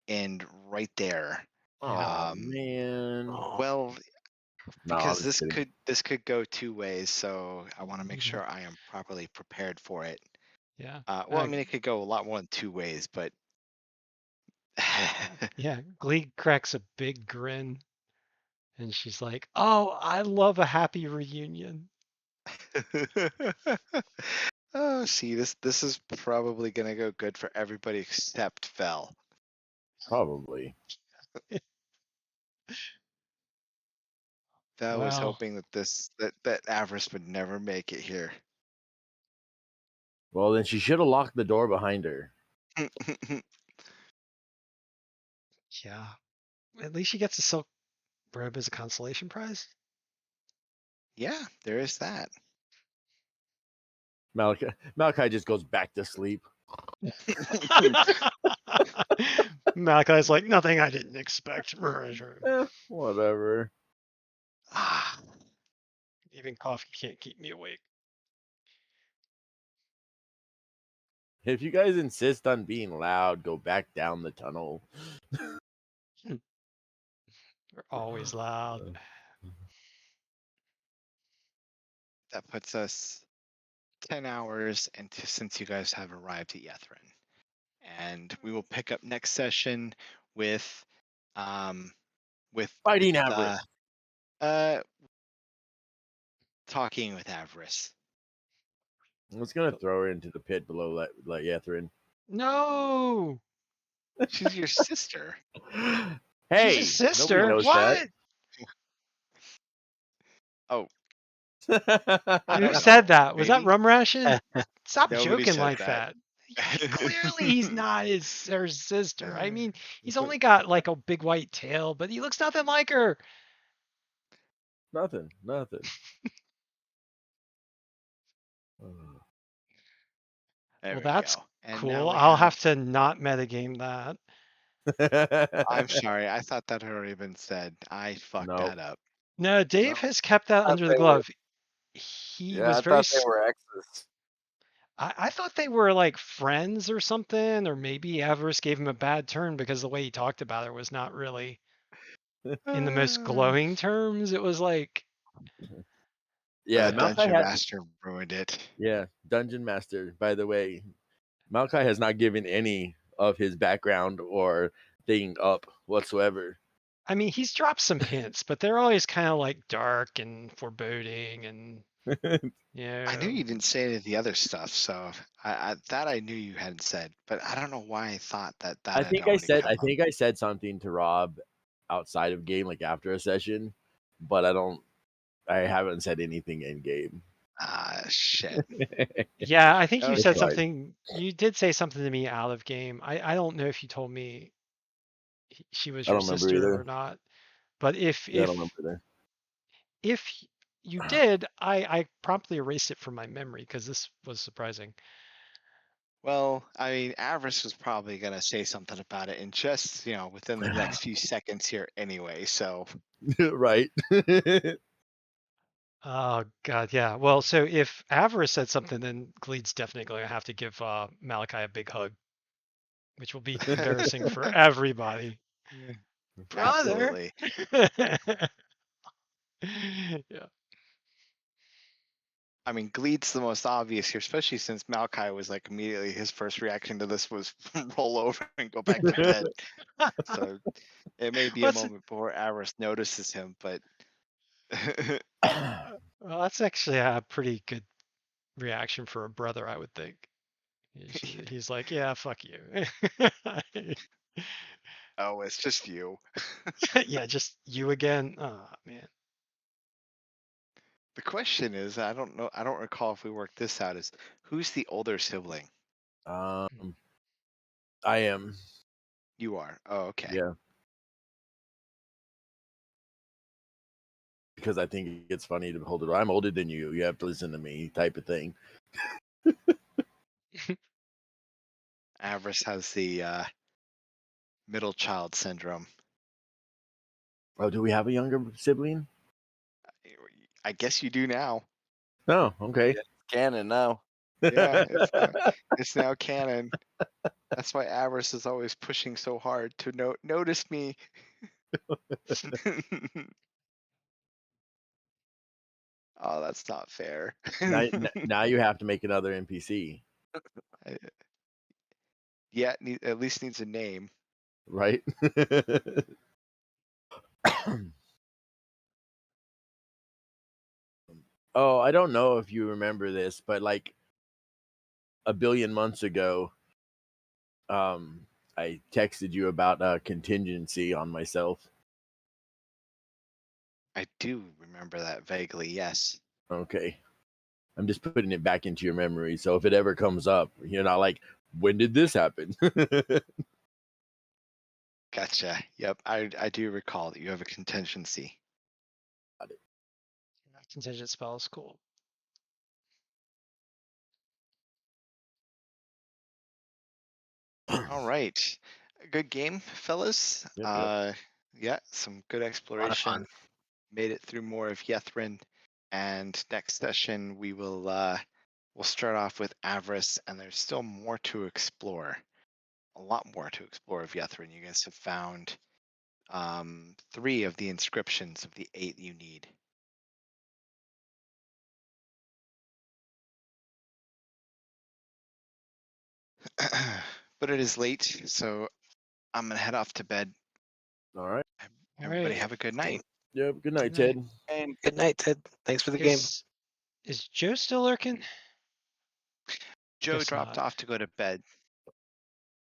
end right there. Oh man. Well, No, because I'm just kidding. this could go 2 ways, so I want to make sure I am properly prepared for it. Yeah. Well, I mean, it could go a lot more than 2 ways, but Yeah. Glee cracks a big grin, and she's like, "Oh, I love a happy reunion." Oh, see, this is probably gonna go good for everybody except Fel. Probably. Fel was Well, hoping that Avarice would never make it here. Well, then she should have locked the door behind her. yeah. At least she gets a silk robe as a consolation prize. Yeah, there is that. Malachi just goes back to sleep. Malachi's like, nothing I didn't expect. Whatever. Ah, Even coffee can't keep me awake. If you guys insist on being loud, go back down the tunnel. They're always loud. that puts us 10 hours into since you guys have arrived at Yetherin. And we will pick up next session with Fighting Avarice. talking with Avarice. I was gonna throw her into the pit below Yetherin. No, She's your sister. Hey, she's his sister. nobody knows What? Oh, that. Who don't said know. that? Was that Maybe? Rum Ration? Stop Nobody joking said like that. that. Clearly, he's not her sister. I mean, he's But- only got like a big white tail, but he looks nothing like her. Nothing. There Well, we that's go. And cool. now we I'll have to not metagame that. I'm sorry. I thought that had already been said. I fucked No. that up. No, Dave No. has kept that thought under the they were- glove. He Yeah, was I very. thought they were exes. I thought they were like friends or something, or maybe Avarice gave him a bad turn because the way he talked about her was not really in the most glowing terms. It was like, Yeah, The Malachi Dungeon had. Master ruined it. Yeah, Dungeon Master. By the way, Malachi has not given any of his background or thing up whatsoever. I mean, he's dropped some hints, but they're always kind of like dark and foreboding, and I knew you didn't say any of the other stuff, so I knew you hadn't said, but I don't know why I thought that I had think I already said come I up. think I said something to Rob outside of game, like after a session, but I haven't said anything in game. Ah, shit. Yeah, I think you Okay. said It's fine. something. You did say something to me out of game. I don't know if you told me she was I your don't remember sister either. or not. But if Yeah, I don't remember either. if you did, I promptly erased it from my memory because this was surprising. Well, I mean, Avarice was probably gonna say something about it in just, within the next few seconds here anyway, so Right. Oh God, yeah. Well, so if Avarice said something, then Gleed's definitely gonna have to give Malachi a big hug, which will be embarrassing for everybody. Brother. absolutely. Yeah. I mean, Gleed's the most obvious here, especially since Malachi was like immediately his first reaction to this was roll over and go back to bed. So it may be a What's- moment before Avarice notices him, but Well, that's actually a pretty good reaction for a brother, I would think. He's like, yeah, fuck you. oh, it's just you. Yeah, just you again. Oh man. The question is, I don't know, I don't recall if we worked this out, is who's the older sibling? I am. You are. Oh, okay. Yeah. Because I think it's funny to hold it. I'm older than you. You have to listen to me, type of thing. Avarice has the middle child syndrome. Oh, do we have a younger sibling? I guess you do now. Oh, okay. Canon now. Yeah, it's now canon. That's why Avarice is always pushing so hard to notice me. Oh, that's not fair. now you have to make another NPC. Yeah, at least needs a name. Right? Oh, I don't know if you remember this, but like a billion months ago, I texted you about a contingency on myself. I do remember that vaguely, yes. Okay. I'm just putting it back into your memory. So if it ever comes up, you're not like, when did this happen? Gotcha. Yep, I do recall that you have a contingency. Contingent spell is cool. All right. Good game, fellas. Yep. Yeah, some good A lot of exploration. fun. Made it through more of Yetherin. And next session we will we'll start off with Avarice, and there's still more to explore. A lot more to explore of Yetherin. You guys have found 3 of the inscriptions of the 8 you need. But it is late, so I'm gonna head off to bed. All right. Everybody Right. have a good night. Yep. Good night, Good night. Ted. And good night, Ted. Thanks for the game. Is Joe still lurking? Joe Guess dropped not. off to go to bed.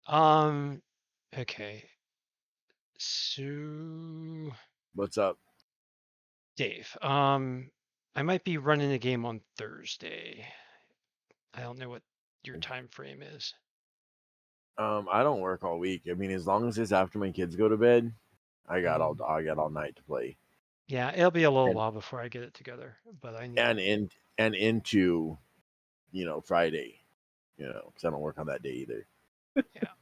Okay. So, What's up? Dave, I might be running a game on Thursday. I don't know what your time frame is. I don't work all week. I mean, as long as it's after my kids go to bed, I got all night to play. Yeah, it'll be a little And- while before I get it together, but I need. And into, Friday, because I don't work on that day either. Yeah.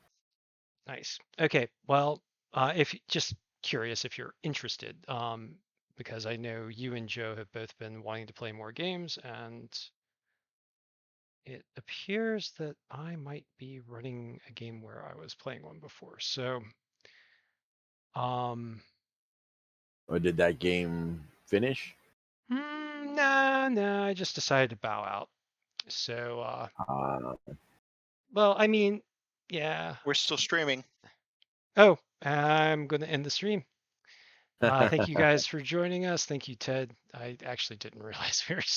Nice. Okay. Well, if just curious if you're interested, because I know you and Joe have both been wanting to play more games, and it appears that I might be running a game where I was playing one before. So, Or did that game finish? nah, I just decided to bow out. So, Uh, well, I mean, yeah. We're still streaming. Oh, I'm going to end the stream. Thank you guys for joining us. Thank you, Ted. I actually didn't realize we were still